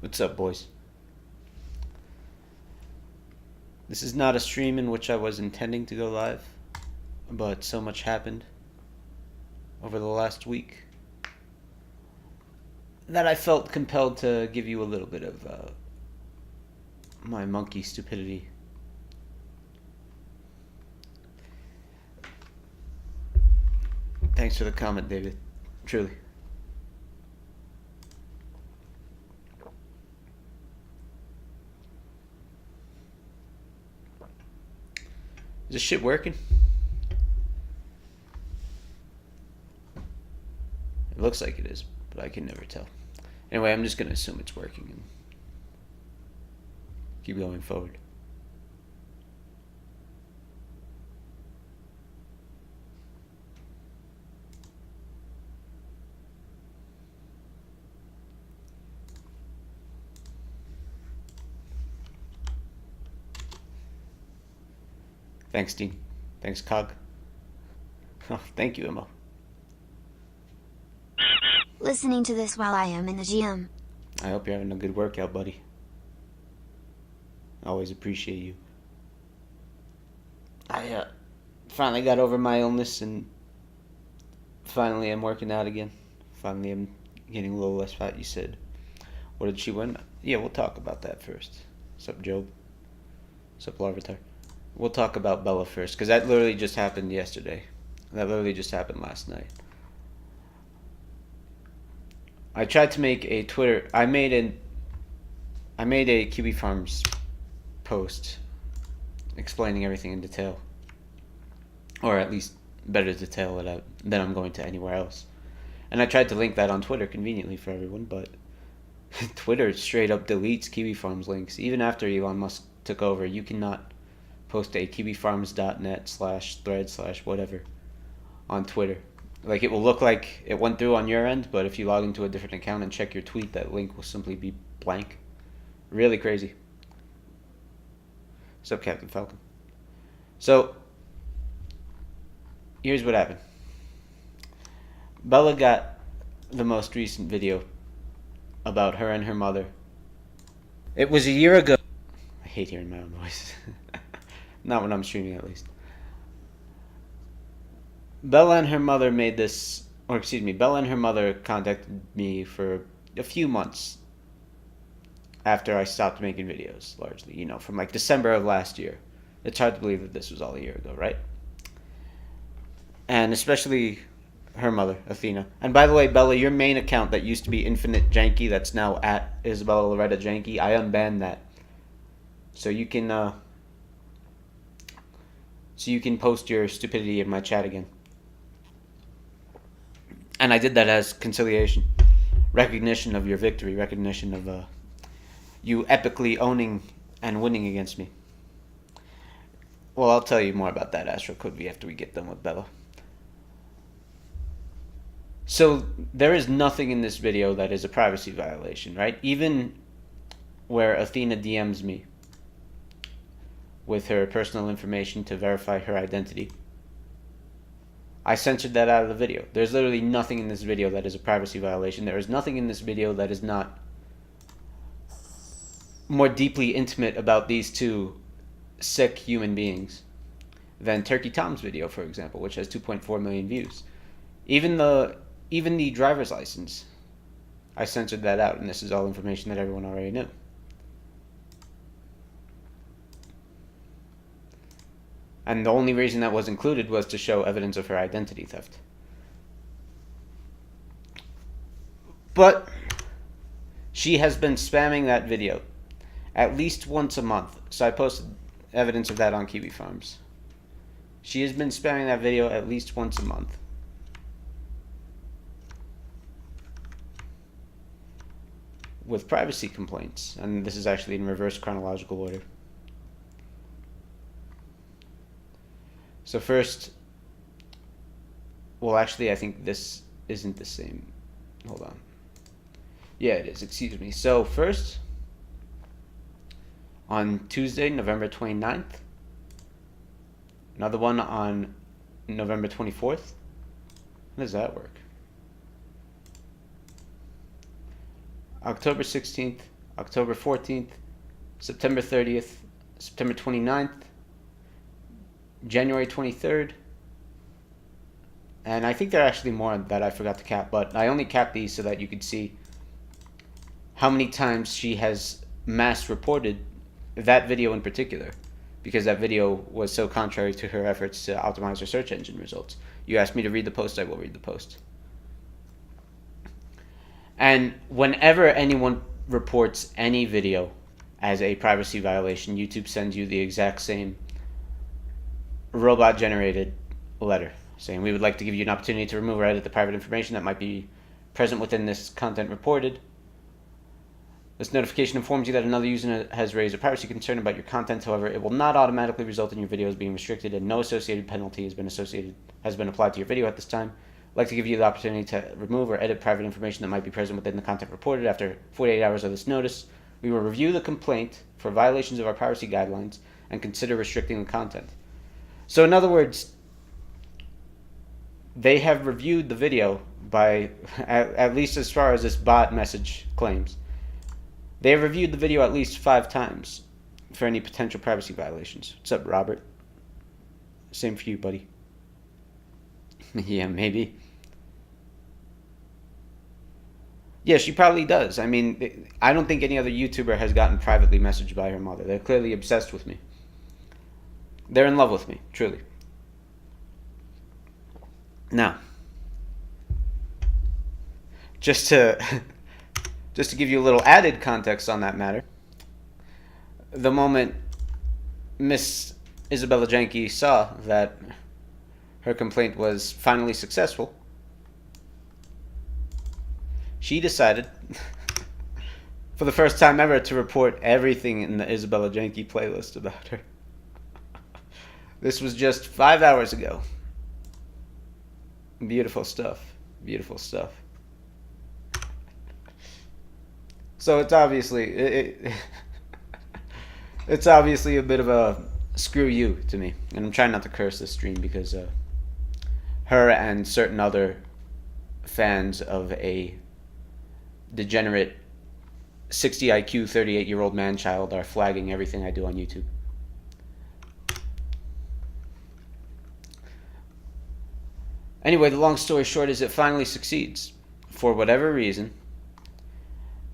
What's up, boys? This is not a stream in which I was intending to go live, but so much happened over the last week that I felt compelled to give you a little bit of my monkey stupidity. Thanks for the comment, David. Truly. Is this shit working? It looks like it is, but I can never tell. Anyway, I'm just going to assume it's working and keep going forward. Thanks, Dean. Thanks, Cog. Oh, thank you, Emma. Listening to this while I am in the gym. I hope you're having a good workout, buddy. I always appreciate you. I finally got over my illness and finally I'm working out again. Finally I'm getting a little less fat, you said. What did she win? Yeah, we'll talk about that first. What's up, Job? What's up, Larvitar? We'll talk about Bella first, because that literally just happened yesterday. That literally just happened last night. I tried to make a Twitter... I made a Kiwi Farms post explaining everything in detail. Or at least better detail than I'm going to anywhere else. And I tried to link that on Twitter conveniently for everyone, but Twitter straight up deletes Kiwi Farms links. Even after Elon Musk took over, you cannot post a kiwifarms.net/thread/whatever on Twitter. Like, it will look like it went through on your end, but if you log into a different account and check your tweet, that link will simply be blank. Really crazy. What's up, Captain Falcon? So, here's what happened. Bella got the most recent video about her and her mother. It was a year ago. I hate hearing my own voice. Not when I'm streaming, at least. Bella and her mother contacted me for a few months after I stopped making videos, largely, from like December of last year. It's hard to believe that this was all a year ago, right? And especially her mother, Athena. And by the way, Bella, your main account that used to be Infinite Janke, that's now at Isabella Loretta Janke, I unbanned that. So you can post your stupidity in my chat again. And I did that as conciliation. Recognition of your victory. Recognition of you epically owning and winning against me. Well, I'll tell you more about that, Astro Code V, after we get done with Bella. So, there is nothing in this video that is a privacy violation, right? Even where Athena DMs me with her personal information to verify her identity, I censored that out of the video. There's literally nothing in this video that is a privacy violation. There is nothing in this video that is not more deeply intimate about these two sick human beings than Turkey Tom's video, for example, which has 2.4 million views. Even the driver's license, I censored that out, and this is all information that everyone already knew. And the only reason that was included was to show evidence of her identity theft. But she has been spamming that video at least once a month. So I posted evidence of that on Kiwi Farms. She has been spamming that video at least once a month. With privacy complaints. And this is actually in reverse chronological order. So first, well, actually, I think this isn't the same. Hold on. Yeah, it is. Excuse me. So first, on Tuesday, November 29th. Another one on November 24th. How does that work? October 16th, October 14th, September 30th, September 29th, January 23rd, and I think there are actually more that I forgot to cap, but I only capped these so that you could see how many times she has mass reported that video in particular, because that video was so contrary to her efforts to optimize her search engine results. You asked me to read the post, I will read the post. And whenever anyone reports any video as a privacy violation, YouTube sends you the exact same robot-generated letter saying, we would like to give you an opportunity to remove or edit the private information that might be present within this content reported. This notification informs you that another user has raised a privacy concern about your content. However, it will not automatically result in your videos being restricted, and no associated penalty has been applied to your video at this time. I'd like to give you the opportunity to remove or edit private information that might be present within the content reported. After 48 hours of this notice, we will review the complaint for violations of our privacy guidelines and consider restricting the content. So in other words, they have reviewed the video by, at least as far as this bot message claims, they have reviewed the video at least 5 times for any potential privacy violations. What's up, Robert? Same for you, buddy. Yeah, maybe. Yeah, she probably does. I mean, I don't think any other YouTuber has gotten privately messaged by her mother. They're clearly obsessed with me. They're in love with me, truly. Now, just to give you a little added context on that matter, the moment Miss Isabella Janke saw that her complaint was finally successful, she decided, for the first time ever, to report everything in the Isabella Janke playlist about her. This was just 5 hours ago. Beautiful stuff. Beautiful stuff. So it's obviously it's obviously a bit of a screw you to me, and I'm trying not to curse this stream because her and certain other fans of a degenerate 60 IQ 38-year-old man-child are flagging everything I do on YouTube. Anyway, the long story short is it finally succeeds. For whatever reason,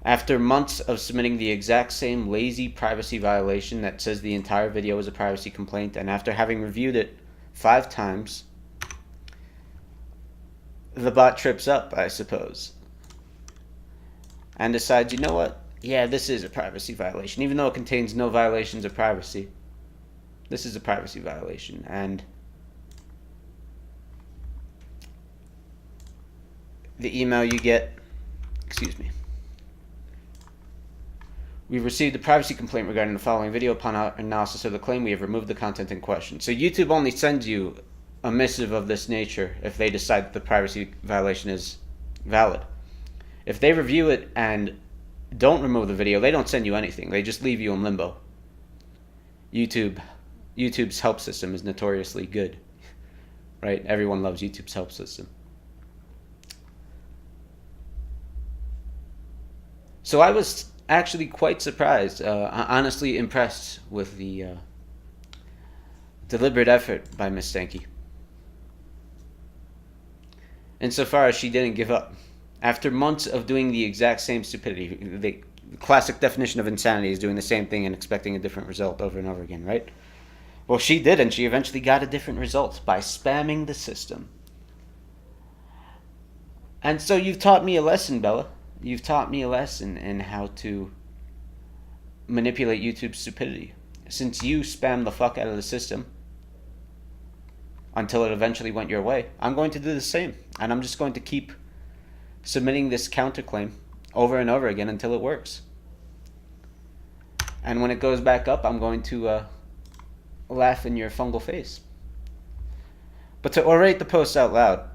after months of submitting the exact same lazy privacy violation that says the entire video is a privacy complaint, and after having reviewed it 5 times, the bot trips up, I suppose, and decides, you know what? Yeah, this is a privacy violation. Even though it contains no violations of privacy, this is a privacy violation. And the email you get, excuse me. We've received a privacy complaint regarding the following video. Upon analysis of the claim, we have removed the content in question. So YouTube only sends you a missive of this nature if they decide that the privacy violation is valid. If they review it and don't remove the video, they don't send you anything. They just leave you in limbo. YouTube's help system is notoriously good, right? Everyone loves YouTube's help system. So I was actually quite surprised, honestly impressed with the deliberate effort by Miss Janke. Insofar as she didn't give up. After months of doing the exact same stupidity, the classic definition of insanity is doing the same thing and expecting a different result over and over again, right? Well, she did, and she eventually got a different result by spamming the system. And so you've taught me a lesson, Bella. You've taught me a lesson in how to manipulate YouTube's stupidity. Since you spammed the fuck out of the system until it eventually went your way, I'm going to do the same. And I'm just going to keep submitting this counterclaim over and over again until it works. And when it goes back up, I'm going to laugh in your fungal face. But to orate the post out loud,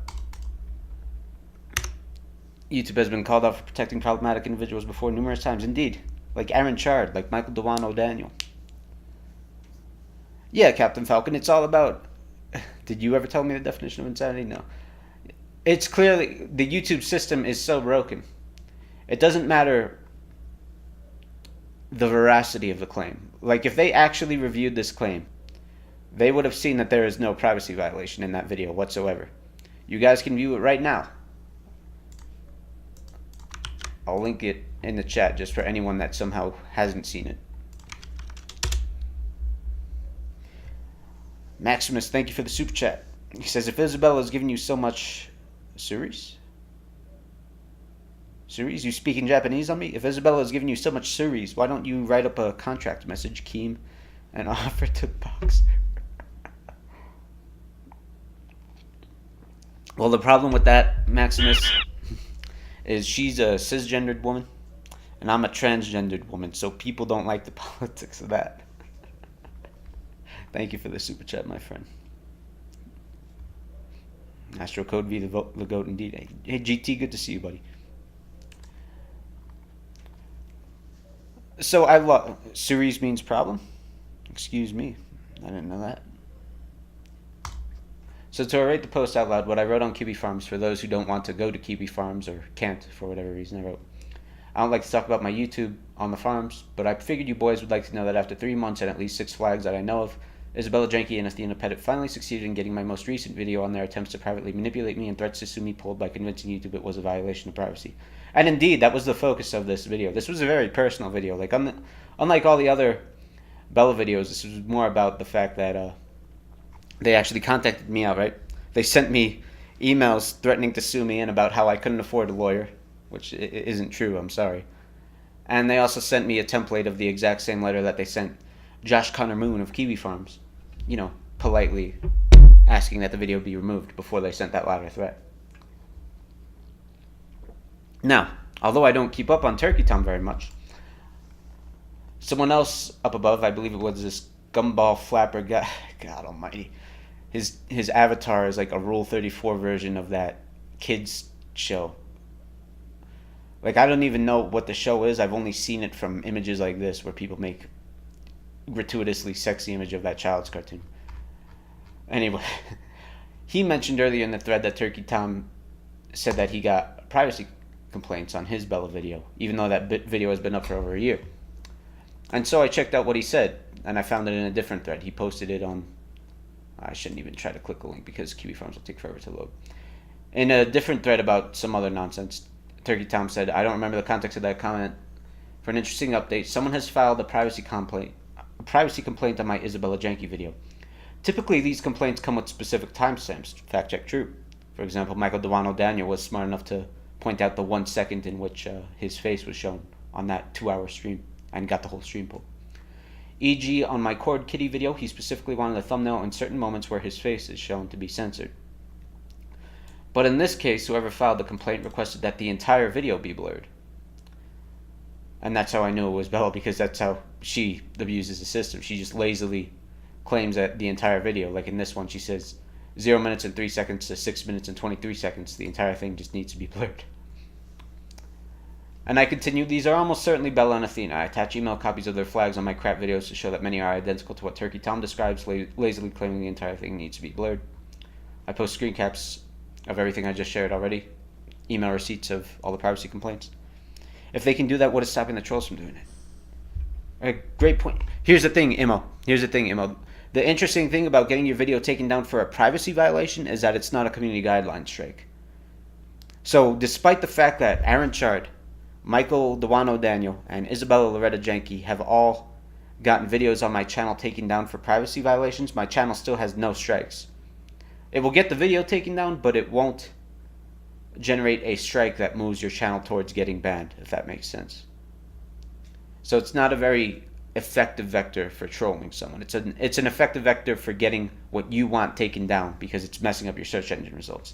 YouTube has been called out for protecting problematic individuals before numerous times. Indeed. Like Aaron Chard, like Michael Dewano Daniel. Yeah, Captain Falcon, it's all about... Did you ever tell me the definition of insanity? No. It's clearly... The YouTube system is so broken. It doesn't matter the veracity of the claim. Like, if they actually reviewed this claim, they would have seen that there is no privacy violation in that video whatsoever. You guys can view it right now. I'll link it in the chat just for anyone that somehow hasn't seen it. Maximus, thank you for the super chat. He says, if Isabella is giving you so much... Suris? Suris? You speaking Japanese on me? If Isabella is giving you so much Suris, why don't you write up a contract message, Keem, and offer to box her? Well, the problem with that, Maximus, is she's a cisgendered woman, and I'm a transgendered woman, so people don't like the politics of that. Thank you for the super chat, my friend. Astro Code V, the goat indeed. Hey, GT, good to see you, buddy. So I love... Series means problem? Excuse me. I didn't know that. So to write the post out loud, what I wrote on Kiwi Farms, for those who don't want to go to Kiwi Farms or can't for whatever reason, I wrote, I don't like to talk about my YouTube on the farms, but I figured you boys would like to know that after 3 months and at least 6 flags that I know of, Isabella Janke and Athena Pettit finally succeeded in getting my most recent video on their attempts to privately manipulate me and threats to sue me pulled by convincing YouTube it was a violation of privacy. And indeed, that was the focus of this video. This was a very personal video. Like, unlike all the other Bella videos, this was more about the fact that they actually contacted me outright. They sent me emails threatening to sue me and about how I couldn't afford a lawyer, which isn't true, I'm sorry. And they also sent me a template of the exact same letter that they sent Josh Connor Moon of Kiwi Farms, you know, politely asking that the video be removed before they sent that latter threat. Now, although I don't keep up on Turkey Tom very much, someone else up above, I believe it was this gumball flapper guy, God almighty, his avatar is like a Rule 34 version of that kids show. Like, I don't even know what the show is. I've only seen it from images like this where people make gratuitously sexy image of that child's cartoon. Anyway, he mentioned earlier in the thread that Turkey Tom said that he got privacy complaints on his Bella video, even though that video has been up for over a year. And so I checked out what he said, and I found it in a different thread. He posted it on... I shouldn't even try to click the link because Kiwi Farms will take forever to load. In a different thread about some other nonsense, Turkey Tom said, I don't remember the context of that comment. For an interesting update, someone has filed a privacy complaint on my Isabella Janke video. Typically, these complaints come with specific timestamps. Fact check true. For example, Michael Dewano Daniel was smart enough to point out the 1 second in which his face was shown on that 2-hour stream and got the whole stream pulled. E.g., on my Cord Kitty video, he specifically wanted a thumbnail in certain moments where his face is shown to be censored. But in this case, whoever filed the complaint requested that the entire video be blurred. And that's how I knew it was Bella, because that's how she abuses the system. She just lazily claims that the entire video, like in this one, she says 0 minutes and 3 seconds to 6 minutes and 23 seconds. The entire thing just needs to be blurred. And I continue, these are almost certainly Bella and Athena. I attach email copies of their flags on my crap videos to show that many are identical to what Turkey Tom describes, lazily claiming the entire thing needs to be blurred. I post screen caps of everything I just shared already. Email receipts of all the privacy complaints. If they can do that, what is stopping the trolls from doing it? A great point. Here's the thing, Imo. The interesting thing about getting your video taken down for a privacy violation is that it's not a community guideline strike. So, despite the fact that Aaron Chard, Michael Dewano Daniel, and Isabella Loretta Janke have all gotten videos on my channel taken down for privacy violations, my channel still has no strikes. It will get the video taken down, but it won't generate a strike that moves your channel towards getting banned, if that makes sense. So it's not a very effective vector for trolling someone. It's an effective vector for getting what you want taken down because it's messing up your search engine results.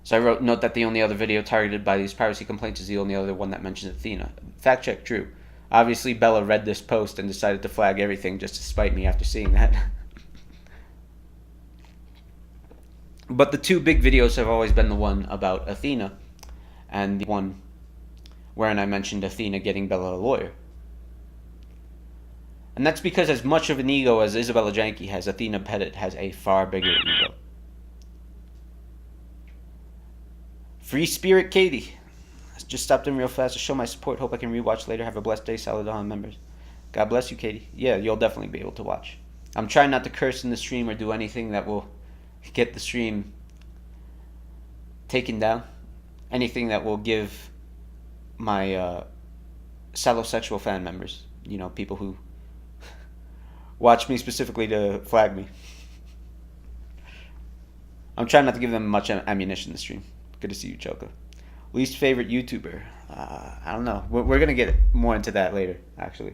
So I wrote, note that the only other video targeted by these privacy complaints is the only other one that mentions Athena. Fact check true. Obviously Bella read this post and decided to flag everything just to spite me after seeing that. But the two big videos have always been the one about Athena and the one wherein I mentioned Athena getting Bella a lawyer. And that's because as much of an ego as Isabella Janke has, Athena Pettit has a far bigger ego. Free Spirit Katie Just stopped in real fast to show my support. Hope I can rewatch later. Have a blessed day. Salad on members. God bless you, Katie. Yeah, you'll definitely be able to watch. I'm trying not to curse in the stream or do anything that will get the stream taken down. Anything that will give my salosexual fan members, you know, people who watch me specifically to flag me. I'm trying not to give them much ammunition in the stream. Good to see you, Choco. Least favorite YouTuber? I don't know. We're going to get more into that later, actually.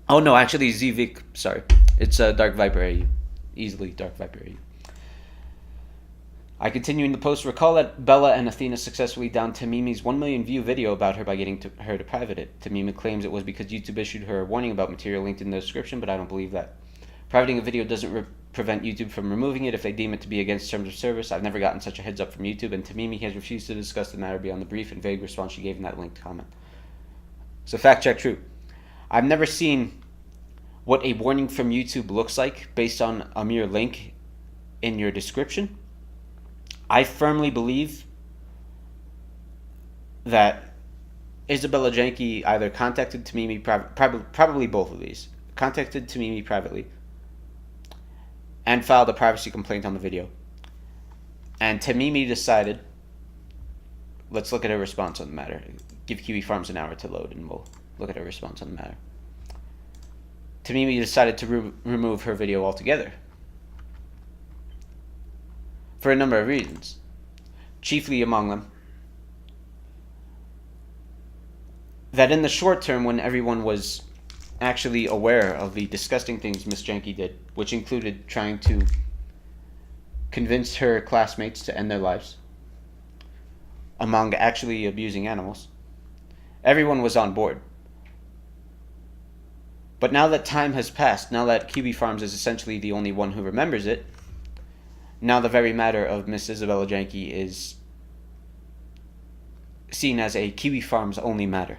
Oh, no, actually, ZVic. Sorry. It's Dark Viper AU. Easily Dark Viper AU. I continue in the post. Recall that Bella and Athena successfully downed Tamimi's 1 million view video about her by getting her to private it. Tamimi claims it was because YouTube issued her a warning about material linked in the description, but I don't believe that. Privating a video doesn't prevent YouTube from removing it if they deem it to be against terms of service. I've never gotten such a heads up from YouTube, and Tamimi has refused to discuss the matter beyond the brief and vague response she gave in that linked comment. So fact check true. I've never seen what a warning from YouTube looks like based on a mere link in your description. I firmly believe that Isabella Janke either contacted Tamimi, probably both of these, contacted Tamimi privately and filed a privacy complaint on the video. And Tamimi decided, let's look at her response on the matter. Give Kiwi Farms an hour to load and we'll look at her response on the matter. Tamimi decided to remove her video altogether. For a number of reasons. Chiefly among them, that in the short term, when everyone was actually aware of the disgusting things Miss Janke did, which included trying to convince her classmates to end their lives, among actually abusing animals, everyone was on board. But now that time has passed, now that Kiwi Farms is essentially the only one who remembers it, now the very matter of Miss Isabella Janke is seen as a Kiwi Farms only matter,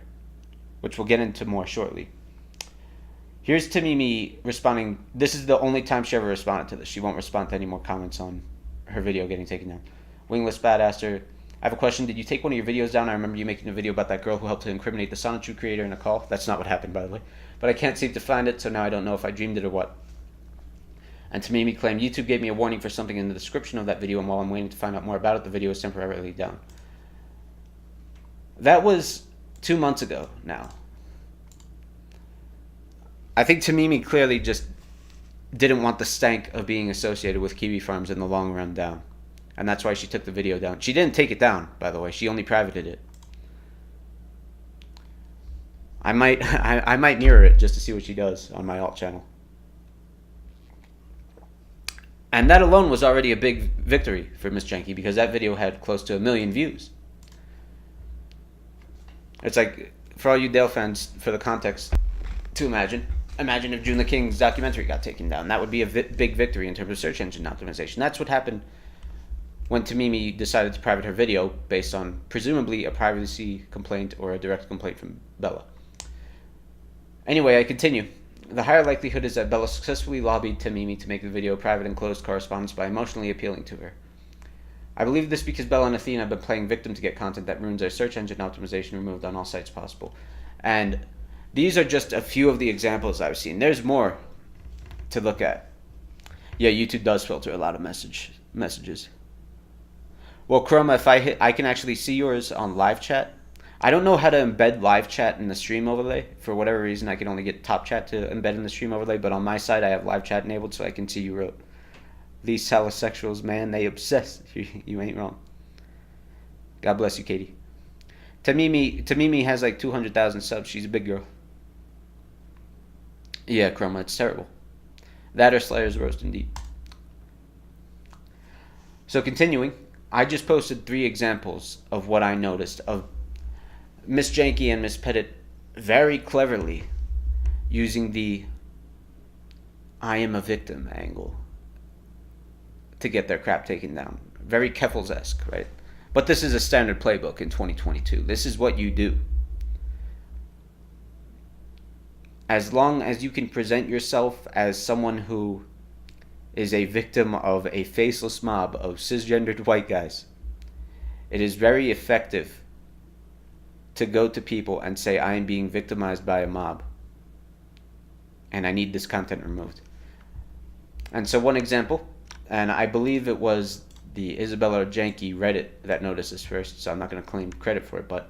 which we'll get into more shortly. Here's Tamimi responding. This is the only time she ever responded to this. She won't respond to any more comments on her video getting taken down. Wingless Bad asked her, I have a question. Did you take one of your videos down? I remember you making a video about that girl who helped to incriminate the Sonichu creator in a call. That's not what happened, by the way. But I can't seem to find it, so now I don't know if I dreamed it or what. And Tamimi claimed, YouTube gave me a warning for something in the description of that video, and while I'm waiting to find out more about it, the video is temporarily down. That was 2 months ago now. I think Tamimi clearly just didn't want the stank of being associated with Kiwi Farms in the long run down. And that's why she took the video down. She didn't take it down, by the way. She only privated it. I might mirror it just to see what she does on my alt channel. And that alone was already a big victory for Miss Janke, because that video had close to 1 million views. It's like, for all you Dale fans, for the context to imagine if June the King's documentary got taken down. That would be a big victory in terms of search engine optimization. That's what happened when Tamimi decided to private her video based on presumably a privacy complaint or a direct complaint from Bella. Anyway, I continue. The higher likelihood is that Bella successfully lobbied Tamimi to make the video private and closed correspondence by emotionally appealing to her. I believe this because Bella and Athena have been playing victim to get content that ruins their search engine optimization removed on all sites possible. And these are just a few of the examples I've seen. There's more to look at. Yeah, YouTube does filter a lot of messages. Well, Chroma, if I can actually see yours on live chat. I don't know how to embed live chat in the stream overlay. For whatever reason, I can only get top chat to embed in the stream overlay, but on my side, I have live chat enabled so I can see you wrote. These salosexuals, man, they obsessed. You ain't wrong. God bless you, Katie. Tamimi has like 200,000 subs. She's a big girl. Yeah, Chroma, it's terrible. That or Slayer's roast, indeed. So continuing, I just posted 3 examples of what I noticed of Miss Janke and Miss Pettit very cleverly using the I am a victim angle to get their crap taken down. Very Keffels-esque, right? But this is a standard playbook in 2022. This is what you do. As long as you can present yourself as someone who is a victim of a faceless mob of cisgendered white guys, it is very effective to go to people and say, I am being victimized by a mob and I need this content removed. And so one example, and I believe it was the Isabella Janke Reddit that noticed this first, so I'm not going to claim credit for it, but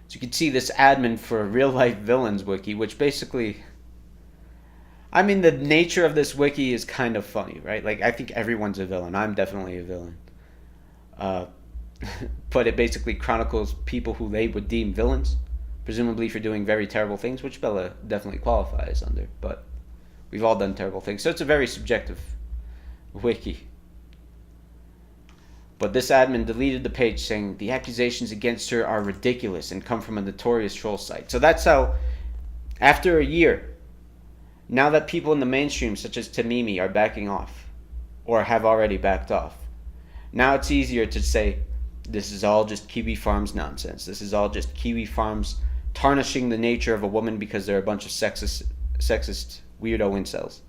so you can see this admin for Real Life Villains Wiki, which basically, I mean, the nature of this wiki is kind of funny, right? Like, I think everyone's a villain. I'm definitely a villain. But it basically chronicles people who they would deem villains, presumably for doing very terrible things, which Bella definitely qualifies under, but we've all done terrible things. So it's a very subjective wiki. But this admin deleted the page saying the accusations against her are ridiculous and come from a notorious troll site. So that's how, after a year, now that people in the mainstream, such as Tamimi, are backing off, or have already backed off, now it's easier to say, this is all just Kiwi Farms nonsense. This is all just Kiwi Farms tarnishing the nature of a woman because they're a bunch of sexist weirdo incels.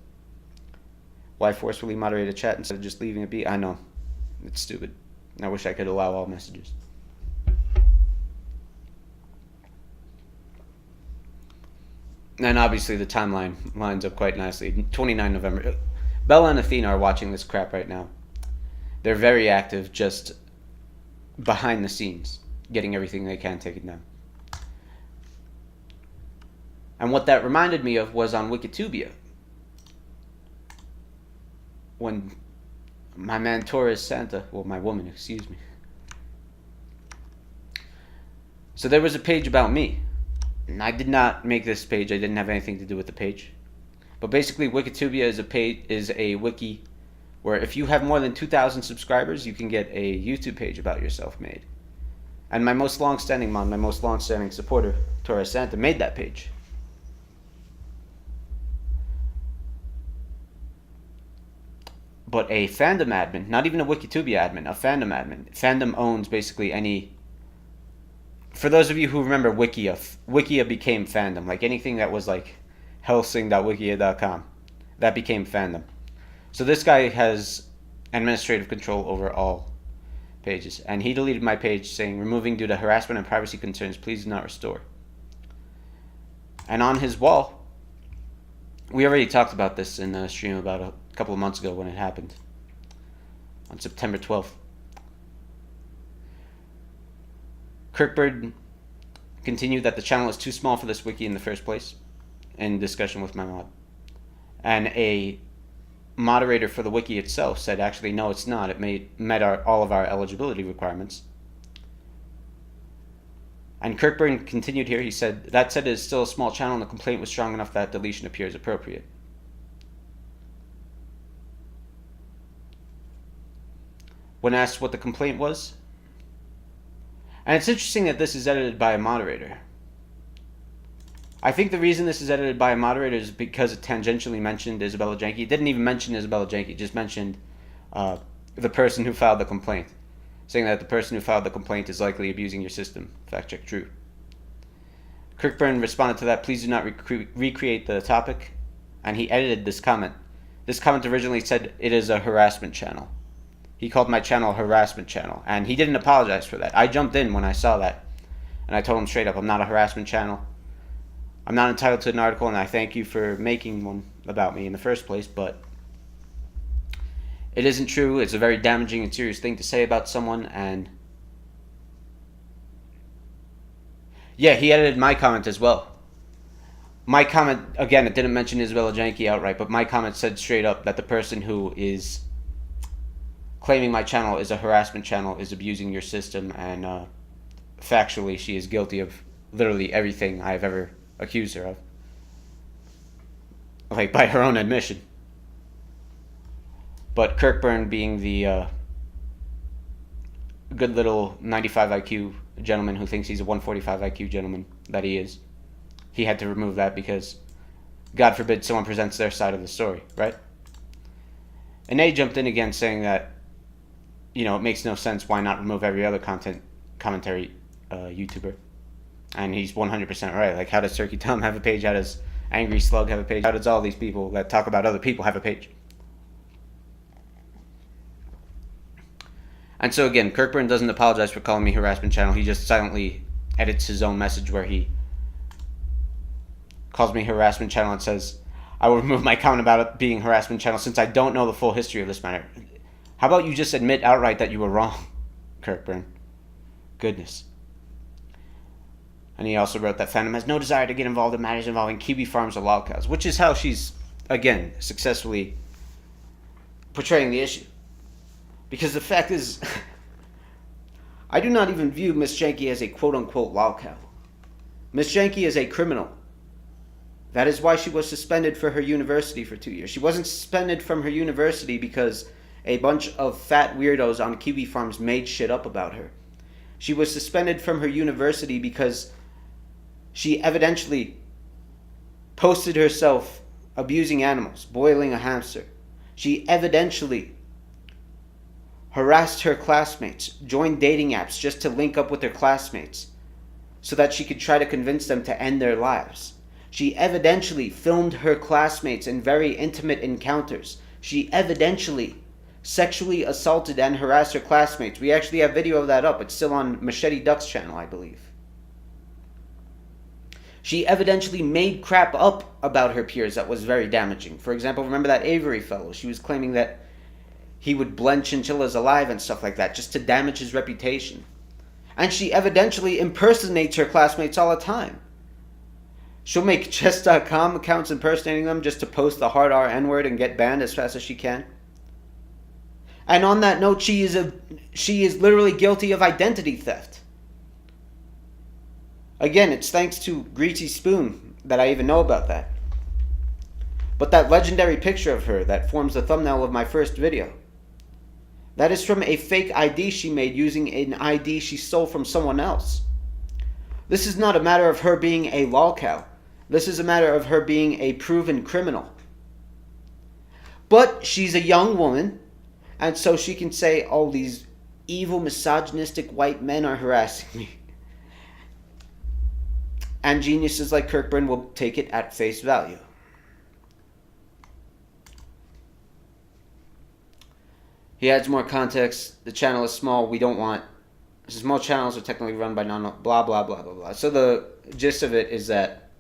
Why forcefully moderate a chat instead of just leaving it be? I know. It's stupid. I wish I could allow all messages. And obviously the timeline lines up quite nicely. 29 November. Bella and Athena are watching this crap right now. They're very active, just behind the scenes, getting everything they can taken down. And what that reminded me of was on Wikitubia, when my man Torres Santa, well, my woman, excuse me. So there was a page about me. And I did not make this page. I didn't have anything to do with the page. But basically, Wikitubia is a wiki where if you have more than 2,000 subscribers, you can get a YouTube page about yourself made. And my most long-standing supporter, Torres Santa, made that page. But a fandom admin, not even a Wikitubia admin, a fandom admin. Fandom owns basically any... For those of you who remember Wikia became fandom. Like anything that was like helsing.wikia.com, that became fandom. So this guy has administrative control over all pages. And he deleted my page saying, removing due to harassment and privacy concerns, please do not restore. And on his wall, we already talked about this in a stream about a couple of months ago when it happened, on September 12th. Kirkbird continued that the channel is too small for this wiki in the first place, in discussion with my mod. And a moderator for the wiki itself said, actually, no, it's not. It met all of our eligibility requirements. And Kirkburn continued here. He said, that said, it is still a small channel and the complaint was strong enough that deletion appears appropriate. When asked what the complaint was, and it's interesting that this is edited by a moderator. I think the reason this is edited by a moderator is because it tangentially mentioned Isabella Janke. It didn't even mention Isabella Janke. It just mentioned the person who filed the complaint, saying that the person who filed the complaint is likely abusing your system. Fact check true. Kirkburn responded to that, please do not recreate the topic. And he edited this comment. This comment originally said it is a harassment channel. He called my channel a harassment channel. And he didn't apologize for that. I jumped in when I saw that. And I told him straight up, I'm not a harassment channel. I'm not entitled to an article, and I thank you for making one about me in the first place, but it isn't true. It's a very damaging and serious thing to say about someone, and yeah, he edited my comment as well. My comment, again, it didn't mention Isabella Janke outright, but my comment said straight up that the person who is claiming my channel is a harassment channel is abusing your system, and factually she is guilty of literally everything I've ever accused her of, like by her own admission. But Kirkburn, being the good little 95 IQ gentleman who thinks he's a 145 IQ gentleman that he is, he had to remove that because God forbid someone presents their side of the story, right? And they jumped in again saying that, you know, it makes no sense, why not remove every other commentary YouTuber? And he's 100% right. Like, how does Turkey Tom have a page? How does Angry Slug have a page? How does all these people that talk about other people have a page? And so again, Kirkburn doesn't apologize for calling me harassment channel. He just silently edits his own message where he calls me harassment channel and says, I will remove my comment about it being harassment channel since I don't know the full history of this matter. How about you just admit outright that you were wrong, Kirkburn? Goodness. And he also wrote that fandom has no desire to get involved in matters involving kiwi farms or lolcows, which is how she's, again, successfully portraying the issue. Because the fact is, I do not even view Miss Janke as a quote-unquote lolcow. Miss Janke is a criminal. That is why she was suspended for her university for 2 years. She wasn't suspended from her university because a bunch of fat weirdos on kiwi farms made shit up about her. She was suspended from her university because she evidently posted herself abusing animals, boiling a hamster. She evidently harassed her classmates, joined dating apps just to link up with her classmates so that she could try to convince them to end their lives. She evidently filmed her classmates in very intimate encounters. She evidently sexually assaulted and harassed her classmates. We actually have video of that up. It's still on Machete Duck's channel, I believe. She evidently made crap up about her peers that was very damaging. For example, remember that Avery fellow? She was claiming that he would blend chinchillas alive and stuff like that just to damage his reputation. And she evidently impersonates her classmates all the time. She'll make chess.com accounts impersonating them just to post the hard R N-word and get banned as fast as she can. And on that note, she is literally guilty of identity theft. Again, it's thanks to Greasy Spoon that I even know about that. But that legendary picture of her that forms the thumbnail of my first video, that is from a fake ID she made using an ID she stole from someone else. This is not a matter of her being a lolcow. This is a matter of her being a proven criminal. But she's a young woman, and so she can say, oh, these evil, misogynistic white men are harassing me. And geniuses like Kirkburn will take it at face value. He adds more context. The channel is small. We don't want... Small channels are technically run by non... Blah, blah, blah, blah, blah. So the gist of it is that...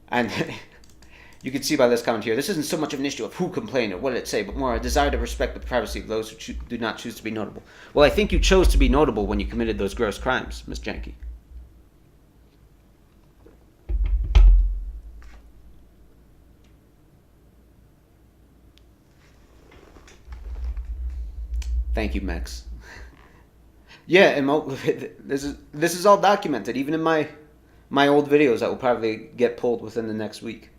And you can see by this comment here, this isn't so much of an issue of who complained or what did it say, but more a desire to respect the privacy of those who do not choose to be notable. Well, I think you chose to be notable when you committed those gross crimes, Miss Janke. Thank you, Mex. Yeah, and this is all documented, even in my old videos that will probably get pulled within the next week.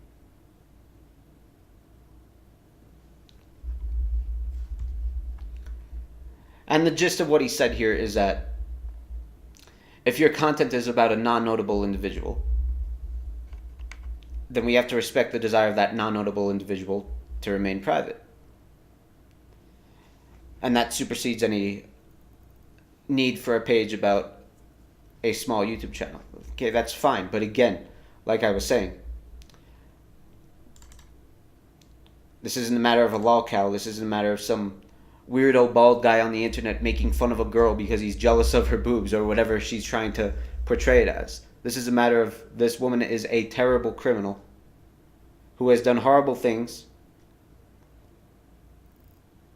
And the gist of what he said here is that if your content is about a non-notable individual, then we have to respect the desire of that non-notable individual to remain private. And that supersedes any need for a page about a small YouTube channel. Okay, that's fine. But again, like I was saying, this isn't a matter of a lolcow. This isn't a matter of some weirdo bald guy on the internet making fun of a girl because he's jealous of her boobs or whatever she's trying to portray it as. This is a matter of this woman is a terrible criminal who has done horrible things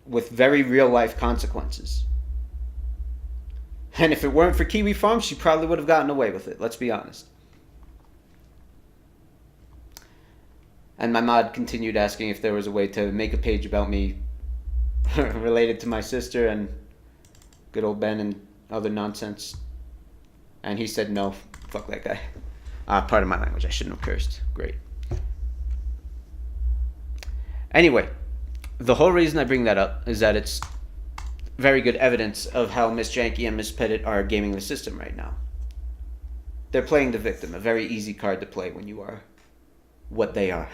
with very real life consequences. And if it weren't for Kiwi Farms, she probably would have gotten away with it, let's be honest. And my mod continued asking if there was a way to make a page about me related to my sister and good old Ben and other nonsense. And he said no, fuck that guy. Pardon my language, I shouldn't have cursed. Great. Anyway, the whole reason I bring that up is that it's very good evidence of how Miss Janke and Miss Pettit are gaming the system right now. They're playing the victim, a very easy card to play when you are what they are.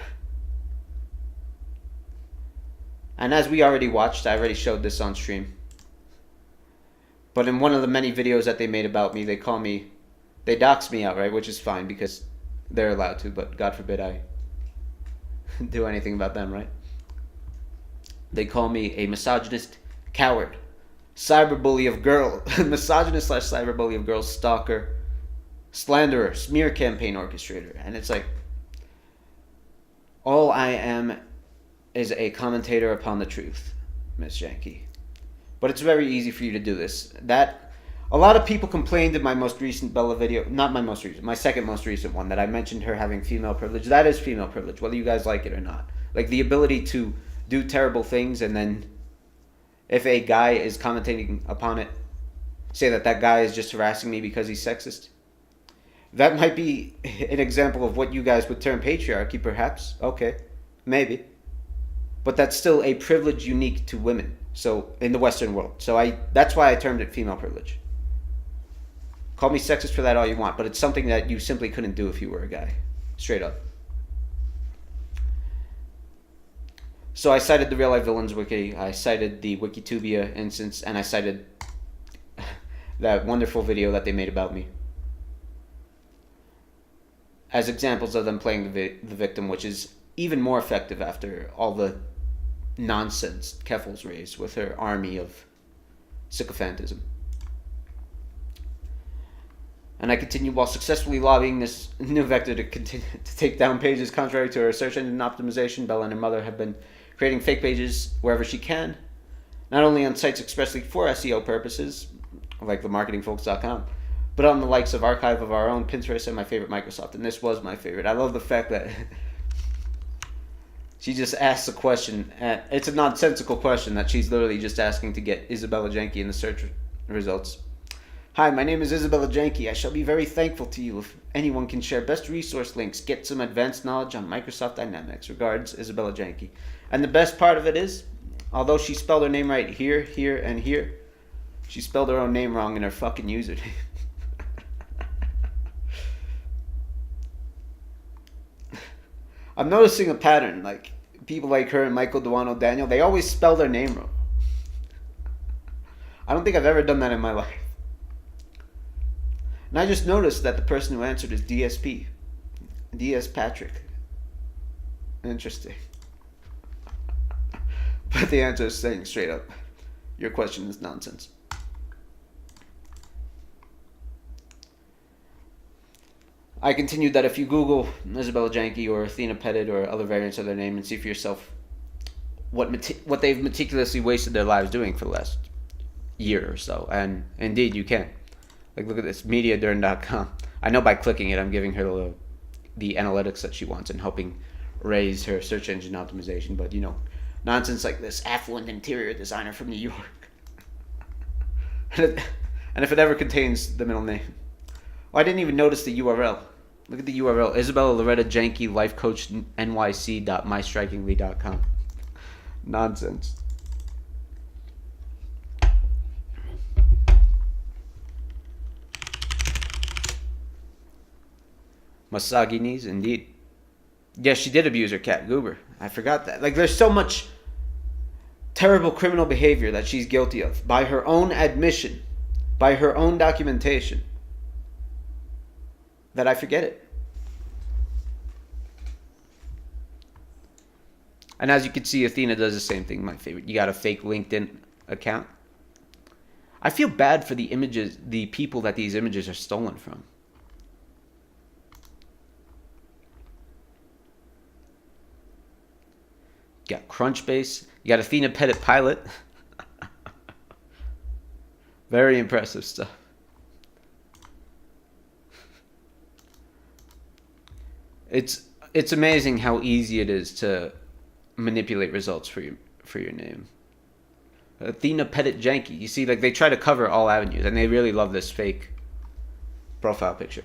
And as we already watched, I already showed this on stream. But in one of the many videos that they made about me, they dox me outright, which is fine because they're allowed to, but God forbid I do anything about them, right? They call me a misogynist coward, cyberbully of girl, misogynist slash cyberbully of girls, stalker, slanderer, smear campaign orchestrator. And it's like, all I am is a commentator upon the truth, Miss Janke. But it's very easy for you to do this. A lot of people complained in my most recent Bella video, not my most recent, my second most recent one, that I mentioned her having female privilege. That is female privilege, whether you guys like it or not. Like the ability to do terrible things, and then if a guy is commentating upon it, say that guy is just harassing me because he's sexist. That might be an example of what you guys would term patriarchy, perhaps. Okay, maybe. But that's still a privilege unique to women, so in the Western world. So that's why I termed it female privilege. Call me sexist for that all you want, but it's something that you simply couldn't do if you were a guy. Straight up. So I cited the Real Life Villains Wiki, I cited the Wikitubia instance, and I cited that wonderful video that they made about me as examples of them playing the victim, which is even more effective after all the nonsense Keffel's raised with her army of sycophantism. And I continued while successfully lobbying this new vector to continue to take down pages contrary to her search engine optimization. Bella and her mother have been creating fake pages wherever she can, not only on sites expressly for SEO purposes, like themarketingfolks.com, but on the likes of Archive of Our Own, Pinterest, and my favorite, Microsoft. And this was my favorite. I love the fact that she just asks a question. It's a nonsensical question that she's literally just asking to get Isabella Janke in the search results. Hi, my name is Isabella Janke. I shall be very thankful to you if anyone can share best resource links, get some advanced knowledge on Microsoft Dynamics. Regards, Isabella Janke. And the best part of it is, although she spelled her name right here, here, and here, she spelled her own name wrong in her fucking username. I'm noticing a pattern, like people like her and Michael Duano Daniel, they always spell their name wrong. I don't think I've ever done that in my life. And I just noticed that the person who answered is DSP. DS Patrick. Interesting. But the answer is saying straight up, your question is nonsense. I continued that if you Google Isabella Janke or Athena Pettit or other variants of their name and see for yourself what they've meticulously wasted their lives doing for the last year or so, and indeed you can. Like, look at this, mediadern.com. I know by clicking it, I'm giving her the analytics that she wants and helping raise her search engine optimization. But, you know, nonsense like this, affluent interior designer from New York. And if it ever contains the middle name. Oh, I didn't even notice the URL. Look at the URL, Isabella Loretta Janke, life coach nyc.mystrikingly.com. Nonsense. Misogynies, indeed. Yes, she did abuse her cat, Goober. I forgot that. Like, there's so much terrible criminal behavior that she's guilty of by her own admission, by her own documentation, that I forget it. And as you can see, Athena does the same thing, my favorite. You got a fake LinkedIn account. I feel bad for the images, the people that these images are stolen from. You got Crunchbase. You got Athena Pettit Pilot. Very impressive stuff. It's amazing how easy it is to manipulate results for your name. Athena Pettit Janke. You see, like, they try to cover all avenues, and they really love this fake profile picture.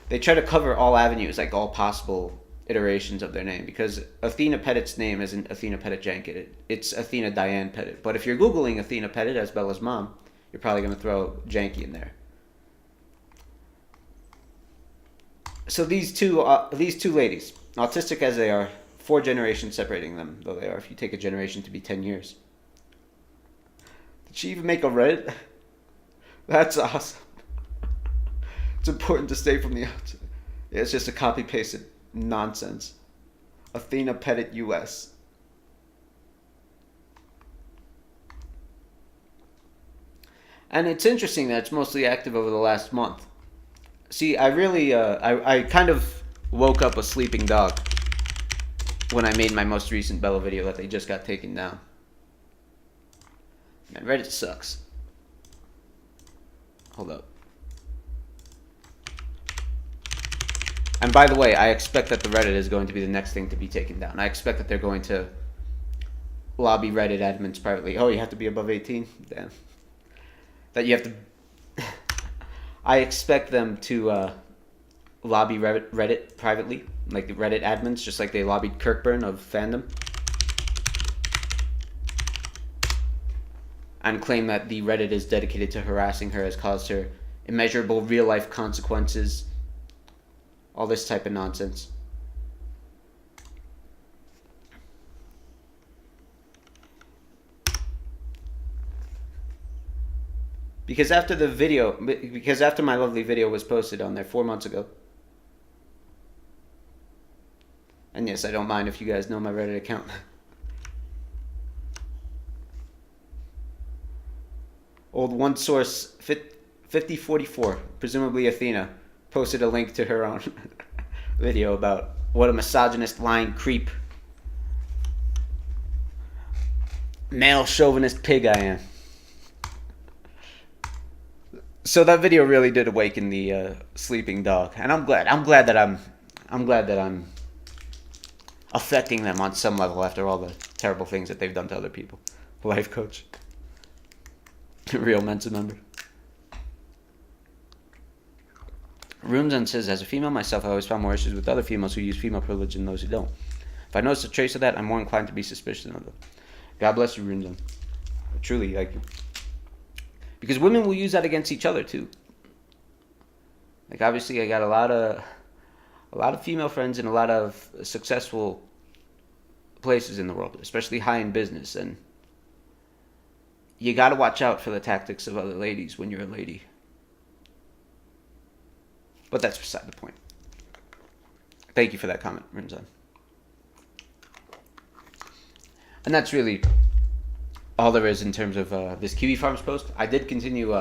They try to cover all avenues, like all possible iterations of their name, because Athena Pettit's name isn't Athena Pettit Janke. It's Athena Diane Pettit. But if you're Googling Athena Pettit as Bella's mom, you're probably going to throw Janke in there. So these two ladies, autistic as they are, 4 generations separating them, though they are, if you take a generation to be 10 years. Did she even make a Reddit? That's awesome. It's important to stay from the outside. Yeah, it's just a copy-pasted nonsense. Athena Pettit US. And it's interesting that it's mostly active over the last month. See, I really, I kind of woke up a sleeping dog when I made my most recent Bella video that they just got taken down. Man, Reddit sucks. Hold up. And by the way, I expect that the Reddit is going to be the next thing to be taken down. I expect that they're going to lobby Reddit admins privately. Oh, you have to be above 18? Damn. That you have to... I expect them to lobby Reddit privately, like the Reddit admins, just like they lobbied Kirkburn of fandom. And claim that the Reddit is dedicated to harassing her, has caused her immeasurable real-life consequences. All this type of nonsense. Because after the video, because after my lovely video was posted on there 4 months ago, and yes, I don't mind if you guys know my Reddit account. Old one source 5044, presumably Athena, posted a link to her own video about what a misogynist, lying creep, male chauvinist pig I am. So that video really did awaken the sleeping dog, and I'm glad that I'm affecting them on some level after all the terrible things that they've done to other people. Life coach, real Mensa member. Runzen says, as a female myself, I always found more issues with other females who use female privilege than those who don't. If I notice a trace of that, I'm more inclined to be suspicious of them. God bless you, Runzen. Truly, like, because women will use that against each other too. Like, obviously, I got a lot of female friends in a lot of successful places in the world, especially high in business, and you got to watch out for the tactics of other ladies when you're a lady. But that's beside the point. Thank you for that comment, Rinzan. And that's really all there is in terms of this Kiwi Farms post. I did continue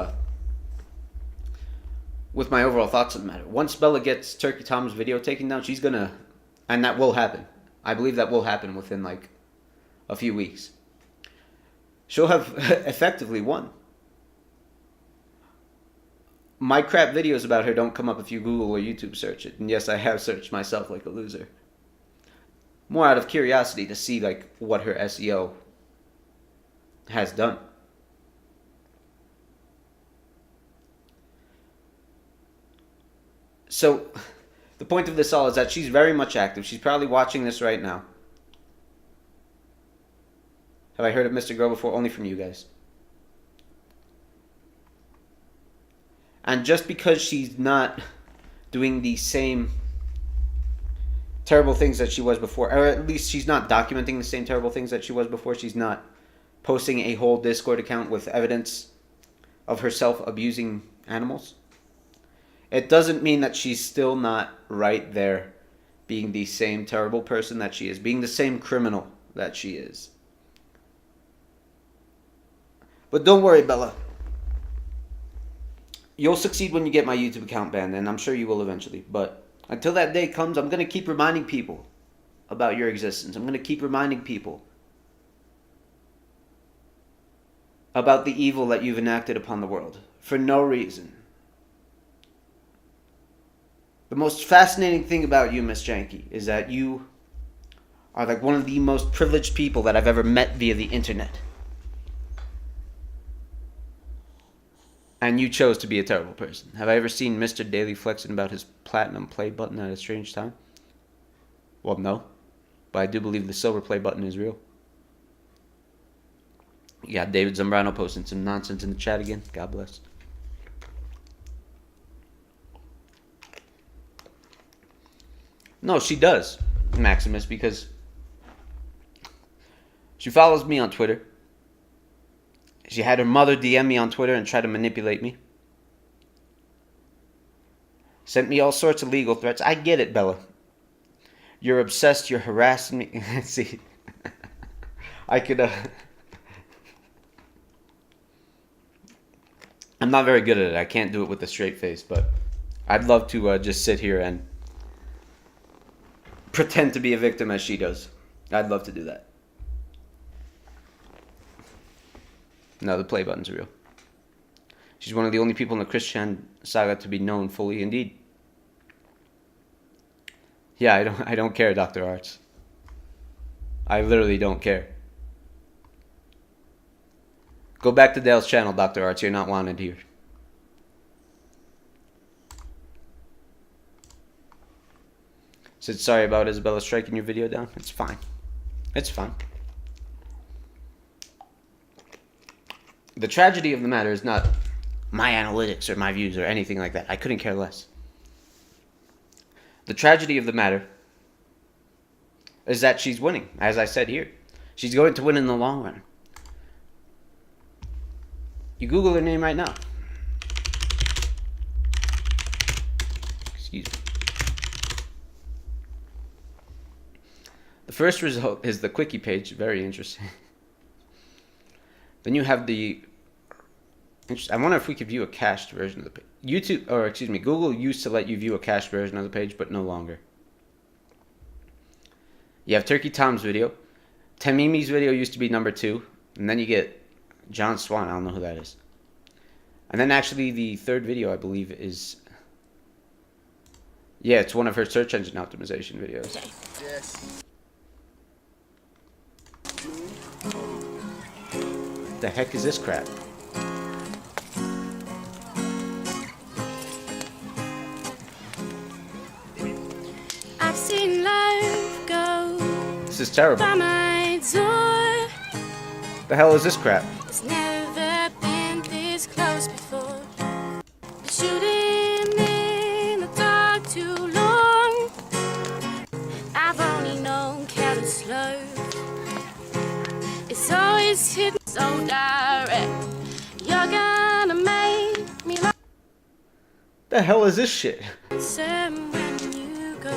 with my overall thoughts on the matter. Once Bella gets Turkey Tom's video taken down, she's gonna, and that will happen. I believe that will happen within like a few weeks. She'll have effectively won. My crap videos about her don't come up if you Google or YouTube search it. And yes, I have searched myself like a loser. More out of curiosity to see like what her SEO has done. So, the point of this all is that she's very much active. She's probably watching this right now. Have I heard of Mr. Girl before? Only from you guys. And just because she's not doing the same terrible things that she was before, or at least she's not documenting the same terrible things that she was before, she's not posting a whole Discord account with evidence of herself abusing animals, it doesn't mean that she's still not right there being the same terrible person that she is, being the same criminal that she is. But don't worry, Bella. You'll succeed when you get my YouTube account banned, and I'm sure you will eventually. But until that day comes, I'm going to keep reminding people about your existence. I'm going to keep reminding people about the evil that you've enacted upon the world for no reason. The most fascinating thing about you, Miss Janke, is that you are like one of the most privileged people that I've ever met via the internet. And you chose to be a terrible person. Have I ever seen Mr. Daily flexing about his platinum play button at a strange time? Well, no. But I do believe the silver play button is real. You got David Zambrano posting some nonsense in the chat again. God bless. No, she does, Maximus, because she follows me on Twitter. She had her mother DM me on Twitter and try to manipulate me. Sent me all sorts of legal threats. I get it, Bella. You're obsessed. You're harassing me. See, I could... not very good at it. I can't do it with a straight face, but I'd love to just sit here and pretend to be a victim as she does. I'd love to do that. No, the play button's real. She's one of the only people in the Christian saga to be known fully indeed. Yeah, I don't care, Dr. Arts. I literally don't care. Go back to Dale's channel, Dr. Arts. You're not wanted here. Said sorry about Isabella striking your video down. It's fine. It's fine. The tragedy of the matter is not my analytics or my views or anything like that. I couldn't care less. The tragedy of the matter is that she's winning, as I said here. She's going to win in the long run. You Google her name right now. Excuse me. The first result is the Wiki page. Very interesting. Then you have the... I wonder if we could view a cached version of the page. Google used to let you view a cached version of the page, but no longer. You have Turkey Tom's video. Tamimi's video used to be number 2. And then you get John Swan. I don't know who that is. And then actually the third video, I believe, is... Yeah, it's one of her search engine optimization videos. Yes. The heck is this crap? I've seen life go This is terrible. by my door. The hell is this crap? It's never been this close before. Shooting in the dark too long. I've only known careless love. It's always hit me so direct. You're gonna make me The hell is this shit? lonesome when you go.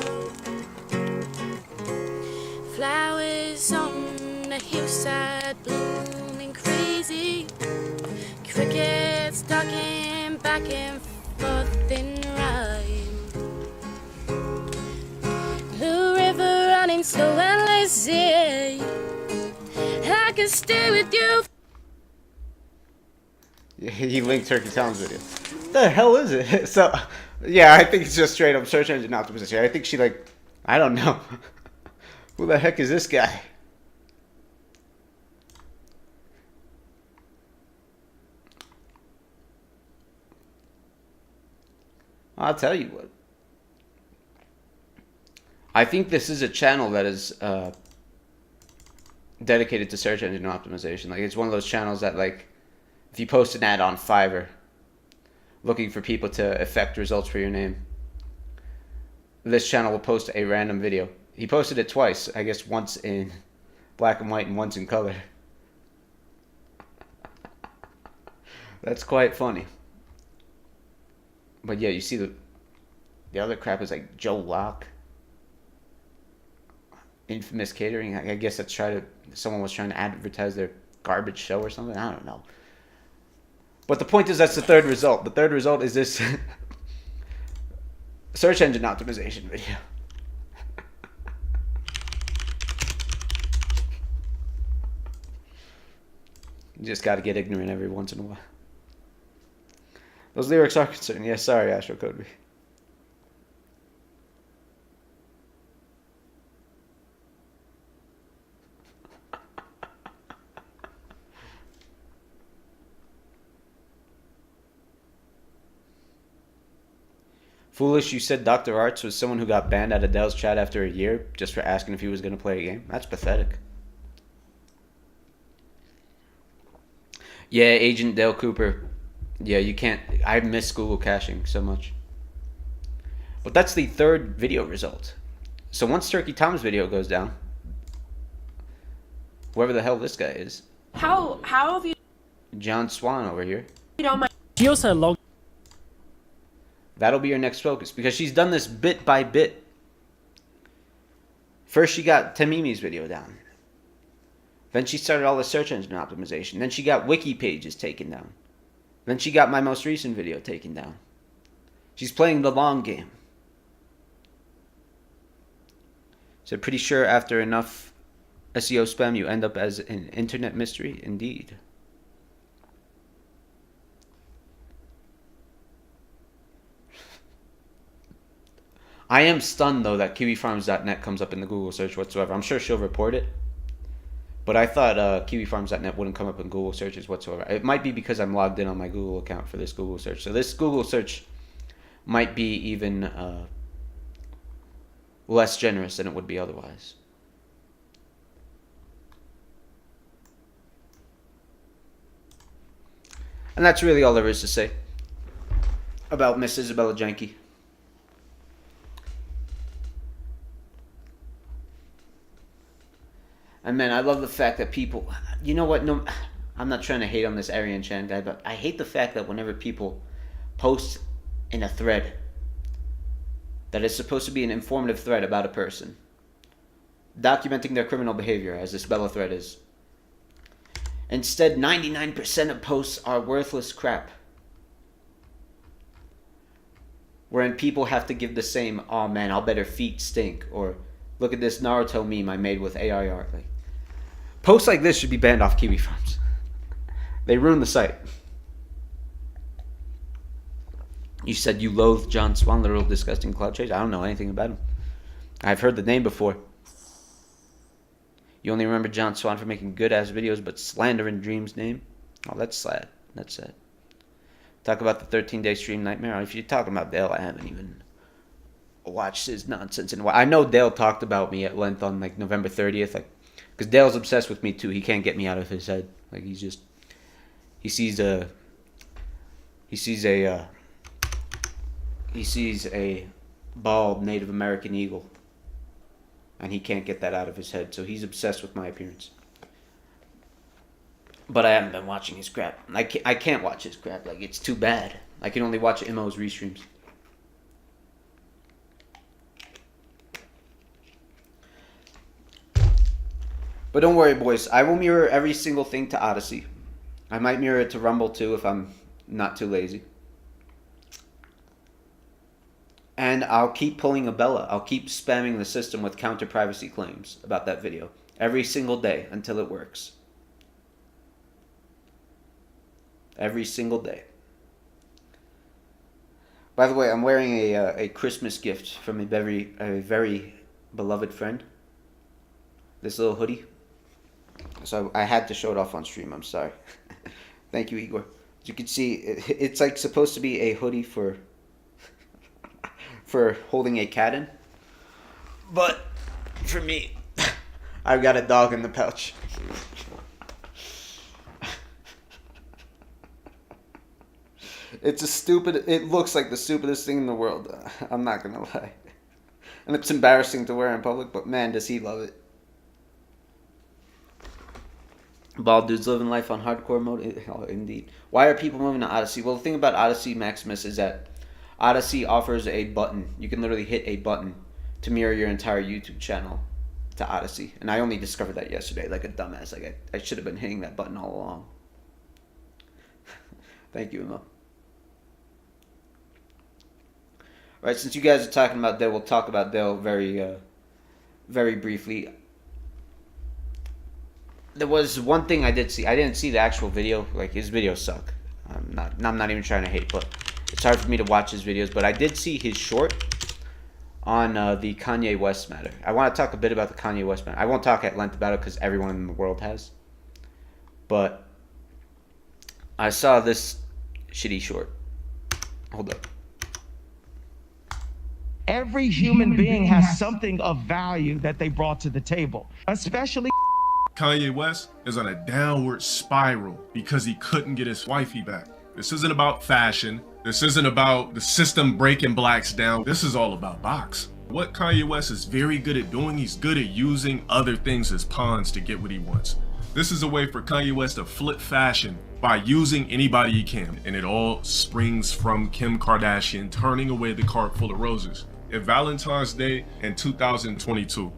Flowers on the hillside blooming crazy. Crickets ducking back and forth in rhyme. The river running slow and lazy. I can stay with you. He linked Turkey Tom's video. The hell is it? So, yeah, I think it's just straight up search engine optimization. I think she I don't know. Who the heck is this guy? I'll tell you what. I think this is a channel that is dedicated to search engine optimization. Like, it's one of those channels that, like, if you post an ad on Fiverr looking for people to affect results for your name, this channel will post a random video. He posted it twice, I guess once in black and white and once in color. That's quite funny. But yeah, you see the other crap is like Joe Locke, Infamous Catering. I guess someone was trying to advertise their garbage show or something. I don't know. But the point is, that's the third result. The third result is this search engine optimization video. You just got to get ignorant every once in a while. Those lyrics are concerned. Yeah, sorry, Astro Code. Foolish, you said Dr. Arts was someone who got banned out of Dell's chat after a year just for asking if he was going to play a game. That's pathetic. Yeah, Agent Dale Cooper. Yeah, you can't... I miss Google caching so much. But that's the third video result. So once Turkey Tom's video goes down, whoever the hell this guy is... How have you... John Swan over here. You know, my... She also logged. That'll be your next focus, because she's done this bit by bit. First she got Tamimi's video down. Then she started all the search engine optimization. Then she got Wiki pages taken down. Then she got my most recent video taken down. She's playing the long game. So pretty sure after enough SEO spam, you end up as an internet mystery? Indeed. I am stunned, though, that kiwifarms.net comes up in the Google search whatsoever. I'm sure she'll report it. But I thought kiwifarms.net wouldn't come up in Google searches whatsoever. It might be because I'm logged in on my Google account for this Google search. So this Google search might be even less generous than it would be otherwise. And that's really all there is to say about Miss Isabella Janke. And man, I love the fact that people, you know what, no, I'm not trying to hate on this Aryan Chan guy, but I hate the fact that whenever people post in a thread that is supposed to be an informative thread about a person, documenting their criminal behavior, as this Bella thread is, instead 99% of posts are worthless crap. Wherein people have to give the same, oh man, I'll bet her feet stink, or look at this Naruto meme I made with AI art. Like, posts like this should be banned off Kiwi Farms. They ruin the site. You said you loathe John Swan, literal disgusting cloud chase. I don't know anything about him. I've heard the name before. You only remember John Swan for making good-ass videos, but slandering Dream's name? Oh, that's sad. That's sad. Talk about the 13-day stream nightmare. If you're talking about Dale, I haven't even watched his nonsense in a while. I know Dale talked about me at length on like November 30th, like, because Dale's obsessed with me too. He can't get me out of his head. Like, he sees a bald Native American eagle, and he can't get that out of his head. So he's obsessed with my appearance. But I haven't been watching his crap. I can't watch his crap. Like, it's too bad. I can only watch Immo's restreams. But don't worry, boys. I will mirror every single thing to Odyssey. I might mirror it to Rumble too if I'm not too lazy. And I'll keep pulling a Bella. I'll keep spamming the system with counter privacy claims about that video every single day until it works. Every single day. By the way, I'm wearing a Christmas gift from a very beloved friend. This little hoodie. So I had to show it off on stream. I'm sorry. Thank you, Igor. As you can see, it's like supposed to be a hoodie for holding a cat in. But for me, I've got a dog in the pouch. It looks like the stupidest thing in the world. I'm not gonna lie. And it's embarrassing to wear in public, but man, does he love it. Bald dudes living life on hardcore mode. Oh, indeed. Why are people moving to Odyssey? Well, the thing about Odyssey, Maximus, is that Odyssey offers a button. You can literally hit a button to mirror your entire YouTube channel to Odyssey. And I only discovered that yesterday, like a dumbass. Like, I should have been hitting that button all along. Thank you, Emma. Right, since you guys are talking about Dale, we'll talk about Dale very briefly. There was one thing I did see. I didn't see the actual video. Like, his videos suck. I'm not even trying to hate, but it's hard for me to watch his videos. But I did see his short on the Kanye West matter. I want to talk a bit about the Kanye West matter. I won't talk at length about it because everyone in the world has. But I saw this shitty short. Hold up. Every human being has something of value that they brought to the table, especially Kanye West is on a downward spiral because he couldn't get his wifey back. This isn't about fashion. This isn't about the system breaking blacks down. This is all about box. What Kanye West is very good at doing, he's good at using other things as pawns to get what he wants. This is a way for Kanye West to flip fashion by using anybody he can. And it all springs from Kim Kardashian turning away the cart full of roses. At Valentine's Day in 2022,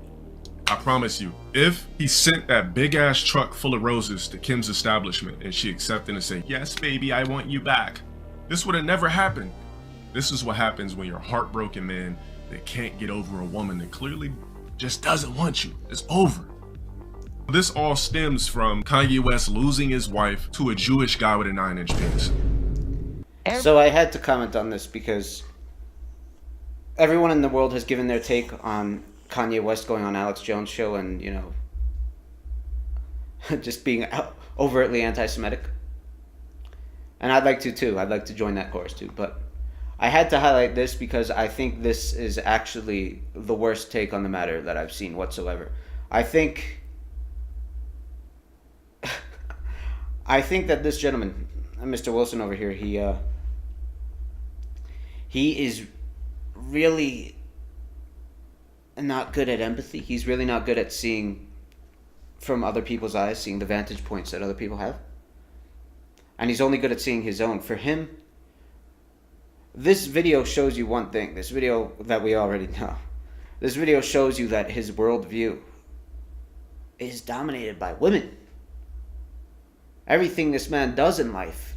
I promise you. If he sent that big ass truck full of roses to Kim's establishment and she accepted and said, yes, baby, I want you back, this would have never happened. This is what happens when you're a heartbroken man that can't get over a woman that clearly just doesn't want you. It's over. This all stems from Kanye West losing his wife to a Jewish guy with a 9-inch penis. So I had to comment on this because everyone in the world has given their take on Kanye West going on Alex Jones' show and, you know, just being overtly anti-Semitic. And I'd like to too. I'd like to join that chorus too. But I had to highlight this because I think this is actually the worst take on the matter that I've seen whatsoever. I think that this gentleman, Mr. Wilson over here, he is really not good at empathy. He's really not good at seeing from other people's eyes, seeing the vantage points that other people have. And he's only good at seeing his own. For him, this video shows you one thing. This video that we already know. This video shows you that his worldview is dominated by women. Everything this man does in life,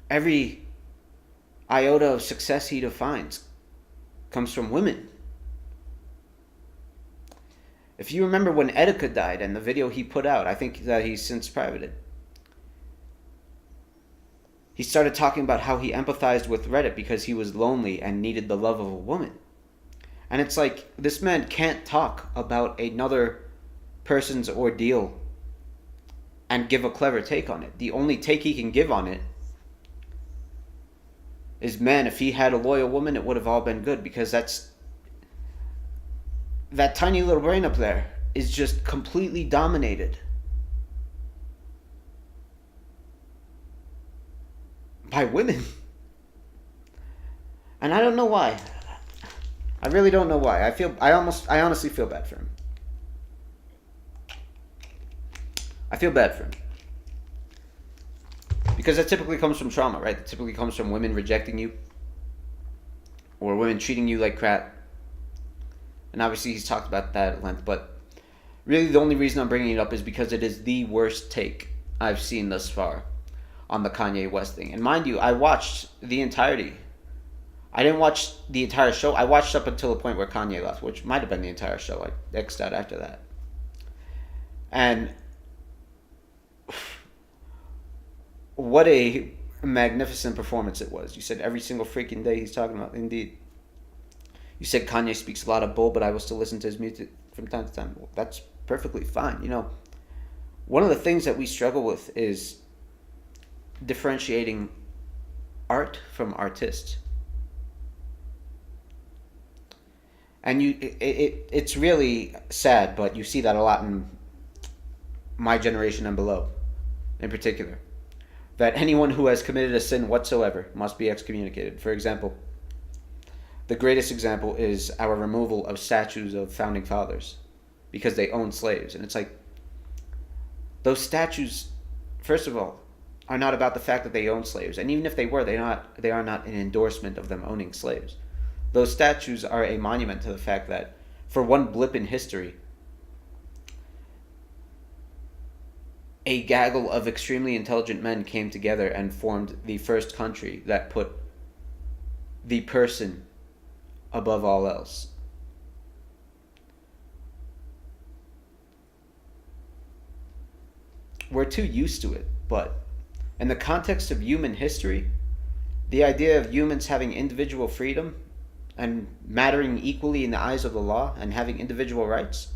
every iota of success he defines, comes from women. If you remember when Etika died and the video he put out, I think that he's since privated. He started talking about how he empathized with Reddit because he was lonely and needed the love of a woman. And it's like, this man can't talk about another person's ordeal and give a clever take on it. The only take he can give on it is, man, if he had a loyal woman, it would have all been good, because that tiny little brain up there is just completely dominated by women. And I don't know why. I really don't know why. I honestly feel bad for him. I feel bad for him. Because that typically comes from trauma, right? That typically comes from women rejecting you. Or women treating you like crap. And obviously he's talked about that at length. But really the only reason I'm bringing it up is because it is the worst take I've seen thus far on the Kanye West thing. And mind you, I watched the entirety. I didn't watch the entire show. I watched up until the point where Kanye left, which might have been the entire show. I X'd out after that. And what a magnificent performance it was. You said every single freaking day he's talking about. Indeed. You said Kanye speaks a lot of bull, but I will still listen to his music from time to time. Well, that's perfectly fine. You know, one of the things that we struggle with is differentiating art from artist. And it's really sad, but you see that a lot in my generation and below, in particular. That anyone who has committed a sin whatsoever must be excommunicated. For example, the greatest example is our removal of statues of founding fathers because they owned slaves. And it's like, those statues, first of all, are not about the fact that they own slaves. And even if they were, they are not an endorsement of them owning slaves. Those statues are a monument to the fact that for one blip in history, a gaggle of extremely intelligent men came together and formed the first country that put the person above all else. We're too used to it, but in the context of human history, the idea of humans having individual freedom and mattering equally in the eyes of the law and having individual rights,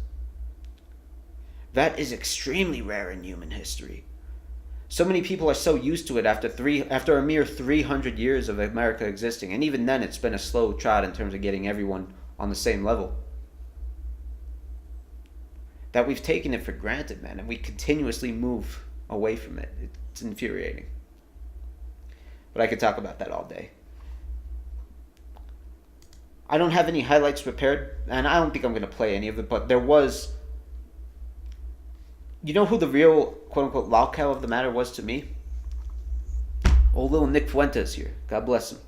that is extremely rare in human history. So many people are so used to it after a mere 300 years of America existing, and even then it's been a slow trot in terms of getting everyone on the same level, that we've taken it for granted, man, and we continuously move away from it. It's infuriating. But I could talk about that all day. I don't have any highlights prepared, and I don't think I'm going to play any of it, but there was... You know who the real, quote-unquote, lolcow of the matter was to me? Old little Nick Fuentes here. God bless him.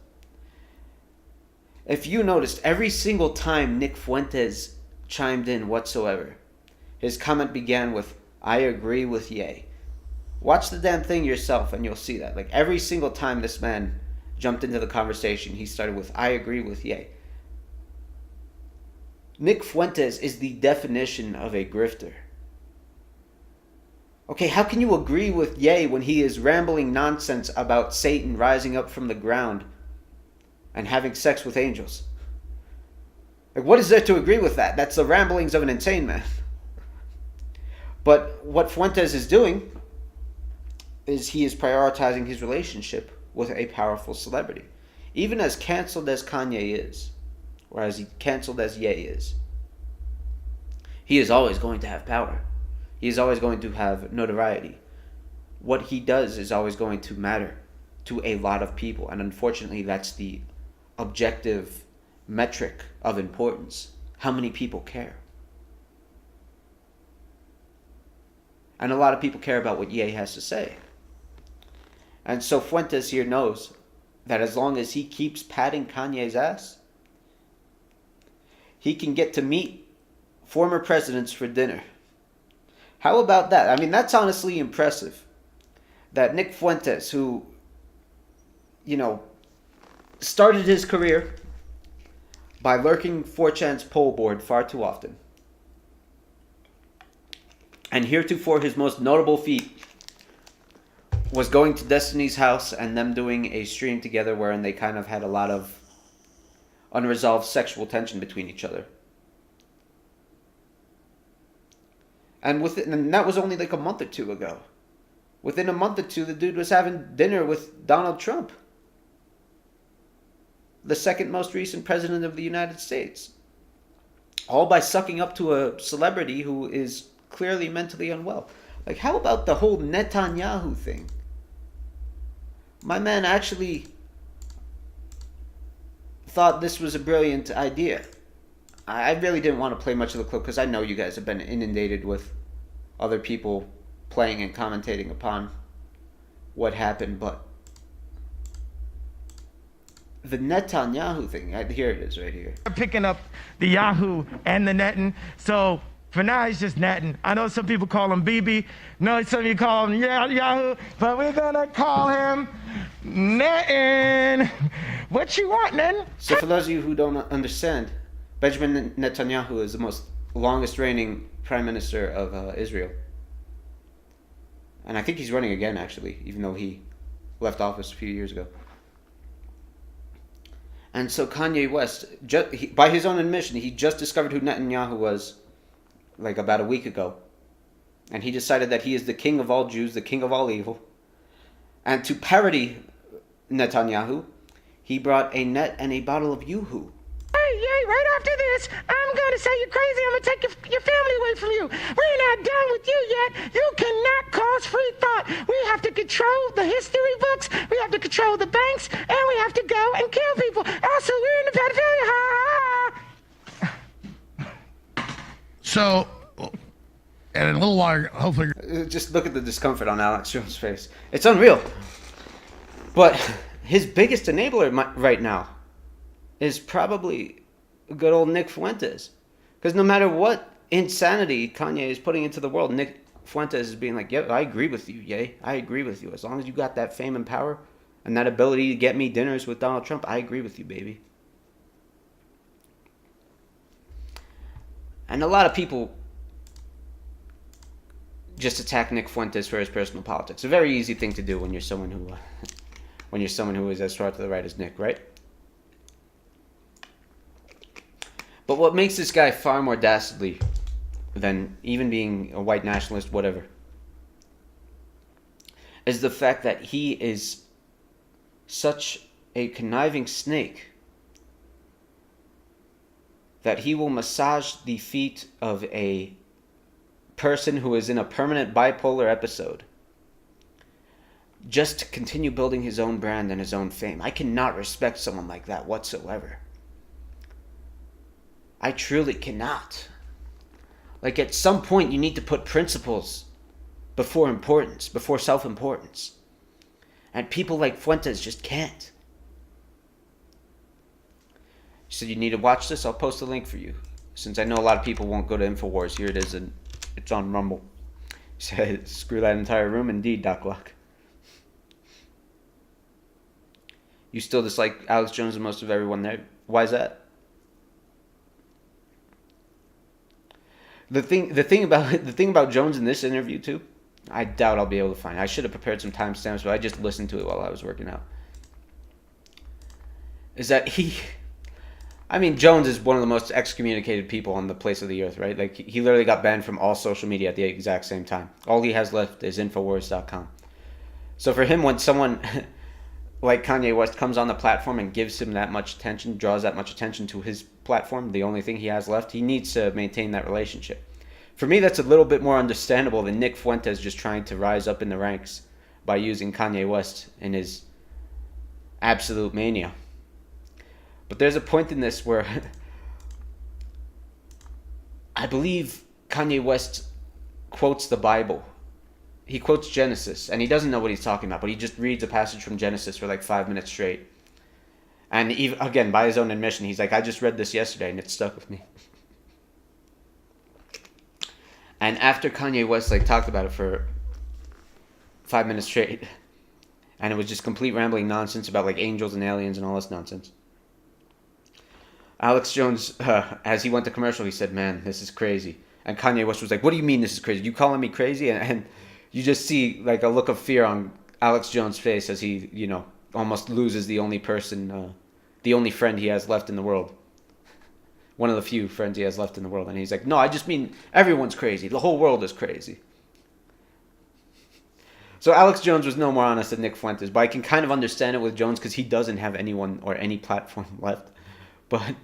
If you noticed, every single time Nick Fuentes chimed in whatsoever. His comment began with, "I agree with Ye." Watch the damn thing yourself and you'll see that. Like, every single time this man jumped into the conversation, he started with, "I agree with Ye." Nick Fuentes is the definition of a grifter. Okay, how can you agree with Ye when he is rambling nonsense about Satan rising up from the ground and having sex with angels? Like, what is there to agree with that? That's the ramblings of an insane man. But what Fuentes is doing is he is prioritizing his relationship with a powerful celebrity. Even as canceled as Kanye is, or as canceled as Ye is, he is always going to have power. He is always going to have notoriety. What he does is always going to matter to a lot of people. And unfortunately, that's the objective metric of importance. How many people care? And a lot of people care about what Ye has to say. And so Fuentes here knows that as long as he keeps patting Kanye's ass, he can get to meet former presidents for dinner. How about that? I mean, that's honestly impressive. That Nick Fuentes, who, started his career by lurking 4chan's poll board far too often. And heretofore his most notable feat was going to Destiny's house and them doing a stream together wherein they kind of had a lot of unresolved sexual tension between each other. And that was only like a month or two ago. Within a month or two, the dude was having dinner with Donald Trump, the second most recent president of the United States. All by sucking up to a celebrity who is clearly mentally unwell. Like, how about the whole Netanyahu thing? My man actually thought this was a brilliant idea. I really didn't want to play much of the clip because I know you guys have been inundated with other people playing and commentating upon what happened, but the Netanyahu thing, here it is right here. Picking up the Yahoo and the netting. So for now, he's just netting. I know some people call him BB. No, some of you call him Yahoo, but we're gonna call him netting. What you want, netting? So for those of you who don't understand, Benjamin Netanyahu is the most longest reigning prime minister of Israel. And I think he's running again, actually, even though he left office a few years ago. And so Kanye West, by his own admission, he just discovered who Netanyahu was like about a week ago. And he decided that he is the king of all Jews, the king of all evil. And to parody Netanyahu, he brought a net and a bottle of Yoo-hoo. Hey, right after this, I'm gonna say you're crazy. I'm gonna take your family away from you. We're not done with you yet. You cannot cause free thought. We have to control the history books. We have to control the banks, and we have to go and kill people. Also, we're in the pedophilia. Ha ha ha. So, and in a little while, hopefully. Just look at the discomfort on Alex Jones' face. It's unreal. But his biggest enabler right now is probably good old Nick Fuentes. Because no matter what insanity Kanye is putting into the world, Nick Fuentes is being like, yeah, I agree with you, Ye. I agree with you. As long as you got that fame and power and that ability to get me dinners with Donald Trump, I agree with you, baby. And a lot of people just attack Nick Fuentes for his personal politics. A very easy thing to do when you're someone who is as far to the right as Nick, right? But what makes this guy far more dastardly than even being a white nationalist, whatever, is the fact that he is such a conniving snake that he will massage the feet of a person who is in a permanent bipolar episode just to continue building his own brand and his own fame. I cannot respect someone like that whatsoever. I truly cannot. Like, at some point, you need to put principles before importance, before self-importance. And people like Fuentes just can't. So you need to watch this. I'll post a link for you. since I know a lot of people won't go to InfoWars, here it is, and it's on Rumble. He said, screw that entire room, indeed, Doc Luck. You still dislike Alex Jones and most of everyone there. Why is that? The thing about Jones in this interview too, I doubt I'll be able to find it. I should have prepared some timestamps, but I just listened to it while I was working out. Is that Jones is one of the most excommunicated people on the face of the earth, right? Like, he literally got banned from all social media at the exact same time. All he has left is Infowars.com. So for him, when someone like Kanye West comes on the platform and gives him that much attention, draws that much attention to his platform, the only thing he has left, he needs to maintain that relationship. For me, that's a little bit more understandable than Nick Fuentes just trying to rise up in the ranks by using Kanye West in his absolute mania. But there's a point in this where I believe Kanye West quotes the Bible. He quotes Genesis, and he doesn't know what he's talking about, but he just reads a passage from Genesis for like 5 minutes straight. And even, again, by his own admission, he's like, I just read this yesterday, and it stuck with me. And after Kanye West talked about it for 5 minutes straight, and it was just complete rambling nonsense about angels and aliens and all this nonsense, Alex Jones, as he went to commercial, he said, man, this is crazy. And Kanye West was like, what do you mean this is crazy? You calling me crazy? And you just see a look of fear on Alex Jones' face as he, almost loses the only person, the only friend he has left in the world. One of the few friends he has left in the world. And he's like, no, I just mean everyone's crazy. The whole world is crazy. So Alex Jones was no more honest than Nick Fuentes, but I can kind of understand it with Jones because he doesn't have anyone or any platform left. But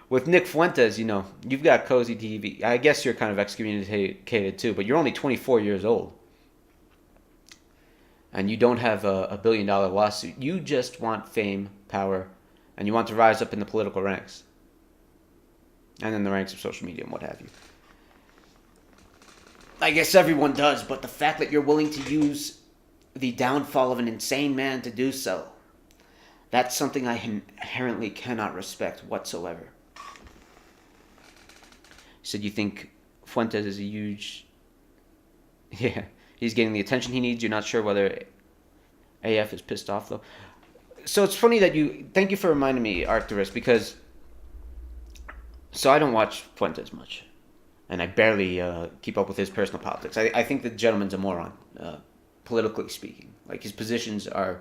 with Nick Fuentes, you've got Cozy TV. I guess you're kind of excommunicated too, but you're only 24 years old. And you don't have a $1 billion lawsuit. You just want fame, power, and you want to rise up in the political ranks. And in the ranks of social media and what have you. I guess everyone does, but the fact that you're willing to use the downfall of an insane man to do so, that's something I inherently cannot respect whatsoever. You said you think Fuentes is a huge... Yeah, he's getting the attention he needs. You're not sure whether AF is pissed off, though. So it's funny that you... Thank you for reminding me, Arcturus, because... So I don't watch Fuentes much. And I barely keep up with his personal politics. I think the gentleman's a moron, politically speaking. His positions aren't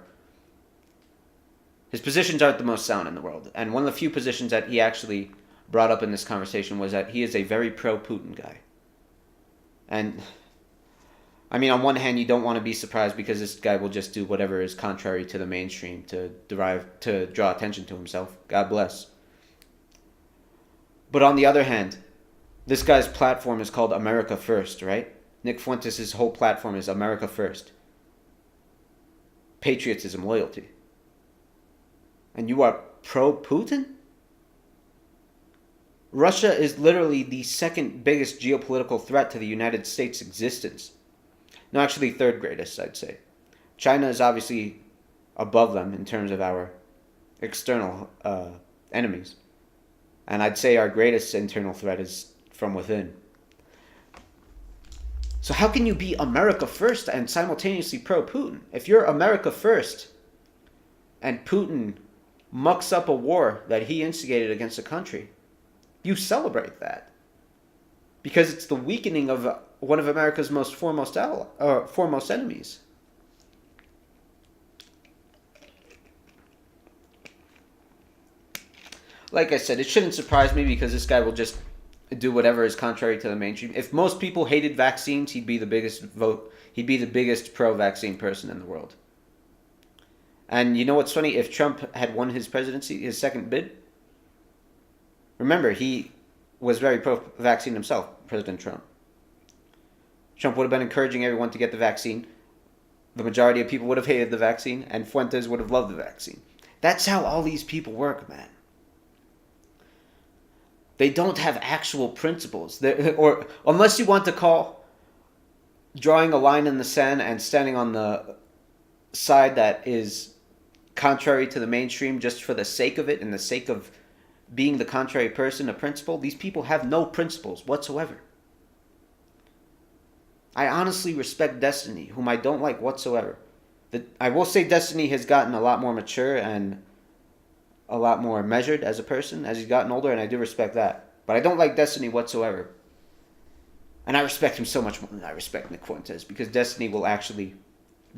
the most sound in the world. And one of the few positions that he actually brought up in this conversation was that he is a very pro-Putin guy. And, on one hand, you don't want to be surprised because this guy will just do whatever is contrary to the mainstream to draw attention to himself. God bless. But on the other hand, this guy's platform is called America First, right? Nick Fuentes' whole platform is America First. Patriotism, loyalty. And you are pro-Putin? Russia is literally the second biggest geopolitical threat to the United States' existence. No, actually third greatest, I'd say. China is obviously above them in terms of our external enemies. And I'd say our greatest internal threat is from within. So how can you be America First and simultaneously pro-Putin? If you're America First and Putin mucks up a war that he instigated against a country, you celebrate that. Because it's the weakening of one of America's foremost enemies. Like I said, it shouldn't surprise me because this guy will just do whatever is contrary to the mainstream. If most people hated vaccines, he'd be the biggest pro-vaccine person in the world. And you know what's funny? If Trump had won his presidency, his second bid, remember, he was very pro-vaccine himself, President Trump. Trump would have been encouraging everyone to get the vaccine. The majority of people would have hated the vaccine, and Fuentes would have loved the vaccine. That's how all these people work, man. They don't have actual principles. Or unless you want to call drawing a line in the sand and standing on the side that is contrary to the mainstream just for the sake of it and the sake of being the contrary person, a principle. These people have no principles whatsoever. I honestly respect Destiny, whom I don't like whatsoever. I will say Destiny has gotten a lot more mature and a lot more measured as a person as he's gotten older, and I do respect that. But I don't like Destiny whatsoever. And I respect him so much more than I respect Nick Fuentes, because Destiny will actually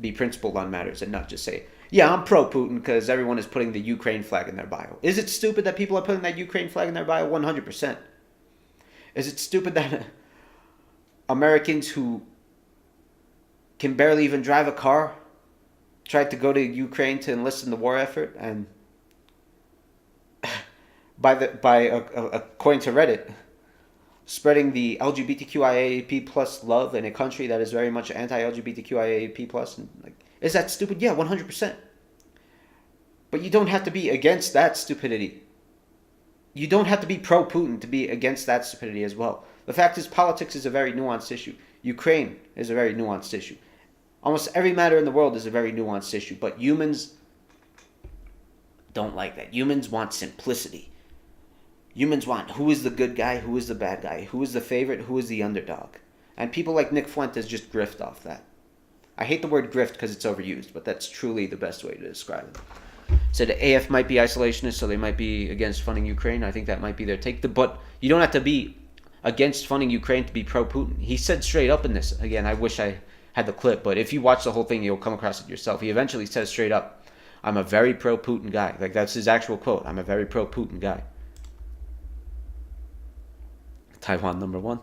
be principled on matters and not just say, yeah, I'm pro-Putin because everyone is putting the Ukraine flag in their bio. Is it stupid that people are putting that Ukraine flag in their bio? 100%. Is it stupid that Americans who can barely even drive a car tried to go to Ukraine to enlist in the war effort, and according to Reddit, spreading the LGBTQIAP plus love in a country that is very much anti-LGBTQIAP plus? And is that stupid? Yeah, 100%. But you don't have to be against that stupidity. You don't have to be pro-Putin to be against that stupidity as well. The fact is, politics is a very nuanced issue. Ukraine is a very nuanced issue. Almost every matter in the world is a very nuanced issue. But humans don't like that. Humans want simplicity. Humans want who is the good guy, who is the bad guy, who is the favorite, who is the underdog. And people like Nick Fuentes just grift off that. I hate the word grift because it's overused, but that's truly the best way to describe it. So the AF might be isolationist, so they might be against funding Ukraine. I think that might be their take. But you don't have to be against funding Ukraine to be pro-Putin. He said straight up in this, again, I wish I had the clip, but if you watch the whole thing, you'll come across it yourself. He eventually says straight up, I'm a very pro-Putin guy. Like, that's his actual quote. I'm a very pro-Putin guy. Taiwan #1.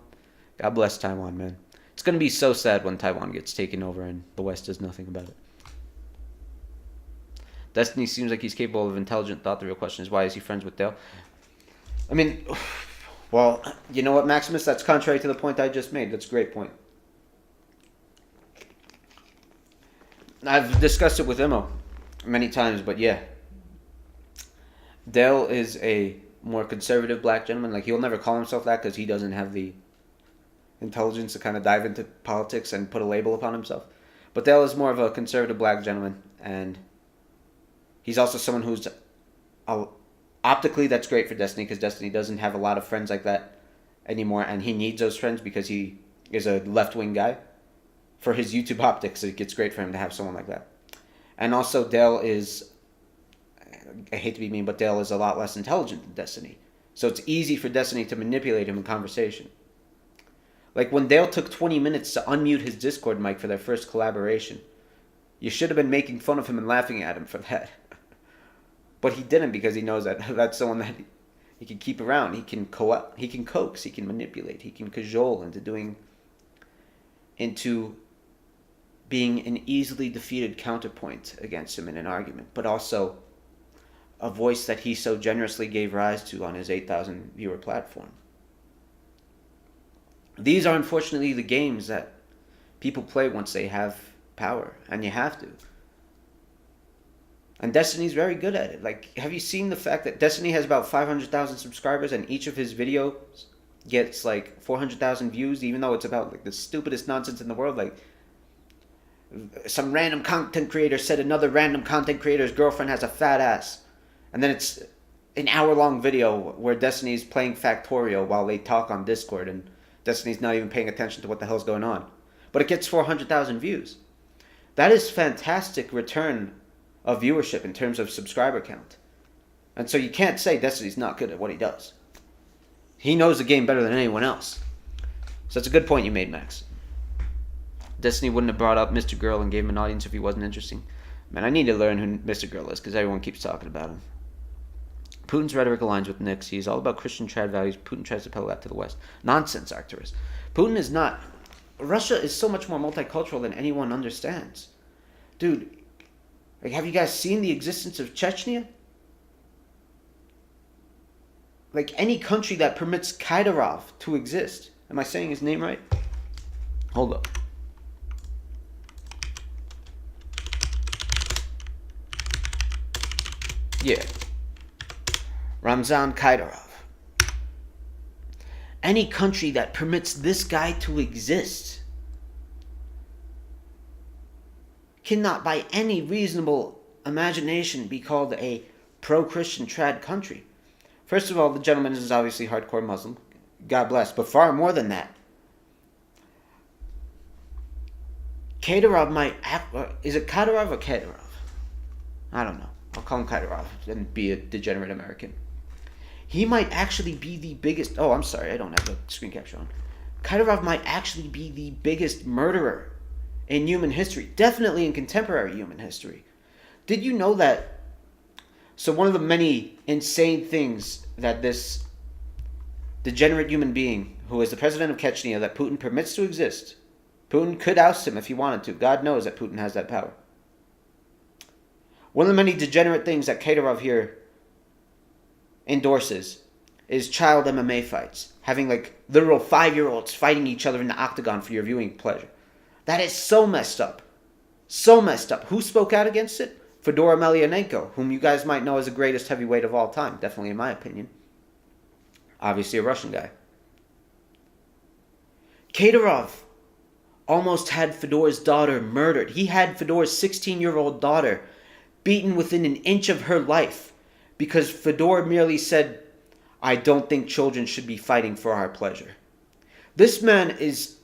God bless Taiwan, man. It's going to be so sad when Taiwan gets taken over and the West does nothing about it. Destiny seems like he's capable of intelligent thought. The real question is, why is he friends with Dale? I mean, well, you know what, Maximus? That's contrary to the point I just made. That's a great point. I've discussed it with Immo many times, but yeah. Dale is a more conservative black gentleman. Like, he'll never call himself that because he doesn't have the intelligence to kind of dive into politics and put a label upon himself. But Dale is more of a conservative black gentleman, and he's also someone who's optically, that's great for Destiny, because Destiny doesn't have a lot of friends like that anymore, and he needs those friends because he is a left-wing guy. For his YouTube optics, it's great for him to have someone like that. And also, Dale is, I hate to be mean, but Dale is a lot less intelligent than Destiny. So it's easy for Destiny to manipulate him in conversation. Like, when Dale took 20 minutes to unmute his Discord mic for their first collaboration, you should have been making fun of him and laughing at him for that. But he didn't, because he knows that that's someone that he can keep around. He can coax, he can manipulate, he can cajole into being an easily defeated counterpoint against him in an argument, but also a voice that he so generously gave rise to on his 8,000 viewer platform. These are unfortunately the games that people play once they have power, and you have to. And Destiny's very good at it. Like, have you seen the fact that Destiny has about 500,000 subscribers, and each of his videos gets like 400,000 views, even though it's about like the stupidest nonsense in the world? Like, some random content creator said another random content creator's girlfriend has a fat ass, and then it's an hour-long video where Destiny's playing Factorio while they talk on Discord, and Destiny's not even paying attention to what the hell's going on. But it gets 400,000 views. That is fantastic return of viewership in terms of subscriber count. And so you can't say Destiny's not good at what he does. He knows the game better than anyone else. So that's a good point you made, Max. Destiny wouldn't have brought up Mr. Girl and gave him an audience if he wasn't interesting. Man, I need to learn who Mr. Girl is, because everyone keeps talking about him. Putin's rhetoric aligns with Nick's. He's all about Christian trad values. Putin tries to peddle that to the West. Nonsense, Arcturus. Putin is not. Russia is so much more multicultural than anyone understands. Dude, like, have you guys seen the existence of Chechnya? Like, any country that permits Kadyrov to exist. Am I saying his name right? Hold up. Yeah. Ramzan Kadyrov. Any country that permits this guy to exist cannot by any reasonable imagination be called a pro-Christian trad country. First of all, the gentleman is obviously hardcore Muslim. God bless. But far more than that, Kadyrov might act... Is it Kadyrov or Kadyrov? I don't know. I'll call him Kadyrov and be a degenerate American. He might actually be the biggest... Oh, I'm sorry. I don't have the screen capture on. Kadyrov might actually be the biggest murderer in human history. Definitely in contemporary human history. Did you know that... So one of the many insane things that this degenerate human being, who is the president of Chechnya, that Putin permits to exist... Putin could oust him if he wanted to. God knows that Putin has that power. One of the many degenerate things that Kadyrov here endorses is child MMA fights. Having like literal 5-year-olds fighting each other in the octagon for your viewing pleasure. That is so messed up. So messed up. Who spoke out against it? Fedor Emelianenko, whom you guys might know as the greatest heavyweight of all time. Definitely in my opinion. Obviously a Russian guy. Kadyrov almost had Fedor's daughter murdered. He had Fedor's 16-year-old daughter beaten within an inch of her life because Fedor merely said, I don't think children should be fighting for our pleasure. This man is...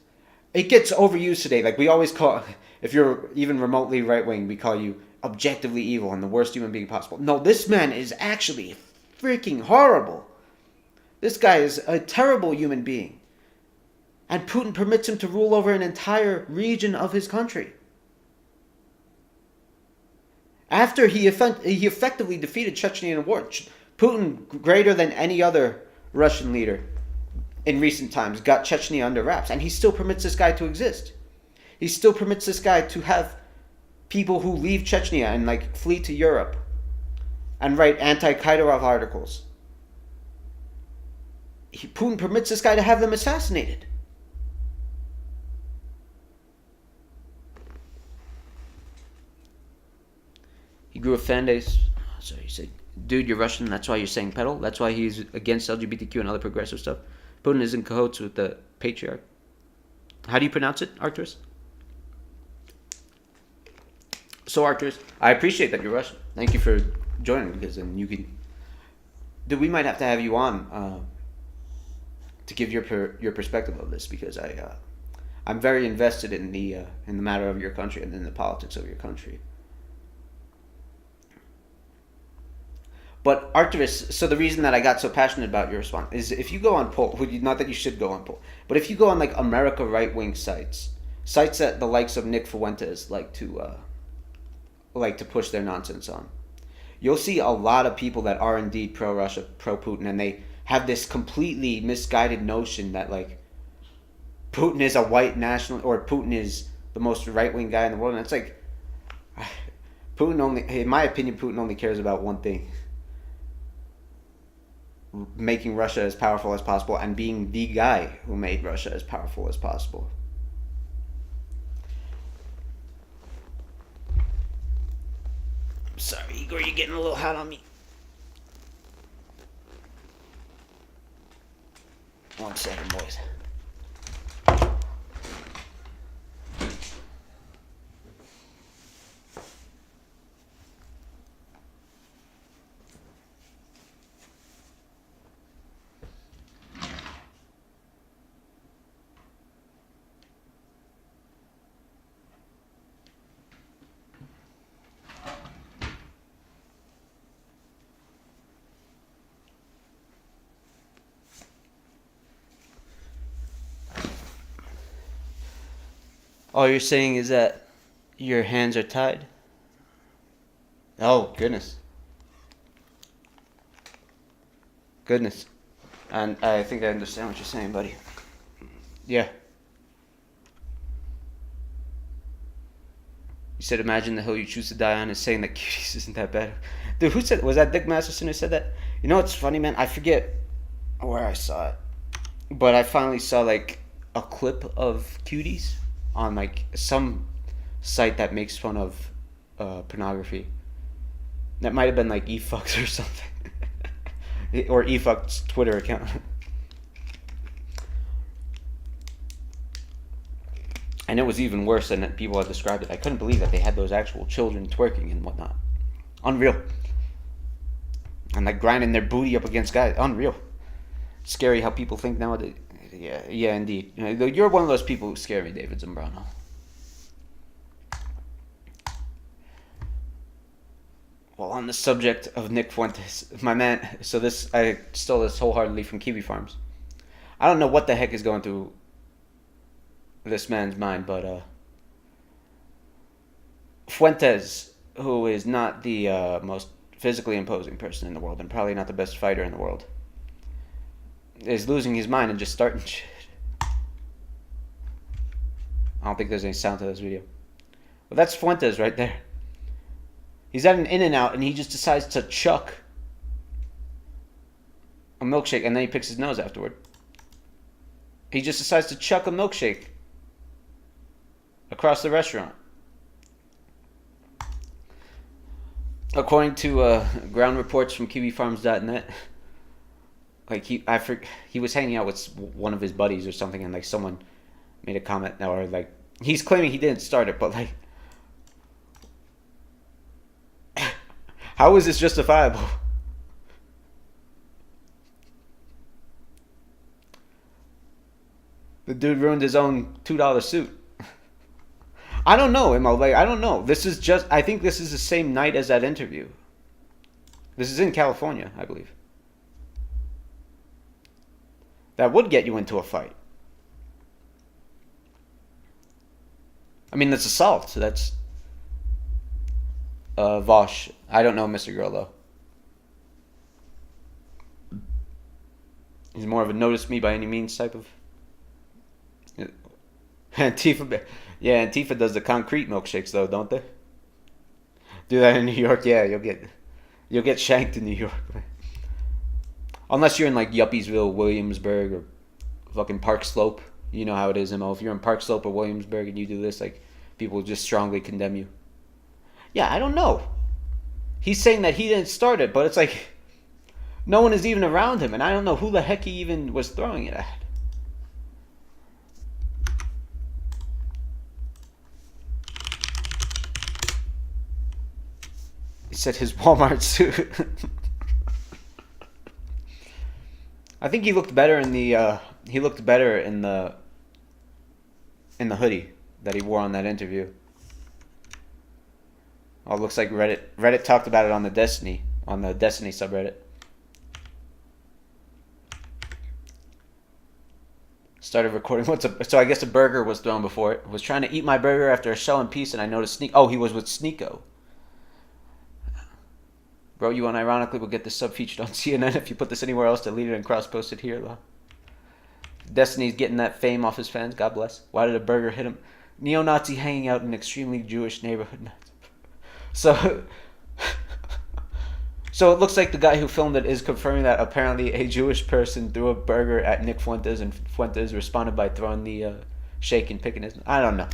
It gets overused today. Like we always call... If you're even remotely right-wing, we call you objectively evil and the worst human being possible. No, this man is actually freaking horrible. This guy is a terrible human being. And Putin permits him to rule over an entire region of his country. After he effectively defeated Chechnya in a war, Putin, greater than any other Russian leader in recent times, got Chechnya under wraps. And he still permits this guy to exist. He still permits this guy to have people who leave Chechnya and like flee to Europe and write anti-Kadyrov articles. Putin permits this guy to have them assassinated. He grew a fan base. So he said, dude, you're Russian, that's why you're saying pedal? That's why he's against LGBTQ and other progressive stuff? Putin is in cahoots with the patriarch. How do you pronounce it, Arcturus? So, Arcturus, I appreciate that you're Russian. Thank you for joining, because then you can... Dude, we might have to have you on to give your perspective of this, because I'm very invested in the matter of your country and in the politics of your country. But Arcturus, so the reason that I got so passionate about your response is if you go on poll, not that you should go on poll, but if you go on like America right-wing sites that the likes of Nick Fuentes like to push their nonsense on, you'll see a lot of people that are indeed pro-Russia, pro-Putin, and they have this completely misguided notion that like Putin is a white national, or Putin is the most right-wing guy in the world, and it's like Putin only, in my opinion, Putin only cares about one thing: making Russia as powerful as possible and being the guy who made Russia as powerful as possible. I'm sorry, Igor, you're getting a little hot on me. 1 second, boys. All you're saying is that your hands are tied? Oh, goodness. Goodness. And I think I understand what you're saying, buddy. Yeah. You said, imagine the hill you choose to die on is saying that cuties isn't that bad. Dude, who said, was that Dick Masterson who said that? You know what's funny, man? I forget where I saw it. But I finally saw, like, a clip of cuties on like some site that makes fun of pornography. That might have been like eFucks or something. Or eFucks Twitter account. And it was even worse than that people had described it. I couldn't believe that they had those actual children twerking and whatnot. Unreal. and like grinding their booty up against guys. Unreal. Scary how people think nowadays. Yeah, indeed. You're one of those people who scare me, David Zambrano. Well, on the subject of Nick Fuentes, my man. So I stole this wholeheartedly from Kiwi Farms. I don't know what the heck is going through this man's mind, but Fuentes, who is not the most physically imposing person in the world and probably not the best fighter in the world, is losing his mind and just starting shit. I don't think there's any sound to this video. But that's Fuentes right there. He's at an In-N-Out and he just decides to chuck a milkshake and then he picks his nose afterward. He just decides to chuck a milkshake across the restaurant. According to ground reports from KiwiFarms.net, like he was hanging out with one of his buddies or something, and like someone made a comment, or like he's claiming he didn't start it, but like, how is this justifiable? The dude ruined his own $2 suit. I don't know, Emma. Like, I don't know. I think this is the same night as that interview. This is in California, I believe. That would get you into a fight. I mean, that's assault. So that's Vosh. I don't know Mr. Girl, though. He's more of a notice me by any means type of... Antifa... Yeah, Antifa does the concrete milkshakes, though, don't they? Do that in New York, yeah, you'll get shanked in New York. Unless you're in, like, Yuppiesville, Williamsburg, or fucking Park Slope. You know how it is, Mo. If you're in Park Slope or Williamsburg and you do this, like, people will just strongly condemn you. Yeah, I don't know. He's saying that he didn't start it, but it's like, no one is even around him, and I don't know who the heck he even was throwing it at. He said his Walmart suit. I think he looked better in the hoodie that he wore on that interview. Oh, it looks like Reddit talked about it on the Destiny subreddit. Started recording. So I guess a burger was thrown before it. Was trying to eat my burger after a shell in peace, and I noticed he was with Sneeko. Bro, you unironically will get this sub featured on CNN if you put this anywhere else. Delete it and cross-post it here, though. Destiny's getting that fame off his fans. God bless. Why did a burger hit him? Neo-Nazi hanging out in an extremely Jewish neighborhood. So it looks like the guy who filmed it is confirming that apparently a Jewish person threw a burger at Nick Fuentes, and Fuentes responded by throwing the shake and picking his... I don't know.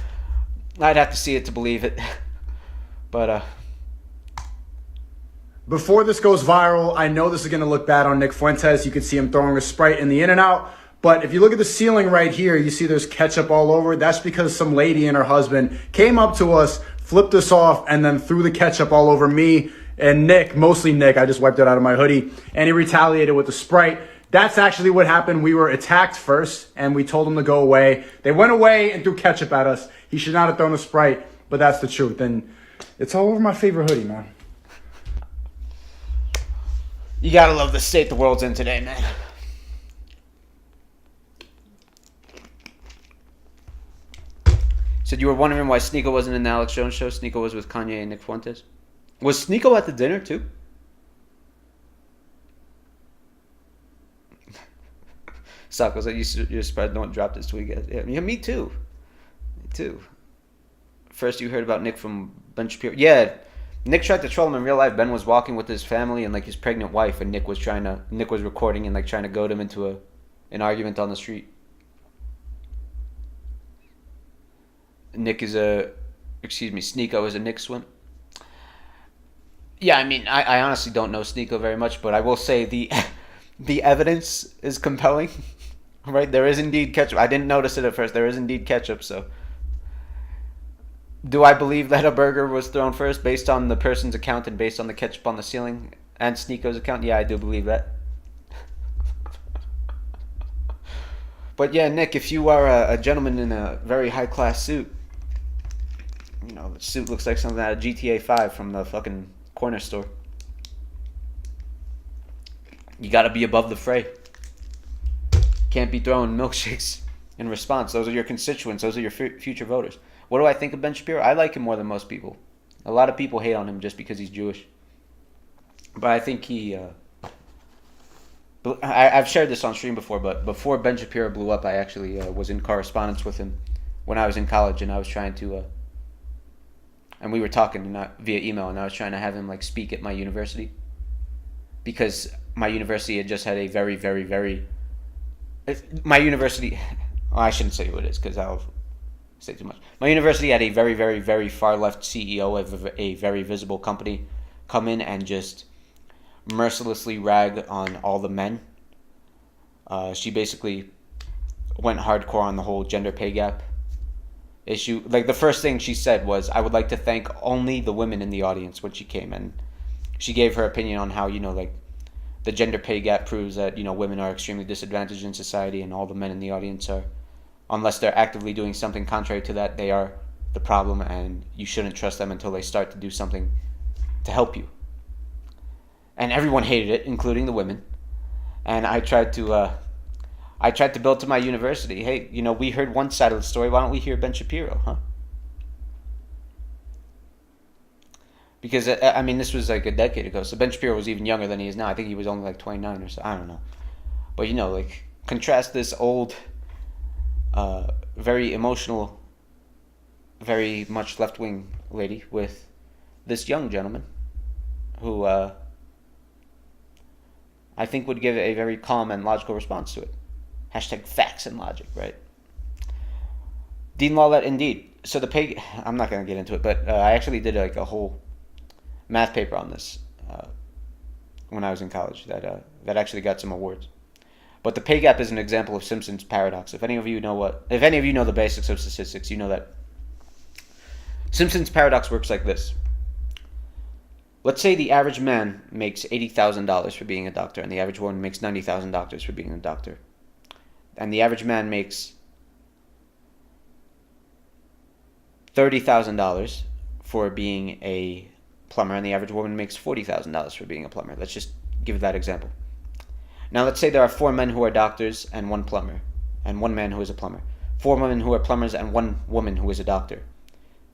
I'd have to see it to believe it. But, Before this goes viral, I know this is going to look bad on Nick Fuentes. You can see him throwing a Sprite in the In-N-Out. But if you look at the ceiling right here, you see there's ketchup all over. That's because some lady and her husband came up to us, flipped us off, and then threw the ketchup all over me and Nick, mostly Nick. I just wiped it out of my hoodie. And he retaliated with the Sprite. That's actually what happened. We were attacked first, and we told them to go away. They went away and threw ketchup at us. He should not have thrown a Sprite, but that's the truth. And it's all over my favorite hoodie, man. you gotta love the state the world's in today, man. Said you were wondering why Sneeko wasn't in the Alex Jones show. Sneeko was with Kanye and Nick Fuentes. Was Sneeko at the dinner too? Suck was like, you're surprised no one dropped this tweet yet. Yeah, me too. Me too. First you heard about Nick from Ben Shapiro. Yeah, Nick tried to troll him in real life. Ben was walking with his family and like his pregnant wife, and Nick was recording and like trying to goad him into an argument on the street. Sneeko is a Nick swim. Yeah, I mean, I honestly don't know Sneeko very much, but I will say the evidence is compelling. Right? There is indeed ketchup. I didn't notice it at first. There is indeed ketchup, so. Do I believe that a burger was thrown first based on the person's account and based on the ketchup on the ceiling? And Sneako's account. Yeah, I do believe that. But yeah, Nick, if you are a gentleman in a very high-class suit, you know, the suit looks like something out of GTA 5 from the fucking corner store. You gotta be above the fray. Can't be throwing milkshakes in response. Those are your constituents. Those are your future voters. What do I think of Ben Shapiro? I like him more than most people. A lot of people hate on him just because he's Jewish. But I think he... I've shared this on stream before, but before Ben Shapiro blew up, I actually was in correspondence with him when I was in college, and I was trying to... and we were talking via email, and I was trying to have him like speak at my university. Because my university had just had a very, very, very... My university... Well, I shouldn't say who it is, because I'll say too much. My university had a very, very, very far-left CEO of a very visible company come in and just mercilessly rag on all the men. She basically went hardcore on the whole gender pay gap issue. Like, the first thing she said was, I would like to thank only the women in the audience when she came in. She gave her opinion on how, you know, like, the gender pay gap proves that, you know, women are extremely disadvantaged in society, and all the men in the audience are, unless they're actively doing something contrary to that, they are the problem, and you shouldn't trust them until they start to do something to help you. And everyone hated it, including the women. And I tried to build to my university, hey, you know, we heard one side of the story, why don't we hear Ben Shapiro, huh? Because, I mean, this was like a decade ago, so Ben Shapiro was even younger than he is now. I think he was only like 29 or so, I don't know. But, you know, like, contrast this old, very emotional, very much left-wing lady with this young gentleman who I think would give a very calm and logical response to it. Hashtag facts and logic, right? Dean Lawlett, indeed. So the pay... I'm not going to get into it, but I actually did like a whole math paper on this when I was in college that actually got some awards. But the pay gap is an example of Simpson's paradox. If any of you know the basics of statistics, you know that Simpson's paradox works like this. Let's say the average man makes $80,000 for being a doctor, and the average woman makes $90,000 for being a doctor. And the average man makes $30,000 for being a plumber, and the average woman makes $40,000 for being a plumber. Let's just give that example. Now let's say there are 4 men who are doctors and 1 plumber, and 1 man who is a plumber. 4 women who are plumbers and 1 woman who is a doctor.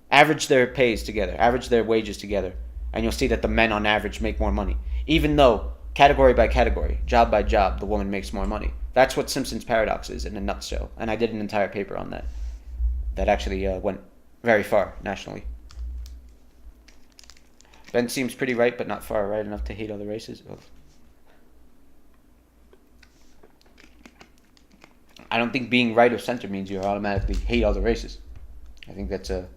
Average their pays together, average their wages together, and you'll see that the men on average make more money. Even though, category by category, job by job, the woman makes more money. That's what Simpson's paradox is in a nutshell. And I did an entire paper on that. That actually went very far nationally. Ben seems pretty right, but not far right enough to hate other races. Oh. I don't think being right or center means you automatically hate other races. I think that's a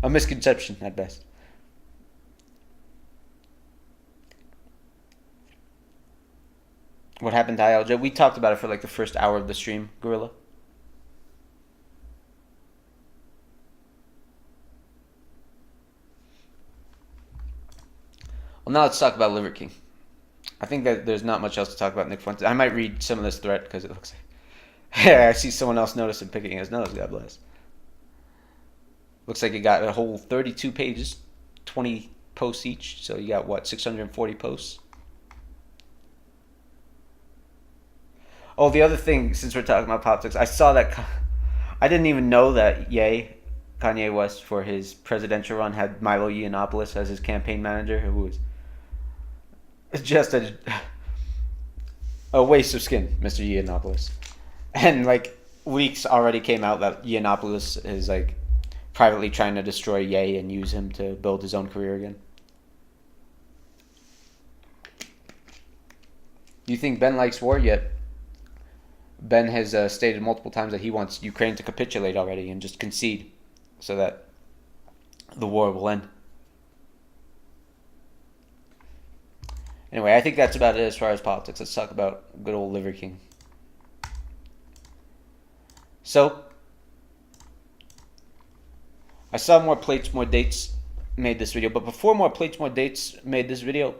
misconception at best. What happened to ILJ? We talked about it for like the first hour of the stream, Gorilla. Well, now let's talk about Liver King. I think that there's not much else to talk about Nick Fuentes. I might read some of this thread because it looks like... Yeah, I see someone else notice him picking his nose, God bless. Looks like it got a whole 32 pages, 20 posts each. So you got, what, 640 posts? Oh, the other thing, since we're talking about politics, I saw that... I didn't even know that Kanye West, for his presidential run, had Milo Yiannopoulos as his campaign manager, who was just a waste of skin, Mr. Yiannopoulos. And, like, leaks already came out that Yiannopoulos is, like, privately trying to destroy Ye and use him to build his own career again. Do you think Ben likes war yet? Ben has stated multiple times that he wants Ukraine to capitulate already and just concede so that the war will end. Anyway, I think that's about it as far as politics. Let's talk about good old Liver King. So, I saw more plates, more dates made this video, but before More Plates, More Dates made this video,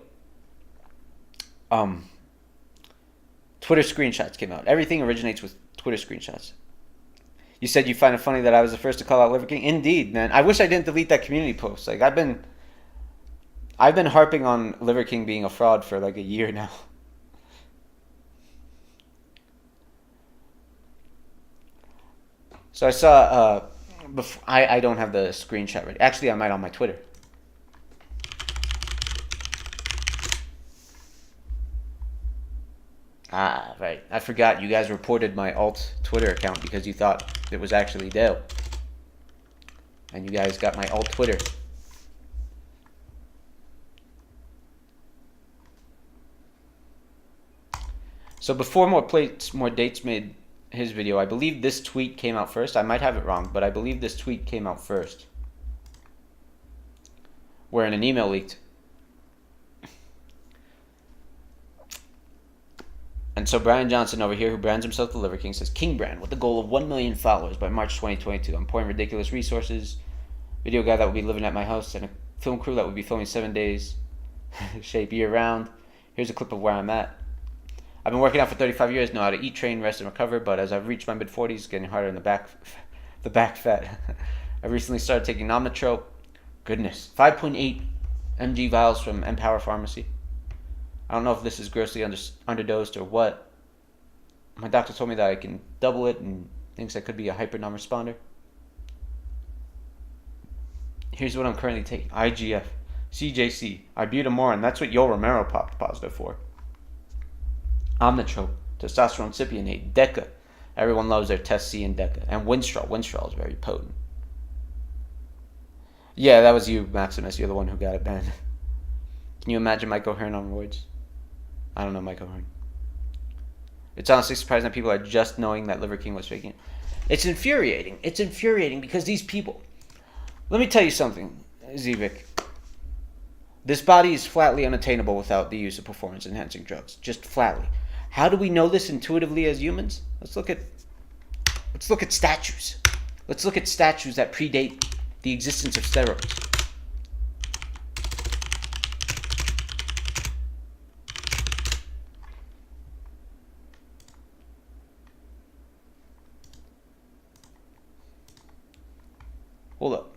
Twitter screenshots came out. Everything originates with Twitter screenshots. You said you find it funny that I was the first to call out Liver King. Indeed, man. I wish I didn't delete that community post. Like, I've been harping on Liver King being a fraud for like a year now. So I saw, I don't have the screenshot ready. Actually, I might on my Twitter. Ah, right. I forgot you guys reported my alt Twitter account because you thought it was actually Dale. And you guys got my alt Twitter. So before More Plates, More Dates made his video, I believe this tweet came out first. I might have it wrong, but I believe this tweet came out first. Wherein an email leaked. And so Brian Johnson over here, who brands himself the Liver King, says, King brand with the goal of 1 million followers by March 2022. I'm pouring ridiculous resources. Video guy that will be living at my house and a film crew that will be filming 7 days. Shape year round. Here's a clip of where I'm at. I've been working out for 35 years, know how to eat, train, rest, and recover, but as I've reached my mid-40s, getting harder in the back fat. I recently started taking Omnitrope. Goodness. 5.8 mg vials from Empower Pharmacy. I don't know if this is grossly underdosed or what. My doctor told me that I can double it and thinks I could be a hyper non-responder. Here's what I'm currently taking. IGF, CJC, Ibutamorin. That's what Yo Romero popped positive for. Omnitrope, testosterone cypionate, Deca. Everyone loves their Test C and Deca. And Winstrol. Winstrol is very potent. Yeah, that was you, Maximus. You're the one who got it banned. Can you imagine Mike O'Hearn on roids? I don't know Mike O'Hearn. It's honestly surprising that people are just knowing that Liver King was faking it. It's infuriating. It's infuriating because these people... Let me tell you something, Zivik. This body is flatly unattainable without the use of performance-enhancing drugs. Just flatly. How do we know this intuitively as humans? Let's look at statues. Let's look at statues that predate the existence of steroids. Hold up.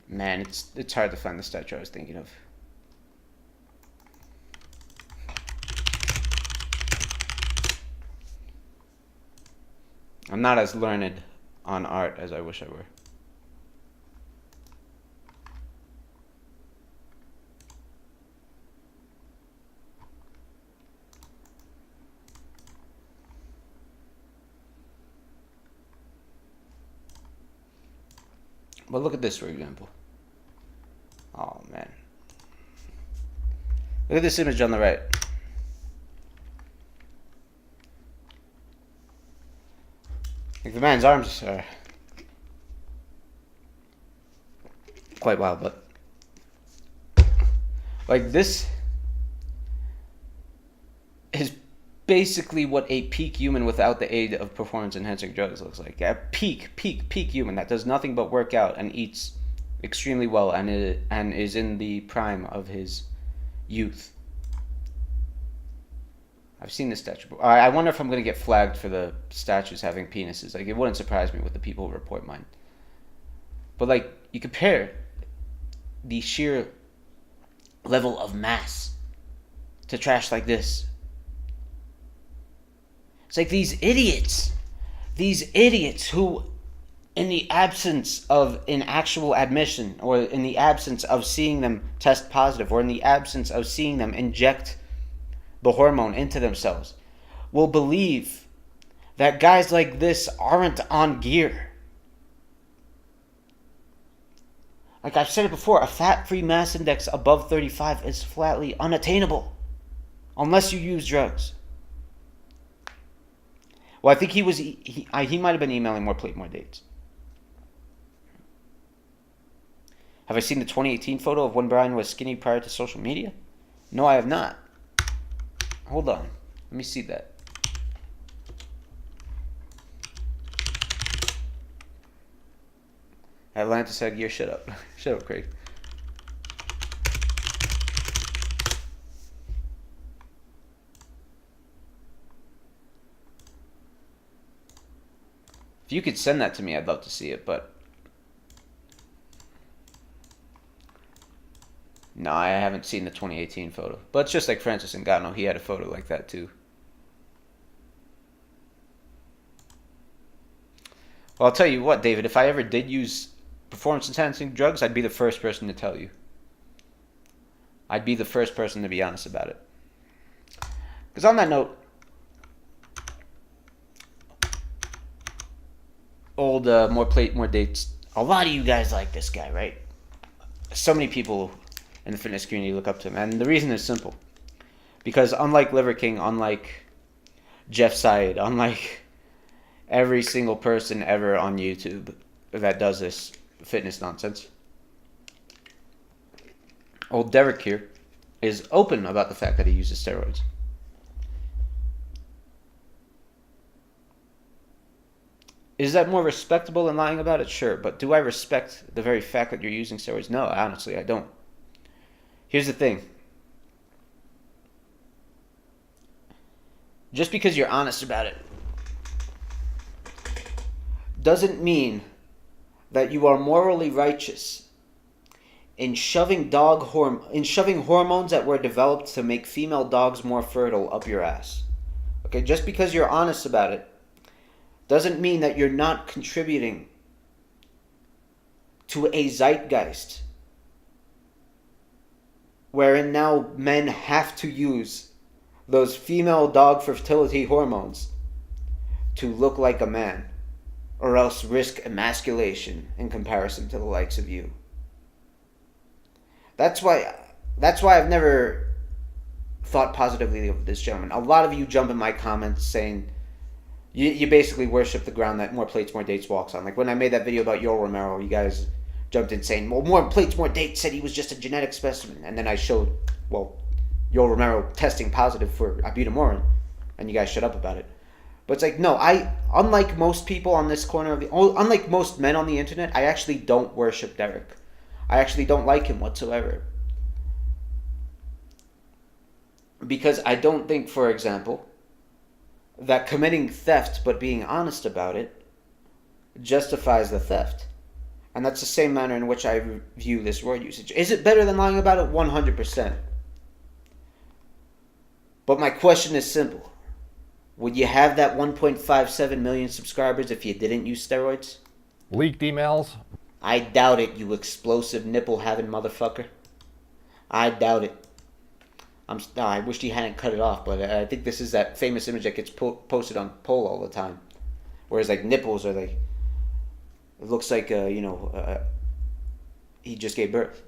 Man, it's hard to find the statue I was thinking of. I'm not as learned on art as I wish I were. But look at this, for example. Oh, man. Look at this image on the right. Like, the man's arms are quite wild, but... Like, this is basically what a peak human without the aid of performance-enhancing drugs looks like. A peak human that does nothing but work out and eats extremely well and is in the prime of his youth. I've seen this statue before. I wonder if I'm going to get flagged for the statues having penises. Like, it wouldn't surprise me with the people who report mine. But, like, you compare the sheer level of mass to trash like this. It's like these idiots who, in the absence of an actual admission, or in the absence of seeing them test positive, or in the absence of seeing them inject the hormone into themselves, will believe that guys like this aren't on gear. Like I've said it before, a fat-free mass index above 35 is flatly unattainable unless you use drugs. Well, I think he might have been emailing More Plate, More Dates. Have I seen the 2018 photo of when Brian was skinny prior to social media? No, I have not. Hold on. Let me see that. Atlanta said, "Gear, shut up." Shut up, Craig. If you could send that to me, I'd love to see it, but no, I haven't seen the 2018 photo. But it's just like Francis Ngannou, he had a photo like that too. Well, I'll tell you what, David, if I ever did use performance-enhancing drugs, I'd be the first person to tell you. I'd be the first person to be honest about it. Because on that note, old More Plate, More Dates, a lot of you guys like this guy, right? So many people in the fitness community look up to him. And the reason is simple. Because unlike Liver King, unlike Jeff Syed, unlike every single person ever on YouTube that does this fitness nonsense, old Derek here is open about the fact that he uses steroids. Is that more respectable than lying about it? Sure, but do I respect the very fact that you're using steroids? No, honestly, I don't. Here's the thing. Just because you're honest about it doesn't mean that you are morally righteous in shoving hormones that were developed to make female dogs more fertile up your ass. Okay, just because you're honest about it doesn't mean that you're not contributing to a zeitgeist wherein now men have to use those female dog fertility hormones to look like a man, or else risk emasculation in comparison to the likes of you. That's why I've never thought positively of this gentleman. A lot of you jump in my comments saying you basically worship the ground that More Plates, More Dates walks on. Like when I made that video about Yoel Romero, you guys jumped in saying, well, More Plates, More Dates said he was just a genetic specimen. And then I showed, well, Yoel Romero testing positive for ibutamorin, and you guys shut up about it. But it's like, no, unlike most people on this corner unlike most men on the internet, I actually don't worship Derek. I actually don't like him whatsoever. Because I don't think, for example, that committing theft but being honest about it justifies the theft. And that's the same manner in which I view this word usage. Is it better than lying about it? 100%. But my question is simple. Would you have that 1.57 million subscribers if you didn't use steroids? Leaked emails? I doubt it, you explosive nipple-having motherfucker. I doubt it. I wish he hadn't cut it off, but I think this is that famous image that gets posted on Poll all the time. Whereas, like, nipples are like... It looks like, he just gave birth.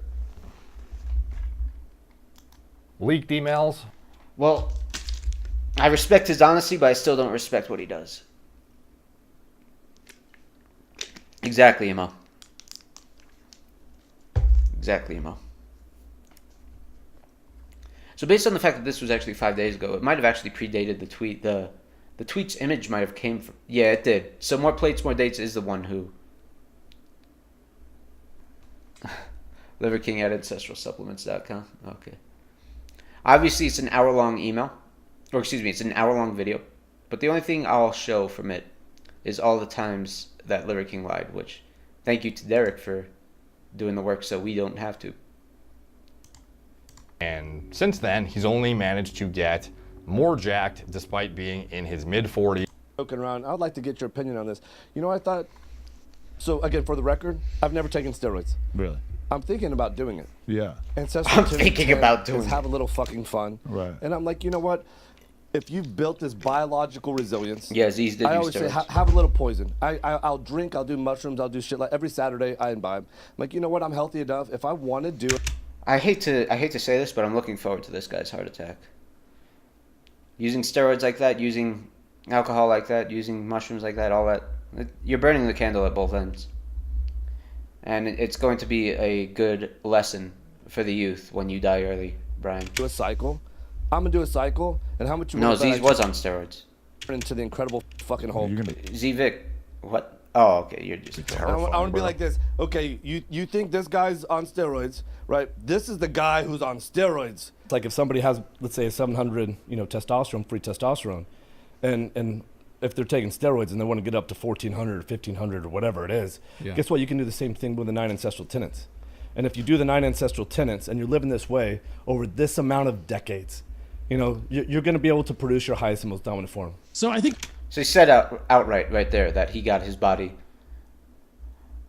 Leaked emails? Well, I respect his honesty, but I still don't respect what he does. Exactly, Emo. Exactly, Emo. So based on the fact that this was actually 5 days ago, it might have actually predated the tweet. The tweet's image might have came from... Yeah, it did. So More Plates, More Dates is the one who... Liver King at ancestralsupplements.com. Okay. Obviously, it's an hour-long email. Or, excuse me, it's an hour-long video. But the only thing I'll show from it is all the times that Liver King lied, which... Thank you to Derek for doing the work so we don't have to. And since then, he's only managed to get more jacked despite being in his mid-40s. Joking around, I would like to get your opinion on this. You know, I thought... So, again, for the record, I've never taken steroids. Really? I'm thinking about doing it. Yeah. I'm thinking about doing it. Have a little fucking fun. Right. And I'm like, you know what? If you've built this biological resilience... Yeah, Z's did I use always say, steroids. have a little poison. I'll drink, I'll do mushrooms, I'll do shit. Like every Saturday, I imbibe. I'm like, you know what? I'm healthy enough. If I want to do it... I hate to say this, but I'm looking forward to this guy's heart attack. Using steroids like that, using alcohol like that, using mushrooms like that, all that. You're burning the candle at both ends. And it's going to be a good lesson for the youth when you die early, Brian. Do a cycle. I'm gonna do a cycle, and how much you No, want to bet Z was on steroids. into the Incredible fucking Hulk. Z-Vic, what? Oh, okay, you're just I want to be like this. Okay, you think this guy's on steroids, right? This is the guy who's on steroids. It's like if somebody has, let's say, a 700, testosterone, free testosterone, and if they're taking steroids and they want to get up to 1,400 or 1,500 or whatever it is, guess what? You can do the same thing with the 9 ancestral tenets. And if you do the 9 ancestral tenets and you're living this way over this amount of decades, you're going to be able to produce your highest and most dominant form. So he said outright right there that he got his body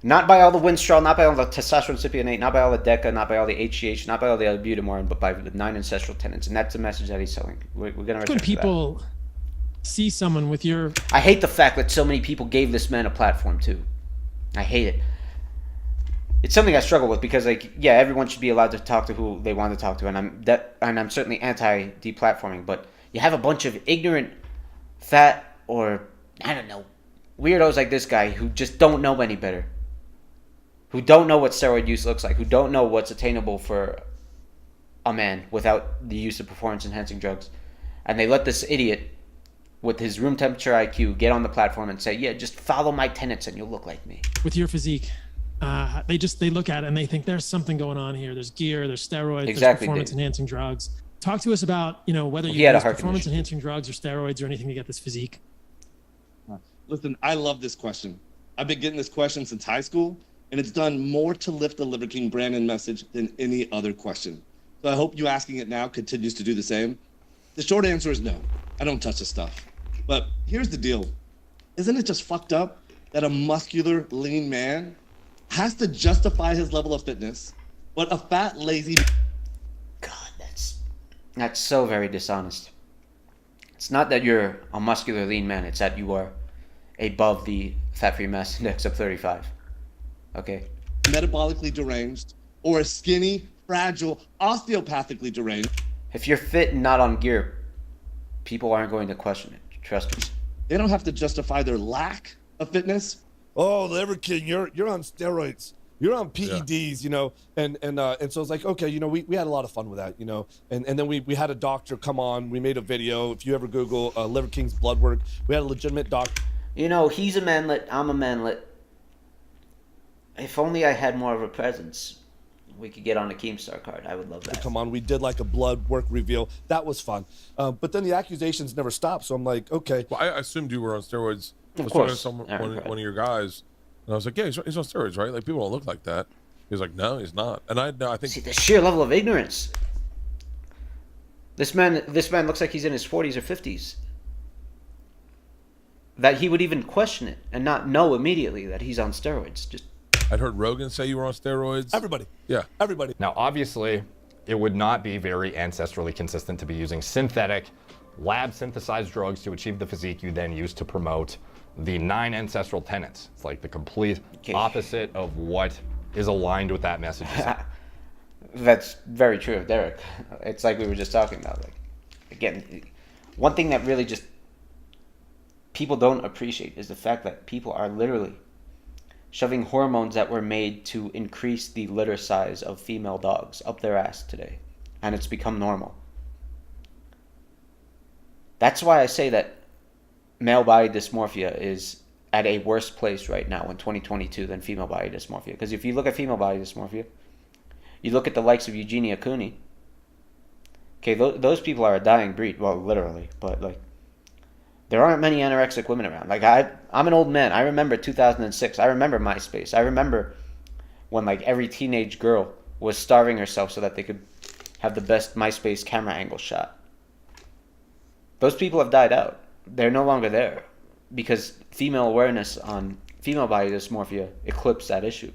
not by all the Winstrol, not by all the testosterone cypionate, not by all the DECA, not by all the HGH, not by all the albuterol, but by the 9 ancestral tenets. And that's the message that he's selling. We're going to return when to people see someone with your... I hate the fact that so many people gave this man a platform too. I hate it. It's something I struggle with because, everyone should be allowed to talk to who they want to talk to, and I'm certainly anti-deplatforming. But you have a bunch of ignorant, fat, or I don't know, weirdos like this guy who just don't know any better, who don't know what steroid use looks like, who don't know what's attainable for a man without the use of performance-enhancing drugs, and they let this idiot with his room temperature IQ get on the platform and say, "Yeah, just follow my tenets and you'll look like me." With your physique. They look at it and they think there's something going on here. There's gear, there's steroids, there's performance enhancing drugs. Talk to us about, whether you use performance enhancing drugs or steroids or anything to get this physique. Listen, I love this question. I've been getting this question since high school, and it's done more to lift the Liver King brand and message than any other question. So I hope you asking it now continues to do the same. The short answer is no. I don't touch this stuff. But here's the deal. Isn't it just fucked up that a muscular, lean man has to justify his level of fitness, but a fat, lazy... God, that's so very dishonest. It's not that you're a muscular, lean man. It's that you are above the fat-free mass index of 35. Okay? Metabolically deranged, or a skinny, fragile, osteopathically deranged... If you're fit and not on gear, people aren't going to question it. Trust me. They don't have to justify their lack of fitness. Oh, Liver King, you're on steroids. You're on PEDs, and so it's like, okay, we had a lot of fun with that, and then we had a doctor come on. We made a video. If you ever Google Liver King's blood work, we had a legitimate doctor. He's a manlet. I'm a manlet. If only I had more of a presence, we could get on a Keemstar card. I would love that. Come on, we did like a blood work reveal. That was fun. But then the accusations never stopped. So I'm like, okay. Well, I assumed you were on steroids. Of course. One of your guys, and I was like, yeah, he's on steroids, right? Like, people don't look like that. He was like, no, he's not. And I think... See, the sheer level of ignorance. This man looks like he's in his 40s or 50s. That he would even question it and not know immediately that he's on steroids. I'd heard Rogan say you were on steroids. Everybody. Yeah. Everybody. Now, obviously, it would not be very ancestrally consistent to be using synthetic, lab-synthesized drugs to achieve the physique you then use to promote the 9 ancestral tenets. It's like the complete opposite of what is aligned with that message. That's very true of Derek. It's like we were just talking about. Like, again, one thing that really just people don't appreciate is the fact that people are literally shoving hormones that were made to increase the litter size of female dogs up their ass today. And it's become normal. That's why I say that male body dysmorphia is at a worse place right now in 2022 than female body dysmorphia. Because if you look at female body dysmorphia, you look at the likes of Eugenia Cooney. Okay, those people are a dying breed. Well, literally. But, like, there aren't many anorexic women around. Like, I'm an old man. I remember 2006. I remember MySpace. I remember when, like, every teenage girl was starving herself so that they could have the best MySpace camera angle shot. Those people have died out. They're no longer there because female awareness on female body dysmorphia eclipsed that issue.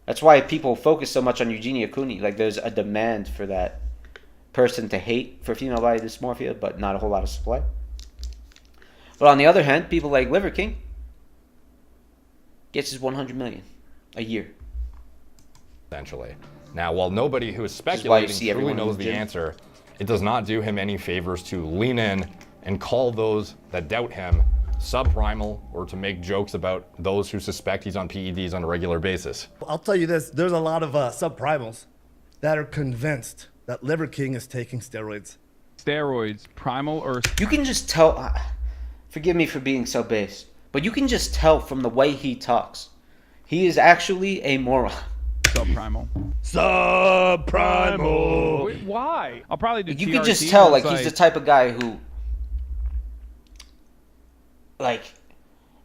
That's why people focus so much on Eugenia Cooney. Like, there's a demand for that person to hate for female body dysmorphia, but not a whole lot of supply. But on the other hand, people like Liver King gets his $100 million a year. Essentially. Now, while nobody who is speculating truly knows the answer, it does not do him any favors to lean in and call those that doubt him subprimal or to make jokes about those who suspect he's on PEDs on a regular basis. I'll tell you this, there's a lot of subprimals that are convinced that Liver King is taking steroids. Steroids, primal or... You can just tell, forgive me for being so base, but you can just tell from the way he talks. He is actually a moron. Subprimal. Wait, why? I'll probably do You TRT, can just tell, but like, it's he's the type of guy who, like,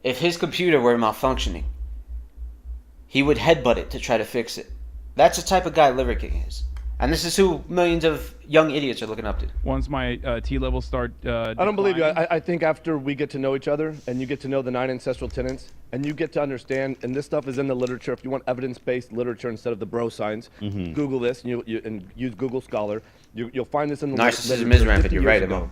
if his computer were malfunctioning, he would headbutt it to try to fix it. That's the type of guy Liver King is. And this is who millions of young idiots are looking up to. Once my T levels start I don't believe you. I think after we get to know each other and you get to know the 9 ancestral tenets and you get to understand, and this stuff is in the literature, if you want evidence-based literature instead of the bro science, Google this and use Google Scholar. You'll find this in the Narcissism is rampant, you're right, Mo.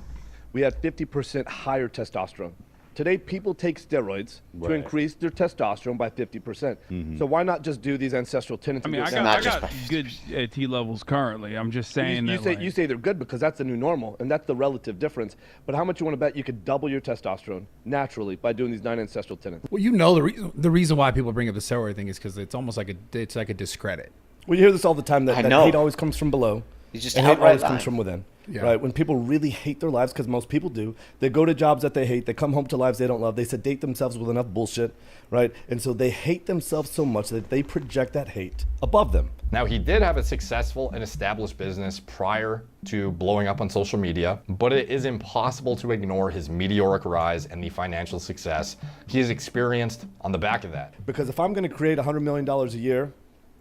We had 50% higher testosterone. Today, people take steroids to increase their testosterone by 50%. So why not just do these ancestral tenets? I mean, I got good T levels currently. I'm just saying you say they're good because that's the new normal, and that's the relative difference. But how much you want to bet you could double your testosterone naturally by doing these 9 ancestral tenets? Well, you know the reason why people bring up the steroid thing is because it's almost like a discredit. Well, you hear this all the time that hate always comes from below. It's just and hate always lying. comes from within. Yeah. Right? When people really hate their lives, because most people do, they go to jobs that they hate, they come home to lives they don't love, they sedate themselves with enough bullshit, right? And so they hate themselves so much that they project that hate above them. Now, he did have a successful and established business prior to blowing up on social media, but it is impossible to ignore his meteoric rise and the financial success he has experienced on the back of that. Because if I'm going to create $100 million a year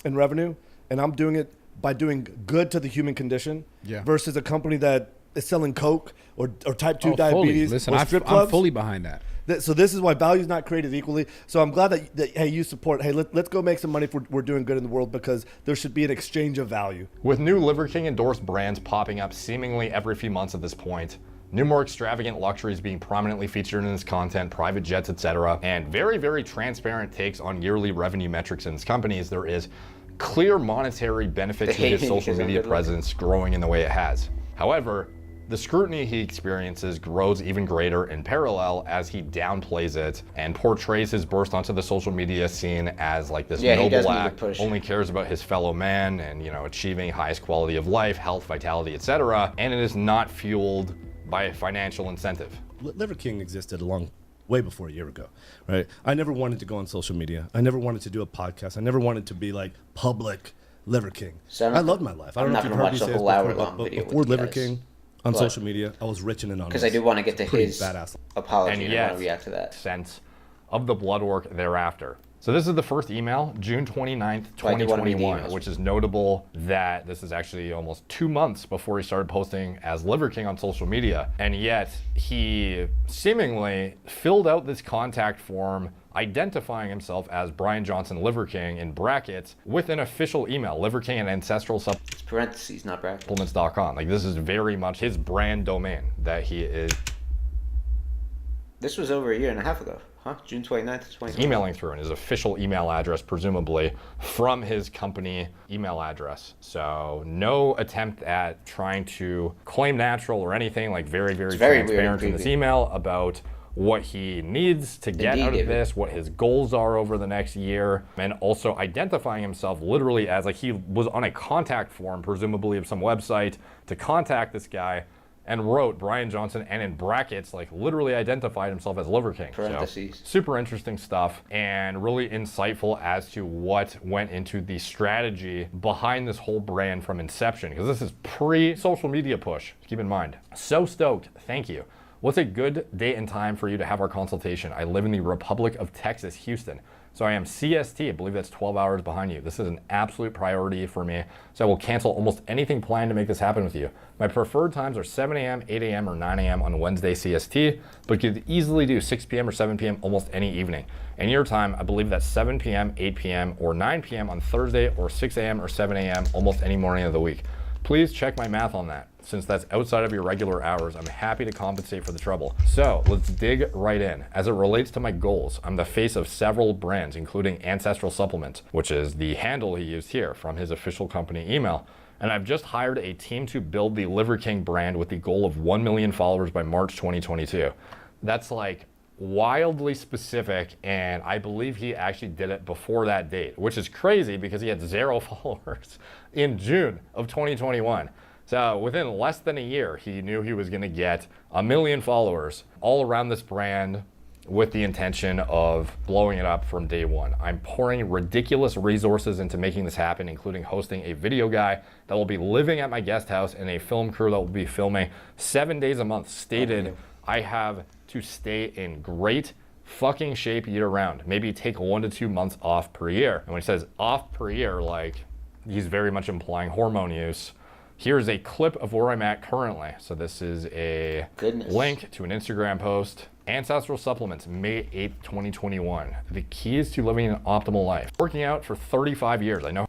in revenue, and I'm doing it by doing good to the human condition versus a company that is selling Coke or type 2 diabetes Listen, or strip clubs. I'm fully behind that. So this is why value is not created equally. So I'm glad that hey, you support, hey, let's go make some money if we're doing good in the world, because there should be an exchange of value. With new Liver King endorsed brands popping up seemingly every few months at this point, new more extravagant luxuries being prominently featured in his content, private jets, etc., and very, very transparent takes on yearly revenue metrics in his companies, there is clear monetary benefit to his social media presence growing in the way it has. However, the scrutiny he experiences grows even greater in parallel as he downplays it and portrays his burst onto the social media scene as like this noble act, only cares about his fellow man and, you know, achieving highest quality of life, health, vitality, etc., and it is not fueled by a financial incentive. Liver King existed way before a year ago, right? I never wanted to go on social media. I never wanted to do a podcast. I never wanted to be like public Liver King. So I loved my life. I don't know if you've heard me say this before, but before Liver King on social media, I was rich and anonymous. Because I do want to get to his apology and I want to react to that. Sense of the blood work thereafter. So this is the first email, June 29th, 2021, which is notable that this is actually almost 2 months before he started posting as Liver King on social media. And yet he seemingly filled out this contact form identifying himself as Brian Johnson Liver King in brackets with an official email, Liver King and Ancestral It's parentheses, not brackets. Supplements.com. Like, this is very much his brand domain that he is. This was over a year and a half ago. June 29th, 2020. Emailing through in his official email address, presumably from his company email address. So no attempt at trying to claim natural or anything, like very, very transparent in this email about what he needs to get out of this, what his goals are over the next year, and also identifying himself literally as like he was on a contact form, presumably of some website, to contact this guy, and wrote Brian Johnson and in brackets, like literally identified himself as Liver King. Parentheses. So, super interesting stuff and really insightful as to what went into the strategy behind this whole brand from inception, because this is pre-social media push, keep in mind. So stoked, thank you. What's a good date and time for you to have our consultation? I live in the Republic of Texas, Houston. So I am CST, I believe that's 12 hours behind you. This is an absolute priority for me. So I will cancel almost anything planned to make this happen with you. My preferred times are 7 a.m., 8 a.m., or 9 a.m. on Wednesday CST, but you could easily do 6 p.m. or 7 p.m. almost any evening. And your time, I believe that's 7 p.m., 8 p.m., or 9 p.m. on Thursday, or 6 a.m. or 7 a.m. almost any morning of the week. Please check my math on that. Since that's outside of your regular hours, I'm happy to compensate for the trouble. So let's dig right in. As it relates to my goals, I'm the face of several brands, including Ancestral Supplements, which is the handle he used here from his official company email. And I've just hired a team to build the Liver King brand with the goal of 1 million followers by March 2022. That's like wildly specific, and I believe he actually did it before that date, which is crazy because he had 0 followers in June of 2021. So within less than a year, he knew he was going to get 1 million followers all around this brand with the intention of blowing it up from day one. I'm pouring ridiculous resources into making this happen, including hosting a video guy that will be living at my guest house and a film crew that will be filming 7 days a month. Stated, I have to stay in great fucking shape year round. Maybe take 1 to 2 months off per year. And when he says off per year, like, he's very much implying hormone use. Here's a clip of where I'm at currently. So this is a link to an Instagram post. Ancestral Supplements, May 8th, 2021. The keys to living an optimal life. Working out for 35 years. I know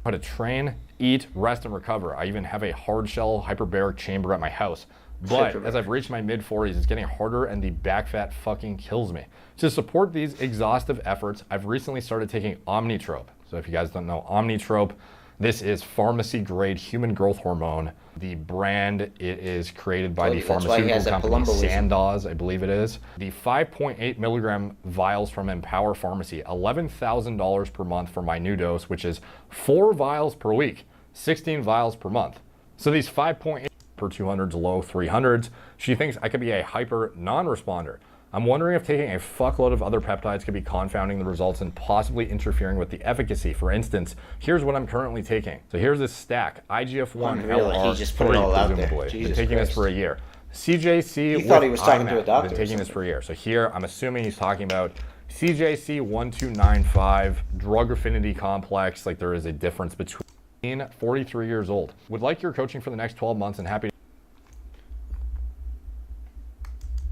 how to train, eat, rest, and recover. I even have a hard shell hyperbaric chamber at my house. But as I've reached my mid-40s, it's getting harder and the back fat fucking kills me. To support these exhaustive efforts, I've recently started taking Omnitrope. So if you guys don't know Omnitrope, this is pharmacy-grade human growth hormone. The brand, it is created by the pharmaceutical company Sandoz, I believe it is. The 5.8 milligram vials from Empower Pharmacy, $11,000 per month for my new dose, which is 4 vials per week, 16 vials per month. So these 5.8 per 200s, low 300s. She thinks I could be a hyper non-responder. I'm wondering if taking a fuckload of other peptides could be confounding the results and possibly interfering with the efficacy. For instance, here's what I'm currently taking. So here's this stack, IGF-1 LR3, presumably. Been taking this for a year. CJC, he thought he was talking to a doctor. Been taking this for a year. So here, I'm assuming he's talking about CJC 1295, drug affinity complex. Like there is a difference between 43 years old. Would like your coaching for the next 12 months and happy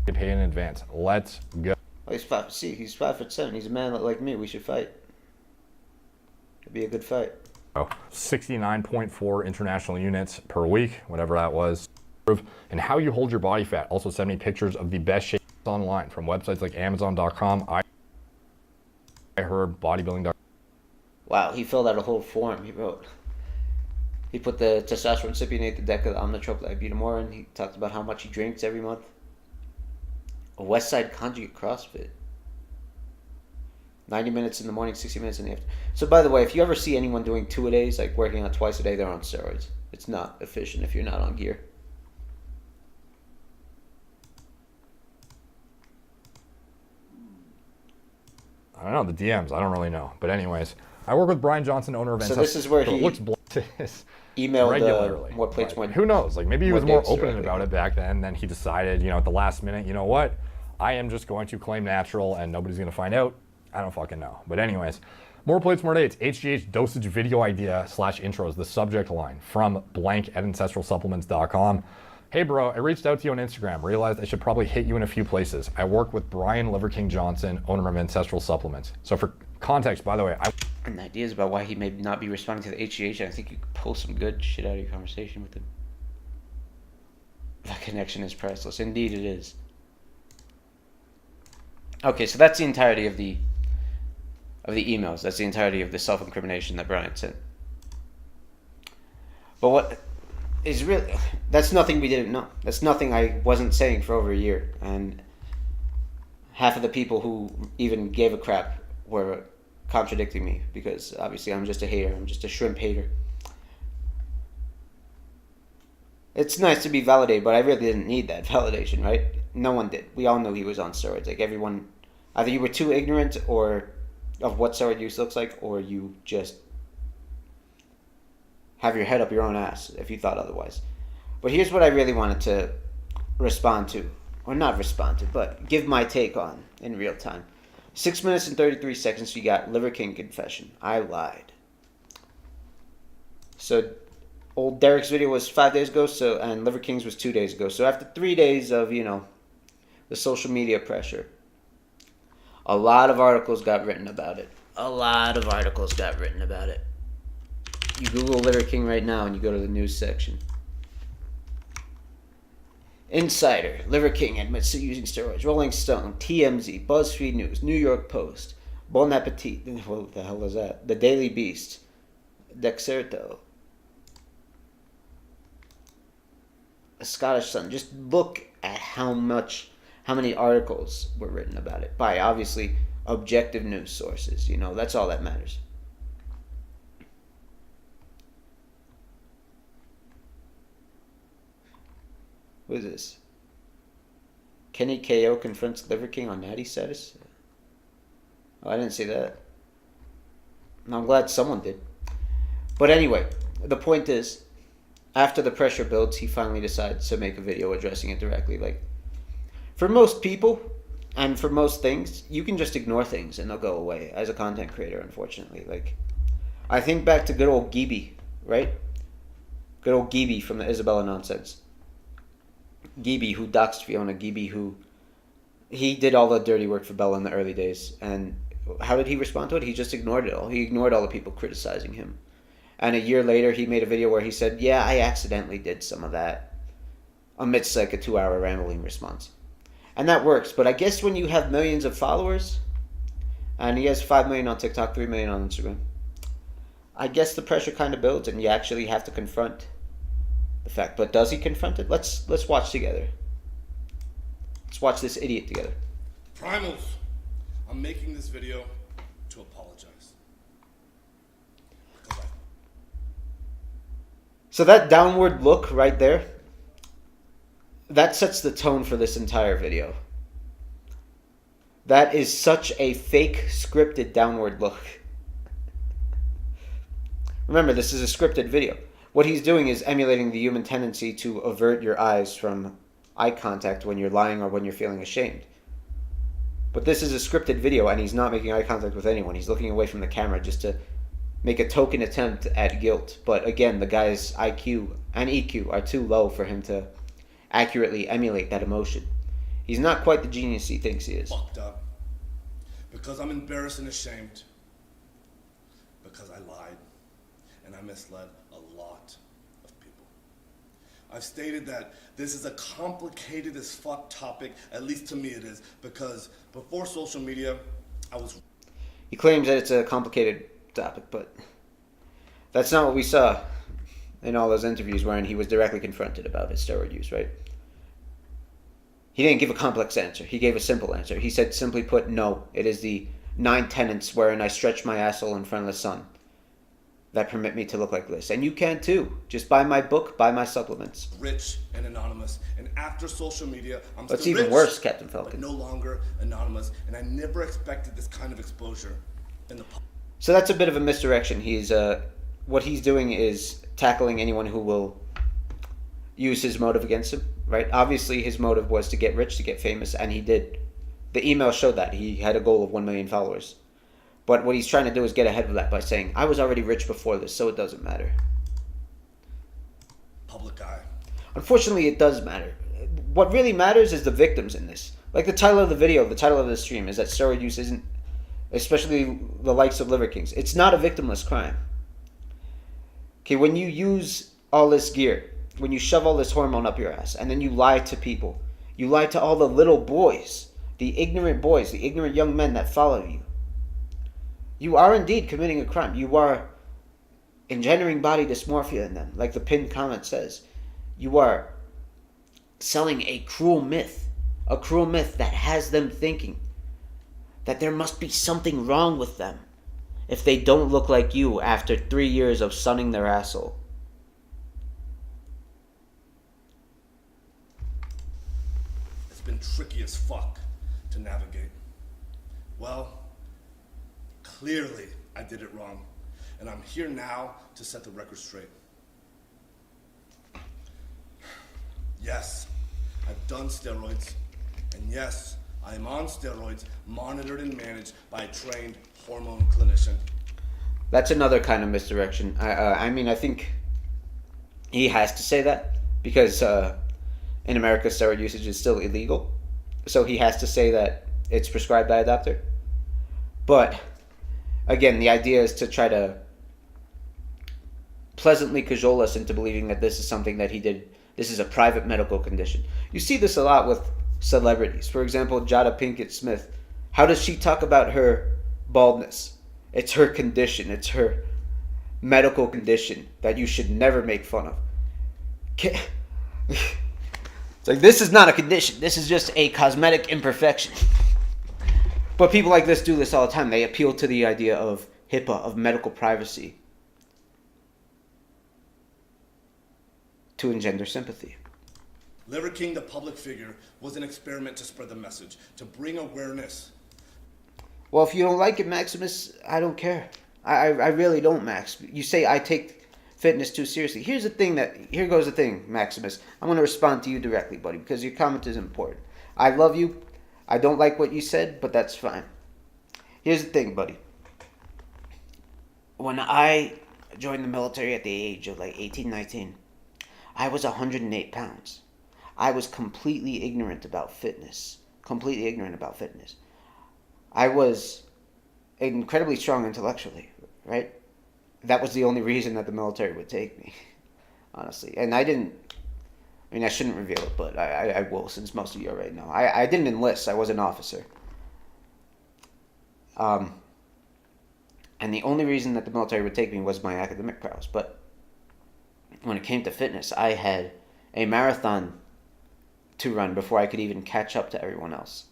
to pay in advance. Let's go. Oh, he's 5'7". He's a man like me. We should fight. It'd be a good fight. 69.4 international units per week, whatever that was. And how you hold your body fat. Also send me pictures of the best shapes online from websites like Amazon.com, iHerb, bodybuilding.com. Wow, he filled out a whole form. He put the testosterone cypionate, the deca, the omnitrope, the ibutamorin, and he talked about how much he drinks every month. A West Side Conjugate CrossFit. 90 minutes in the morning, 60 minutes in the afternoon. So by the way, if you ever see anyone doing 2-a-days, like working out twice a day, they're on steroids. It's not efficient if you're not on gear. I don't know, the DMs, I don't really know. But anyways, I work with Brian Johnson, owner of So this is where he emailed regularly. More plates. Right. Who knows? Like maybe he was more open about it back then. Then he decided, you know, at the last minute, you know what? I am just going to claim natural and nobody's going to find out. I don't fucking know. But anyways, more plates, more dates. HGH dosage video idea / intros, the subject line from blank at ancestralsupplements.com. Hey bro, I reached out to you on Instagram, realized I should probably hit you in a few places. I work with Brian Liver King Johnson, owner of Ancestral Supplements. So for context, by the way, and ideas about why he may not be responding to the HGH, I think you could pull some good shit out of your conversation with him. That connection is priceless. Indeed it is. Okay, so that's the entirety of the emails. That's the entirety of the self-incrimination that Brian sent. But what is really, that's nothing we didn't know. That's nothing I wasn't saying for over a year. And half of the people who even gave a crap were contradicting me because obviously I'm just a hater. I'm just a shrimp hater. It's nice to be validated, but I really didn't need that validation, right? No one did. We all knew he was on steroids. Like everyone, either you were too ignorant or of what steroid use looks like, or you just have your head up your own ass if you thought otherwise. But here's what I really wanted to respond to, or not respond to, but give my take on in real time. 6 minutes and 33 seconds, you got Liver King confession. I lied. So old Derek's video was 5 days ago, and Liver King's was 2 days ago. So after 3 days of, the social media pressure, a lot of articles got written about it. You Google Liver King right now and you go to the news section. Insider, Liver King admits to using steroids. Rolling Stone, TMZ, BuzzFeed News, New York Post, Bon Appetit, what the hell is that? The Daily Beast, Dexerto, A Scottish Sun. Just look at how many articles were written about it by obviously objective news sources. You know, that's all that matters. What is this? Kenny KO confronts Liver King on Natty status? Oh, I didn't see that. I'm glad someone did. But anyway, the point is, after the pressure builds, he finally decides to make a video addressing it directly. Like, for most people, and for most things, you can just ignore things and they'll go away as a content creator, unfortunately. Like, I think back to good old Gibi, right? Good old Gibi from the Isabella nonsense. Gibi, who doxed Fiona. Gibi, who... He did all the dirty work for Bella in the early days. And how did he respond to it? He just ignored it all. He ignored all the people criticizing him. And a year later, he made a video where he said, yeah, I accidentally did some of that. Amidst like a 2-hour rambling response. And that works. But I guess when you have millions of followers, and he has 5 million on TikTok, 3 million on Instagram, I guess the pressure kind of builds and you actually have to confront the fact. But does he confront it? Let's watch together. Let's watch this idiot together. Primals, I'm making this video to apologize. So that downward look right there, that sets the tone for this entire video. That is such a fake, scripted downward look. Remember, this is a scripted video. What he's doing is emulating the human tendency to avert your eyes from eye contact when you're lying or when you're feeling ashamed. But this is a scripted video and he's not making eye contact with anyone. He's looking away from the camera just to make a token attempt at guilt. But again, the guy's IQ and EQ are too low for him to accurately emulate that emotion. He's not quite the genius he thinks he is. Fucked up. Because I'm embarrassed and ashamed. Because I lied. And I misled a lot of people. I've stated that this is a complicated as fuck topic, at least to me it is, because before social media, I was... He claims that it's a complicated topic, but that's not what we saw in all those interviews wherein he was directly confronted about his steroid use, right? He didn't give a complex answer. He gave a simple answer. He said, simply put, no. It is the 9 tenets wherein I stretch my asshole in front of the sun that permit me to look like this. And you can too. Just buy my book, buy my supplements. Rich and anonymous. And after social media, I'm What's still even rich, worse, Captain Falcon? but no longer anonymous. And I never expected this kind of exposure in the public. So that's a bit of a misdirection. He's what he's doing is tackling anyone who will use his motive against him, right? Obviously, his motive was to get rich, to get famous, and he did. The email showed that. He had a goal of 1 million followers. But what he's trying to do is get ahead of that by saying, I was already rich before this, so it doesn't matter. Public eye. Unfortunately, it does matter. What really matters is the victims in this. Like the title of the video, the title of the stream is that steroid use isn't, especially the likes of Liver Kings, it's not a victimless crime. Okay, when you use all this gear, when you shove all this hormone up your ass, and then you lie to people, you lie to all the little boys, the ignorant young men that follow you, you are indeed committing a crime. You are engendering body dysmorphia in them, like the pinned comment says. You are selling a cruel myth that has them thinking that there must be something wrong with them if they don't look like you after 3 years of sunning their asshole. It's been tricky as fuck to navigate. Well, clearly I did it wrong, and I'm here now to set the record straight. Yes, I've done steroids, and yes, I am on steroids, monitored and managed by a trained hormone clinician. That's another kind of misdirection. I mean, I think he has to say that because in America, steroid usage is still illegal. So he has to say that it's prescribed by a doctor. But again, the idea is to try to pleasantly cajole us into believing that this is something that he did. This is a private medical condition. You see this a lot with celebrities. For example, Jada Pinkett Smith. How does she talk about her baldness? It's her condition. It's her medical condition that you should never make fun of. It's like, this is not a condition. This is just a cosmetic imperfection. But people like this do this all the time. They appeal to the idea of HIPAA, of medical privacy, to engender sympathy. Liver King, the public figure, was an experiment to spread the message, to bring awareness. Well, if you don't like it, Maximus, I don't care. I really don't, Max. You say I take fitness too seriously. Here goes the thing, Maximus. I'm going to respond to you directly, buddy, because your comment is important. I love you. I don't like what you said, but that's fine. Here's the thing, buddy. When I joined the military at the age of like 18, 19, I was 108 pounds. I was completely ignorant about fitness. Completely ignorant about fitness. I was incredibly strong intellectually, right? That was the only reason that the military would take me, honestly. And I shouldn't reveal it, but I will, since most of you already know. I didn't enlist. I was an officer. And the only reason that the military would take me was my academic prowess. But when it came to fitness, I had a marathon to run before I could even catch up to everyone else.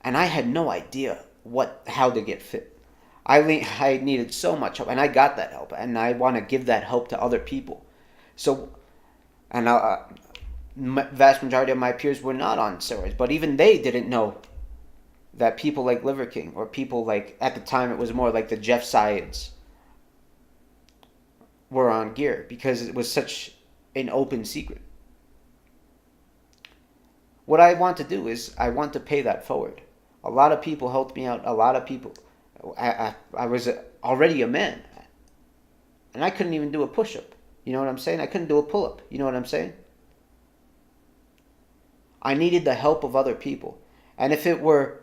And I had no idea how to get fit. I needed so much help, and I got that help, and I want to give that help to other people. So, and vast majority of my peers were not on steroids, but even they didn't know that people like Liver King, or people like, at the time it was more like the Jeff Syeds, were on gear, because it was such an open secret. What I want to do is, I want to pay that forward. A lot of people helped me out. A lot of people. I was already a man, and I couldn't even do a push-up. You know what I'm saying? I couldn't do a pull-up. You know what I'm saying? I needed the help of other people. And if it were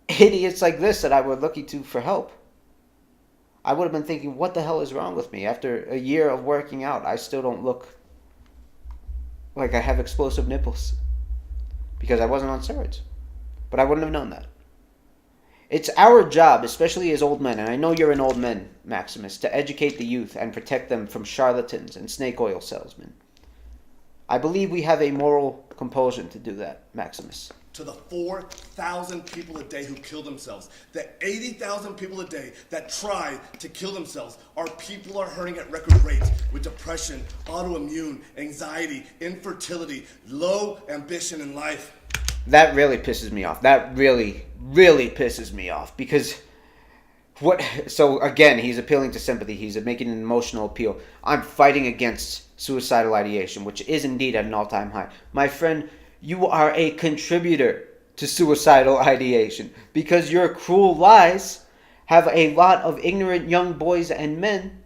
idiots like this that I were looking to for help, I would have been thinking, what the hell is wrong with me? After a year of working out, I still don't look like I have explosive nipples, because I wasn't on steroids. But I wouldn't have known that. It's our job, especially as old men, and I know you're an old man, Maximus, to educate the youth and protect them from charlatans and snake oil salesmen. I believe we have a moral compulsion to do that, Maximus. To the 4,000 people a day who kill themselves, the 80,000 people a day that try to kill themselves, our people are hurting at record rates with depression, autoimmune, anxiety, infertility, low ambition in life. That really pisses me off. That really, really pisses me off, because so again, he's appealing to sympathy. He's making an emotional appeal. I'm fighting against suicidal ideation, which is indeed at an all-time high. My friend, you are a contributor to suicidal ideation, because your cruel lies have a lot of ignorant young boys and men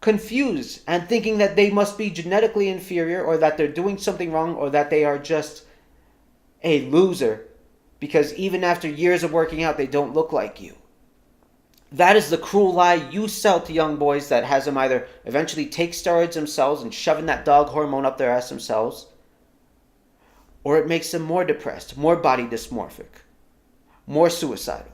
confused and thinking that they must be genetically inferior, or that they're doing something wrong, or that they are just a loser because even after years of working out, they don't look like you. That is the cruel lie you sell to young boys that has them either eventually take steroids themselves and shoving that dog hormone up their ass themselves, or it makes them more depressed, more body dysmorphic, more suicidal.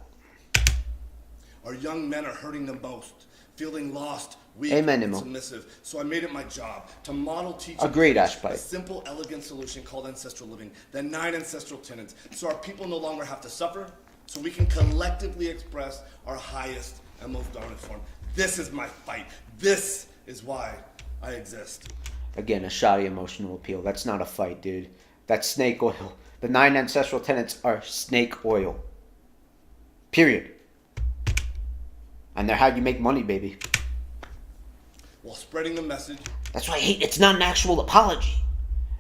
Our young men are hurting the most, feeling lost, weak, Amen, and Imo. submissive. So I made it my job to model, teach, Agreed, and teach Ashpipe. a simple, elegant solution called ancestral living, the 9 ancestral tenets, so our people no longer have to suffer, so we can collectively express our highest and most dominant form. This is my fight. This is why I exist. Again, a shoddy emotional appeal. That's not a fight, dude. That's snake oil. The 9 ancestral tenets are snake oil. Period. And they're how you make money, baby. While spreading the message. That's why I hate. It's not an actual apology.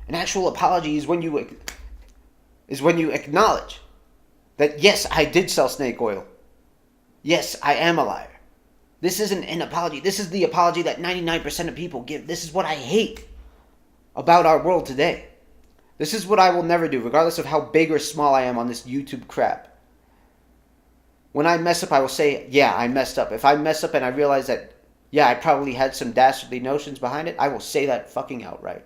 An actual apology is when you acknowledge that, yes, I did sell snake oil. Yes, I am a liar. This isn't an apology. This is the apology that 99% of people give. This is what I hate about our world today. This is what I will never do, regardless of how big or small I am on this YouTube crap. When I mess up, I will say, yeah, I messed up. If I mess up and I realize that, yeah, I probably had some dastardly notions behind it, I will say that fucking outright.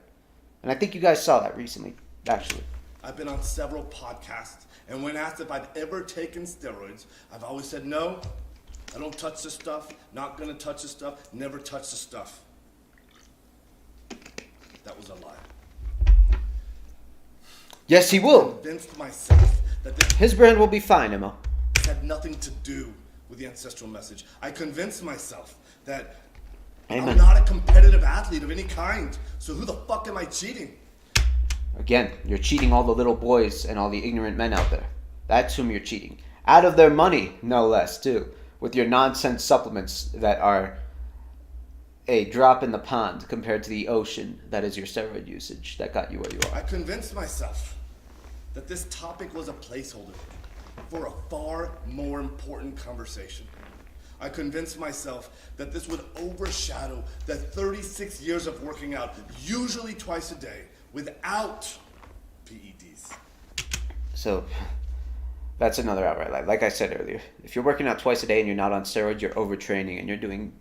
And I think you guys saw that recently, actually. I've been on several podcasts, and when asked if I'd ever taken steroids, I've always said no. I don't touch this stuff, not gonna touch this stuff, never touch this stuff. that was a lie. Yes, he will. I convinced myself that his brand will be fine, Emma. This had nothing to do with the ancestral message. I convinced myself that Amen. I'm not a competitive athlete of any kind. So who the fuck am I cheating? Again, you're cheating all the little boys and all the ignorant men out there. That's whom you're cheating. Out of their money, no less, too. With your nonsense supplements that are a drop in the pond compared to the ocean that is your steroid usage that got you where you are. I convinced myself that this topic was a placeholder for a far more important conversation. I convinced myself that this would overshadow the 36 years of working out, usually twice a day, without PEDs. So, that's another outright lie. Like I said earlier, if you're working out twice a day and you're not on steroids, you're overtraining and you're doing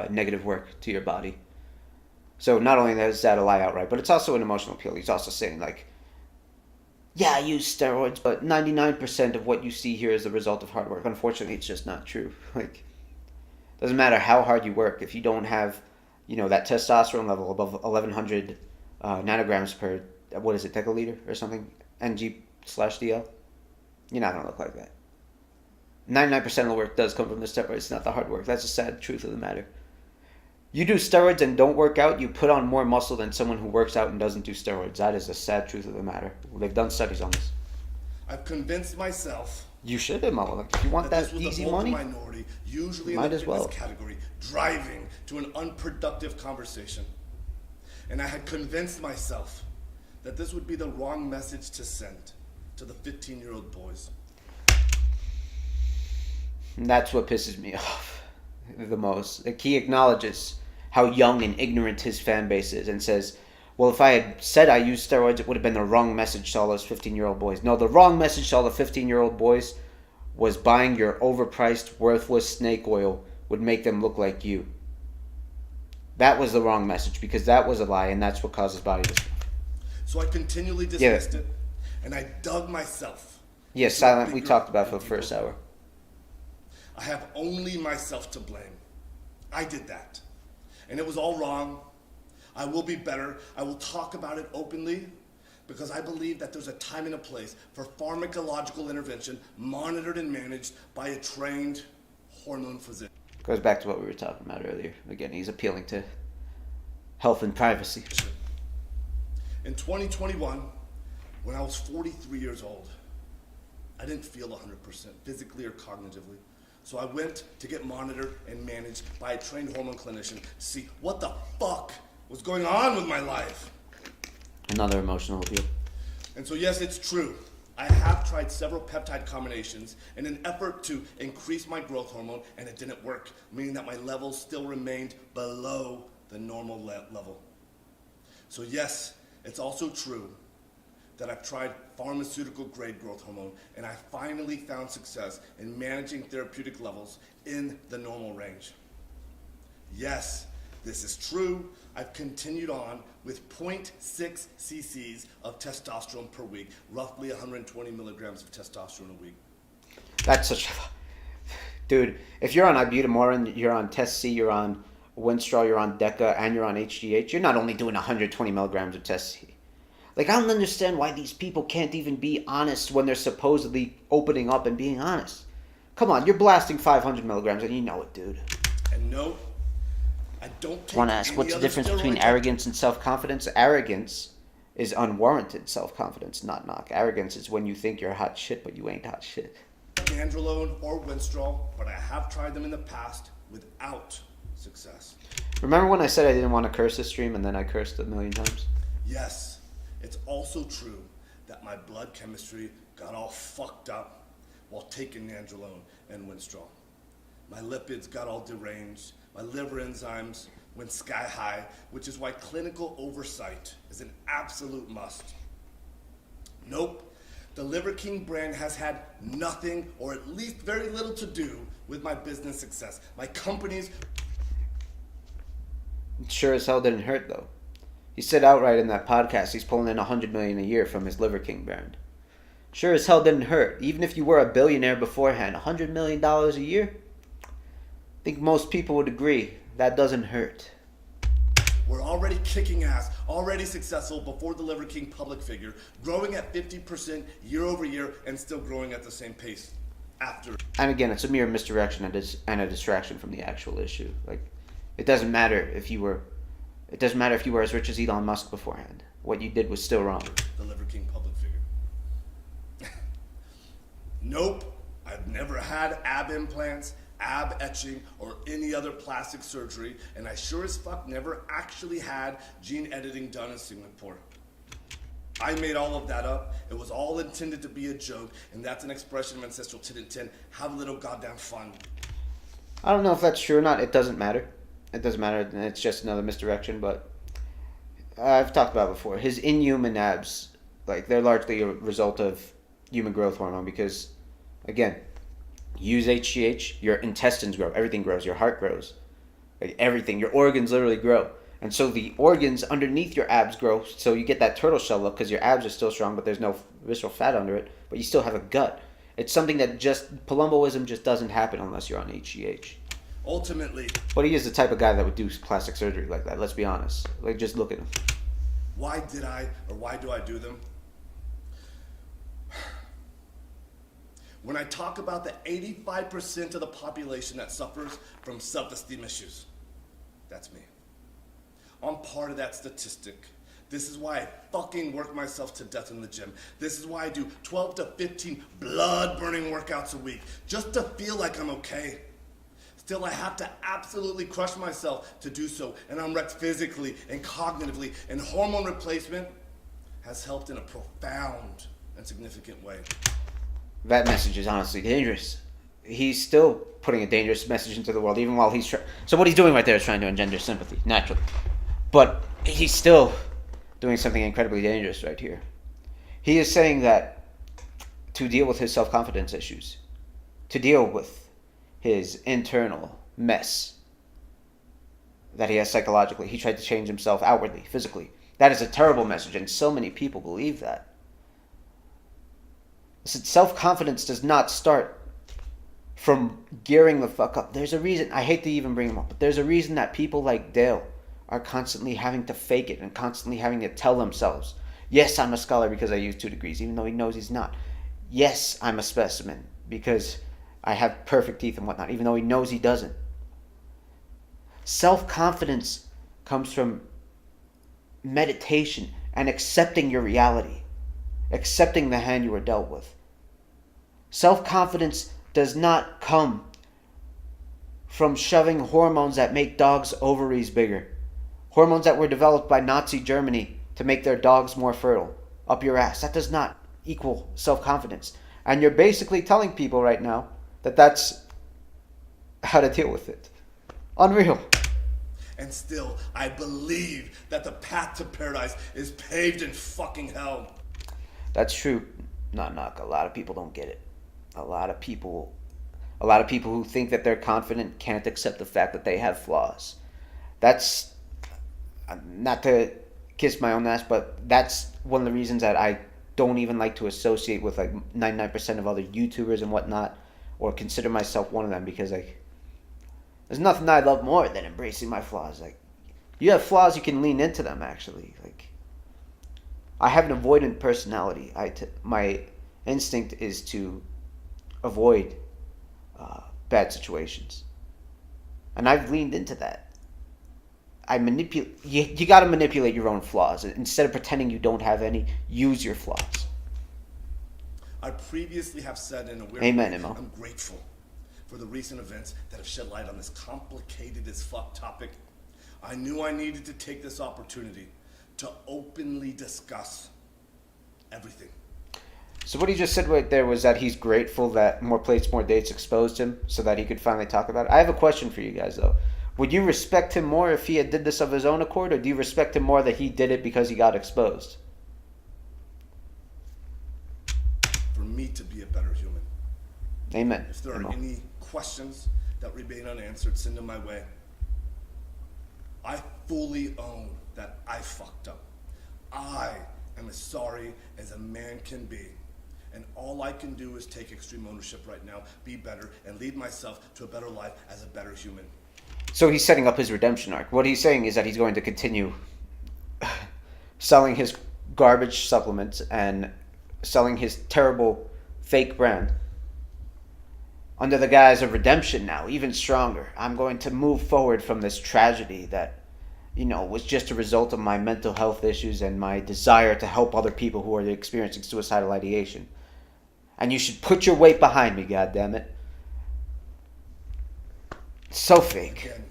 negative work to your body. So not only is that a lie outright, but it's also an emotional appeal. He's also saying, like, yeah, I use steroids, but 99% of what you see here is the result of hard work. Unfortunately, it's just not true. Like, doesn't matter how hard you work. If you don't have, that testosterone level above 1,100 nanograms per, what is it, deciliter or something, ng/dl, you're not going to look like that. 99% of the work does come from the steroids, not the hard work. That's the sad truth of the matter. You do steroids and don't work out, you put on more muscle than someone who works out and doesn't do steroids. That is the sad truth of the matter. They've done studies on this. I've convinced myself. You should have, Mama. If you want that easy money, minority, usually might in the as well. fitness category, driving to an unproductive conversation. And I had convinced myself that this would be the wrong message to send to the 15-year-old boys. And that's what pisses me off the most. Like, he acknowledges how young and ignorant his fan base is and says, well, if I had said I used steroids, it would have been the wrong message to all those 15-year-old boys. No, the wrong message to all the 15-year-old boys was buying your overpriced, worthless snake oil would make them look like you. That was the wrong message because that was a lie, and that's what causes body dysmorphia. So I continually dismissed it, and I dug myself. Yeah, Silent, we talked about it for the first hour. I have only myself to blame. I did that. And it was all wrong. I will be better. I will talk about it openly because I believe that there's a time and a place for pharmacological intervention monitored and managed by a trained hormone physician. Goes back to what we were talking about earlier. Again, he's appealing to health and privacy. In 2021, when I was 43 years old, I didn't feel 100% physically or cognitively. So I went to get monitored and managed by a trained hormone clinician to see what the fuck was going on with my life. Another emotional appeal. And so yes, it's true. I have tried several peptide combinations in an effort to increase my growth hormone, and it didn't work, meaning that my levels still remained below the normal level. So yes, it's also true that I've tried pharmaceutical grade growth hormone, and I finally found success in managing therapeutic levels in the normal range. Yes, this is true. I've continued on with 0.6 cc's of testosterone per week, roughly 120 milligrams of testosterone a week. That's such a... Dude, if you're on ibutamorin, you're on Test C, you're on Winstrol, you're on Deca, and you're on HGH, you're not only doing 120 milligrams of Test C. Like, I don't understand why these people can't even be honest when they're supposedly opening up and being honest. Come on, you're blasting 500 milligrams, and you know it, dude. And no, I don't take Want to ask what's the difference between arrogance and self-confidence? Arrogance is unwarranted self-confidence, not knock. Arrogance is when you think you're hot shit, but you ain't hot shit. Androlone or Winstrol, but I have tried them in the past without success. Remember when I said I didn't want to curse this stream, and then I cursed a million times? Yes. It's also true that my blood chemistry got all fucked up while taking Nandrolone and Winstrol. My lipids got all deranged. My liver enzymes went sky high, which is why clinical oversight is an absolute must. Nope. The Liver King brand has had nothing, or at least very little, to do with my business success. My company's... It sure as hell didn't hurt, though. He said outright in that podcast he's pulling in $100 million a year from his Liver King brand. Sure as hell didn't hurt. Even if you were a billionaire beforehand, $100 million a year? I think most people would agree that doesn't hurt. We're already kicking ass, already successful before the Liver King public figure, growing at 50% year over year, and still growing at the same pace after. And again, it's a mere misdirection and a distraction from the actual issue. Like, it doesn't matter if you were as rich as Elon Musk beforehand. What you did was still wrong. The Liver King public figure. Nope, I've never had ab implants, ab etching, or any other plastic surgery, and I sure as fuck never actually had gene editing done in Singapore. I made all of that up. It was all intended to be a joke, and that's an expression of ancestral tin. Have a little goddamn fun. I don't know if that's true or not. It doesn't matter. It doesn't matter, and it's just another misdirection, but I've talked about it before. His inhuman abs, like, they're largely a result of human growth hormone because, again, use HGH, your intestines grow, everything grows, your heart grows, like everything, your organs literally grow. And so the organs underneath your abs grow, so you get that turtle shell look because your abs are still strong, but there's no visceral fat under it, but you still have a gut. It's something that Palumboism just doesn't happen unless you're on HGH. Ultimately. But he is the type of guy that would do plastic surgery like that, let's be honest. Like, just look at him. Why do I do them? When I talk about the 85% of the population that suffers from self-esteem issues, that's me. I'm part of that statistic. This is why I fucking work myself to death in the gym. This is why I do 12 to 15 blood-burning workouts a week, just to feel like I'm okay. Still, I have to absolutely crush myself to do so, and I'm wrecked physically and cognitively, and hormone replacement has helped in a profound and significant way. That message is honestly dangerous. He's still putting a dangerous message into the world, even while he's so what he's doing right there is trying to engender sympathy, naturally. But he's still doing something incredibly dangerous right here. He is saying that to deal with his self-confidence issues, to deal with his internal mess that he has psychologically, he tried to change himself outwardly, physically. That is a terrible message, and so many people believe that. Self-confidence does not start from gearing the fuck up. There's a reason, I hate to even bring him up, but there's a reason that people like Dale are constantly having to fake it and constantly having to tell themselves, yes, I'm a scholar because I use 2 degrees, even though he knows he's not. Yes, I'm a specimen because I have perfect teeth and whatnot, even though he knows he doesn't. Self-confidence comes from meditation and accepting your reality. Accepting the hand you were dealt with. Self-confidence does not come from shoving hormones that make dogs' ovaries bigger. Hormones that were developed by Nazi Germany to make their dogs more fertile. Up your ass. That does not equal self-confidence. And you're basically telling people right now that that's how to deal with it. Unreal. And still, I believe that the path to paradise is paved in fucking hell. That's true. Not knock. A lot of people don't get it. A lot of people who think that they're confident can't accept the fact that they have flaws. That's not to kiss my own ass, but that's one of the reasons that I don't even like to associate with like 99% of other YouTubers and whatnot, or consider myself one of them, because like there's nothing I love more than embracing my flaws. Like, you have flaws, you can lean into them. Actually, like, I have an avoidant personality. My instinct is to avoid bad situations, and I've leaned into that. You got to manipulate your own flaws instead of pretending you don't have any. Use your flaws. I previously have said in a weird Amen, way, Imo. I'm grateful for the recent events that have shed light on this complicated as fuck topic. I knew I needed to take this opportunity to openly discuss everything. So what he just said right there was that he's grateful that More Plates, More Dates exposed him so that he could finally talk about it. I have a question for you guys, though. Would you respect him more if he had did this of his own accord, or do you respect him more that he did it because he got exposed? For me to be a better human. Amen. If there are any questions that remain unanswered, send them my way. I fully own that I fucked up. I am as sorry as a man can be. And all I can do is take extreme ownership right now, be better, and lead myself to a better life as a better human. So he's setting up his redemption arc. What he's saying is that he's going to continue selling his garbage supplements and selling his terrible fake brand under the guise of redemption now, even stronger. I'm going to move forward from this tragedy that, was just a result of my mental health issues and my desire to help other people who are experiencing suicidal ideation. And you should put your weight behind me, goddammit. So fake. Again,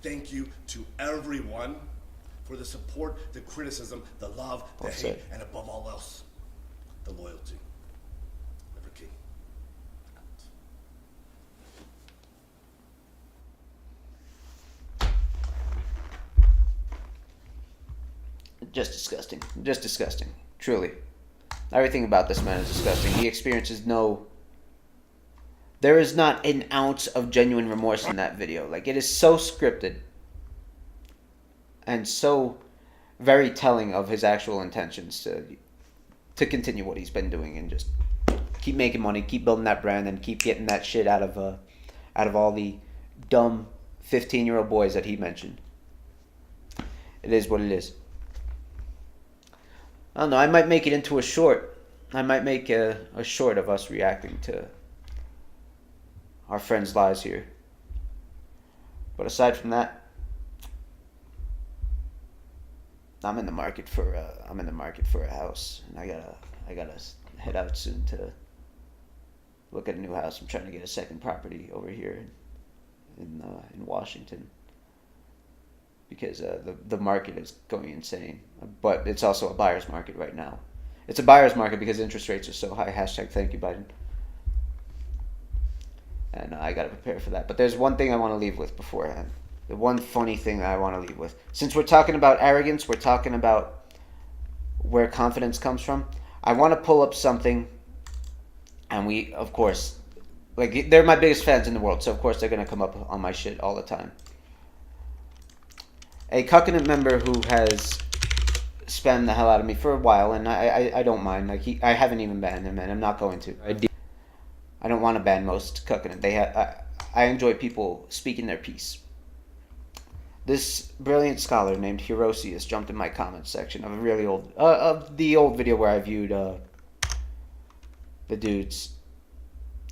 thank you to everyone for the support, the criticism, the love, the hate, and above all else, the loyalty. Liver King. Just disgusting. Just disgusting. Truly. Everything about this man is disgusting. He experiences no... There is not an ounce of genuine remorse in that video. Like, it is so scripted. And so very telling of his actual intentions to continue what he's been doing and just keep making money, keep building that brand, and keep getting that shit out of all the dumb 15-year-old boys that he mentioned. It is what it is. I don't know, I might make it into a short. I might make a short of us reacting to our friend's lies here. But aside from that, I'm in the market for a house, and I gotta head out soon to look at a new house. I'm trying to get a second property over here in Washington because the market is going insane. But it's also a buyer's market right now. It's a buyer's market because interest rates are so high. Hashtag thank you, Biden. And I gotta prepare for that. But there's one thing I want to leave with beforehand. The one funny thing that I want to leave with. Since we're talking about arrogance, we're talking about where confidence comes from. I want to pull up something, and we, of course, like, they're my biggest fans in the world, so of course they're going to come up on my shit all the time. A Covenant member who has spammed the hell out of me for a while, and I don't mind. Like, I haven't even banned him, and I'm not going to. I don't want to ban most Covenant. I enjoy people speaking their piece. This brilliant scholar named Hirosius jumped in my comments section of a really old, of the old video where I viewed the dude's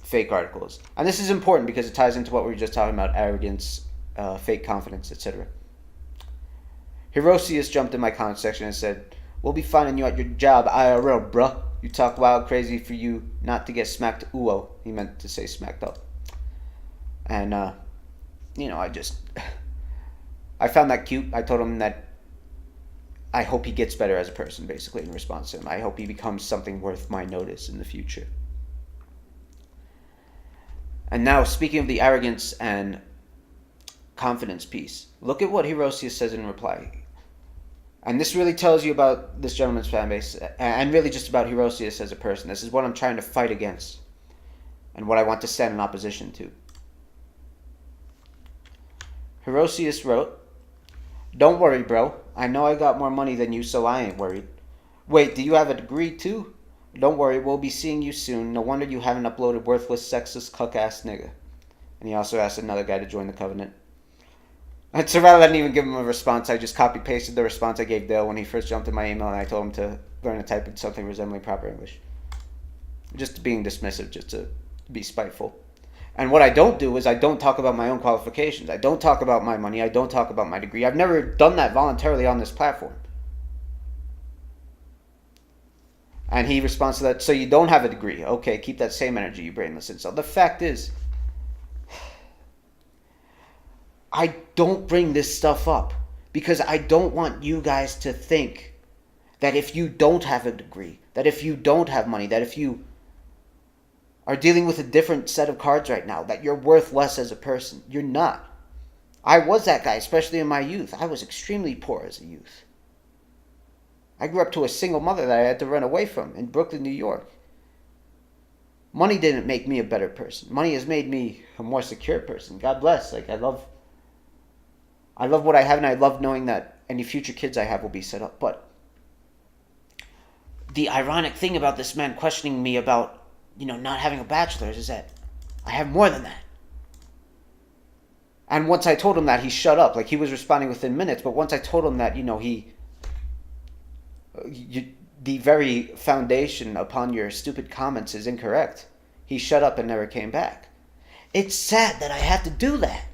fake articles. And this is important because it ties into what we were just talking about, arrogance, fake confidence, etc. Hirosius jumped in my comments section and said, "We'll be finding you at your job, IRL, bruh. You talk wild crazy for you not to get smacked uo." He meant to say smacked up. And, I found that cute. I told him that I hope he gets better as a person, basically, in response to him. I hope he becomes something worth my notice in the future. And now, speaking of the arrogance and confidence piece, look at what Hirosius says in reply. And this really tells you about this gentleman's fan base, and really just about Hirosius as a person. This is what I'm trying to fight against, and what I want to stand in opposition to. Hirosius wrote, "Don't worry, bro. I know I got more money than you, so I ain't worried. Wait, do you have a degree too? Don't worry, we'll be seeing you soon. No wonder you haven't uploaded worthless, sexist, cuck-ass nigga." And he also asked another guy to join the Covenant. And so rather than even give him a response, I just copy-pasted the response I gave Dale when he first jumped in my email, and I told him to learn to type in something resembling proper English. Just being dismissive, just to be spiteful. And what I don't do is I don't talk about my own qualifications. I don't talk about my money. I don't talk about my degree. I've never done that voluntarily on this platform. And he responds to that, "So you don't have a degree. Okay, keep that same energy, you brainless insult." The fact is, I don't bring this stuff up because I don't want you guys to think that if you don't have a degree, that if you don't have money, that if you are dealing with a different set of cards right now, that you're worth less as a person. You're not. I was that guy, especially in my youth. I was extremely poor as a youth. I grew up to a single mother that I had to run away from in Brooklyn, New York. Money didn't make me a better person. Money has made me a more secure person. God bless. Like, I love what I have, and I love knowing that any future kids I have will be set up. But the ironic thing about this man questioning me about, not having a bachelor's is that I have more than that. And once I told him that, he shut up. Like, he was responding within minutes, but once I told him that, the very foundation upon your stupid comments is incorrect, he shut up and never came back. It's sad that I have to do that.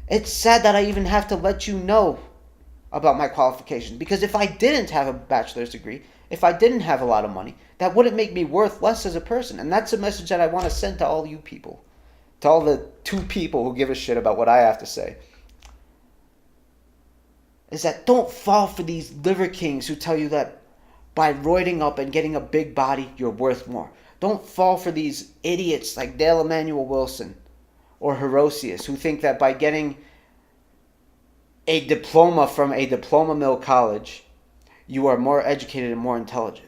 It's sad that I even have to let you know about my qualifications. Because if I didn't have a bachelor's degree, if I didn't have a lot of money, that wouldn't make me worth less as a person. And that's a message that I want to send to all you people. To all the 2 people who give a shit about what I have to say. Is that don't fall for these liver kings who tell you that by roiding up and getting a big body, you're worth more. Don't fall for these idiots like Dale Emanuel Wilson or Herosius who think that by getting a diploma from a diploma mill college, you are more educated and more intelligent.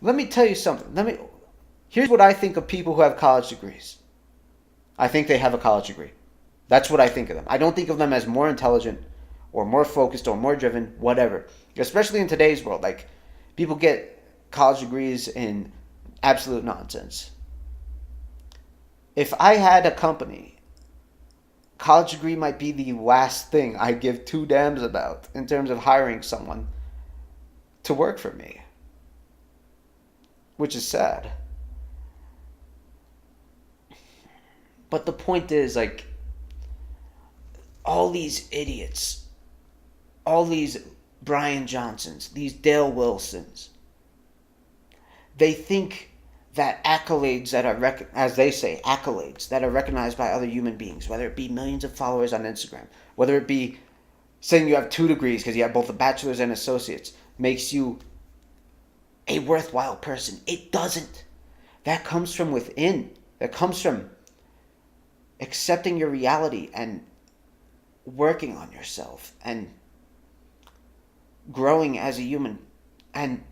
Let me tell you something. Here's what I think of people who have college degrees. I think they have a college degree. That's what I think of them. I don't think of them as more intelligent or more focused or more driven, whatever. Especially in today's world. Like, people get college degrees in absolute nonsense. If I had a company, college degree might be the last thing I give 2 damns about in terms of hiring someone to work for me. Which is sad. But the point is, like, all these idiots, all these Brian Johnsons, these Dale Wilsons, they think that accolades that are, as they say, accolades that are recognized by other human beings, whether it be millions of followers on Instagram, whether it be saying you have 2 degrees because you have both a bachelor's and associates, makes you a worthwhile person. It doesn't. That comes from within. That comes from accepting your reality and working on yourself and growing as a human. And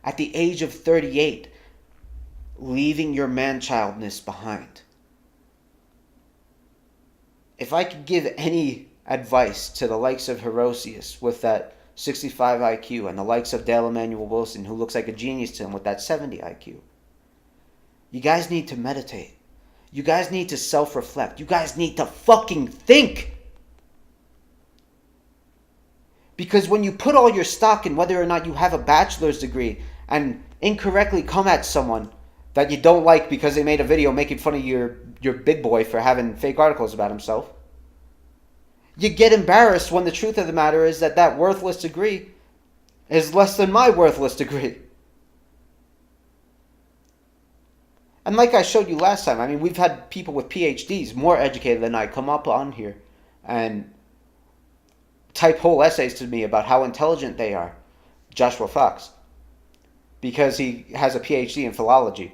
at the age of 38, leaving your man-childness behind. If I could give any advice to the likes of Herosius with that 65 IQ and the likes of Dale Emanuel Wilson, who looks like a genius to him with that 70 IQ, you guys need to meditate. You guys need to self-reflect. You guys need to fucking think. Because when you put all your stock in whether or not you have a bachelor's degree and incorrectly come at someone that you don't like because they made a video making fun of your big boy for having fake articles about himself, you get embarrassed when the truth of the matter is that that worthless degree is less than my worthless degree. And like I showed you last time, I mean, we've had people with PhDs, more educated than I, come up on here and type whole essays to me about how intelligent they are. Joshua Fox. Because he has a PhD in philology.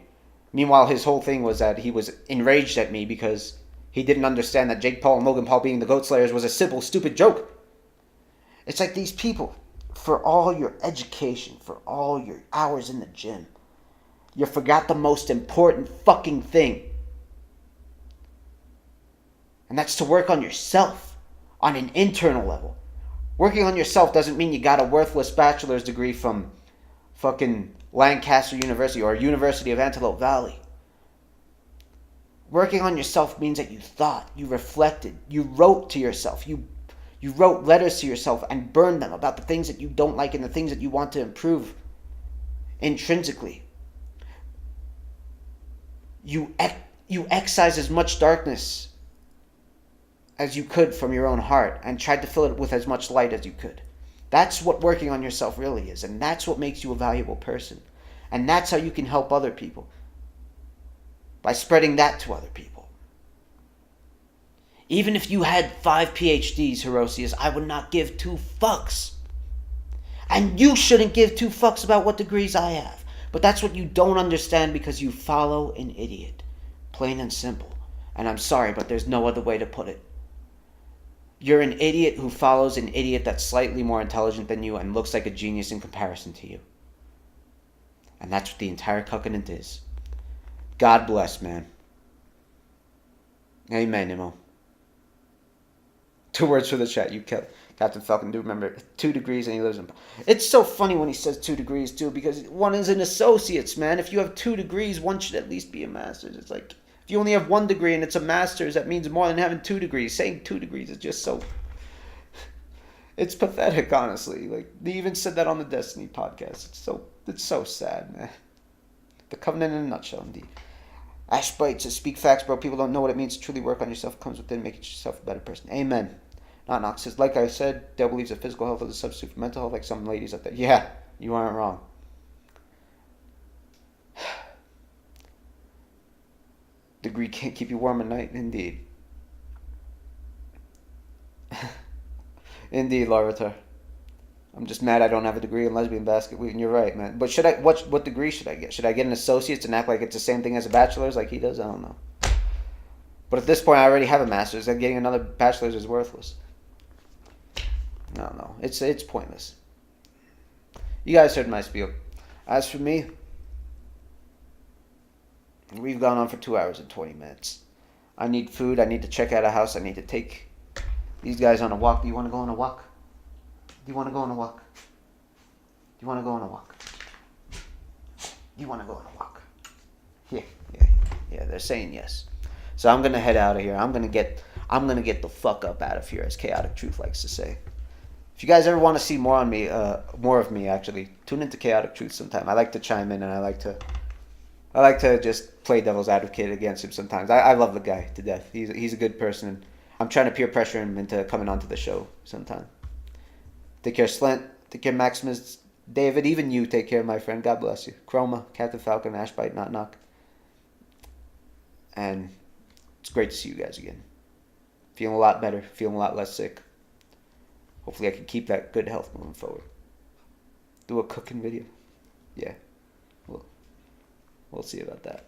Meanwhile, his whole thing was that he was enraged at me because he didn't understand that Jake Paul and Logan Paul being the GOAT Slayers was a simple, stupid joke. It's like these people, for all your education, for all your hours in the gym, you forgot the most important fucking thing. And that's to work on yourself on an internal level. Working on yourself doesn't mean you got a worthless bachelor's degree from fucking Lancaster University or University of Antelope Valley. Working on yourself means that you thought, you reflected, you wrote to yourself, you wrote letters to yourself and burned them about the things that you don't like and the things that you want to improve intrinsically. You excised as much darkness as you could from your own heart and tried to fill it with as much light as you could. That's what working on yourself really is, and that's what makes you a valuable person. And that's how you can help other people, by spreading that to other people. Even if you had 5 PhDs, Herosius, I would not give 2 fucks. And you shouldn't give 2 fucks about what degrees I have. But that's what you don't understand because you follow an idiot. Plain and simple. And I'm sorry, but there's no other way to put it. You're an idiot who follows an idiot that's slightly more intelligent than you and looks like a genius in comparison to you. And that's what the entire covenant is. God bless, man. Amen, Nemo. 2 words for the chat. You Captain Falcon, do remember 2 degrees and he lives in... It's so funny when he says 2 degrees too, because one is an associate's, man. If you have 2 degrees, one should at least be a master's. It's like, if If you only have 1 degree and it's a master's, that means more than having 2 degrees. Saying 2 degrees is just so... It's pathetic, honestly. Like, they even said that on the Destiny podcast. It's so sad, man. The Covenant in a nutshell, indeed. Ash Bite says, speak facts, bro. People don't know what it means to truly work on yourself. It comes within making yourself a better person. Amen. Not Knox says, like I said, Dale believes that physical health is a substitute for mental health, like some ladies out there. Yeah, you aren't wrong. Degree can't keep you warm at night, indeed. Indeed, Laratar. I'm just mad I don't have a degree in lesbian basketball. And you're right, man. But what degree should I get? Should I get an associate's and act like it's the same thing as a bachelor's like he does? I don't know. But at this point, I already have a master's. And getting another bachelor's is worthless. I don't know. It's pointless. You guys heard my spiel. As for me, we've gone on for 2 hours and 20 minutes. I need food. I need to check out a house. I need to take these guys on a walk. Do you want to go on a walk? Do you want to go on a walk? Do you want to go on a walk? Do you want to go on a walk? Yeah. They're saying yes. So I'm gonna head out of here. I'm gonna get the fuck up out of here, as Chaotic Truth likes to say. If you guys ever want to see more of me, actually, tune into Chaotic Truth sometime. I like to chime in and I like to just play devil's advocate against him sometimes. I love the guy to death. He's a good person. And I'm trying to peer pressure him into coming onto the show sometime. Take care, Slint. Take care, Maximus. David, even you take care, my friend. God bless you. Chroma, Captain Falcon, Ashbite, Not Knock. And it's great to see you guys again. Feeling a lot better. Feeling a lot less sick. Hopefully I can keep that good health moving forward. Do a cooking video. Yeah. We'll see about that.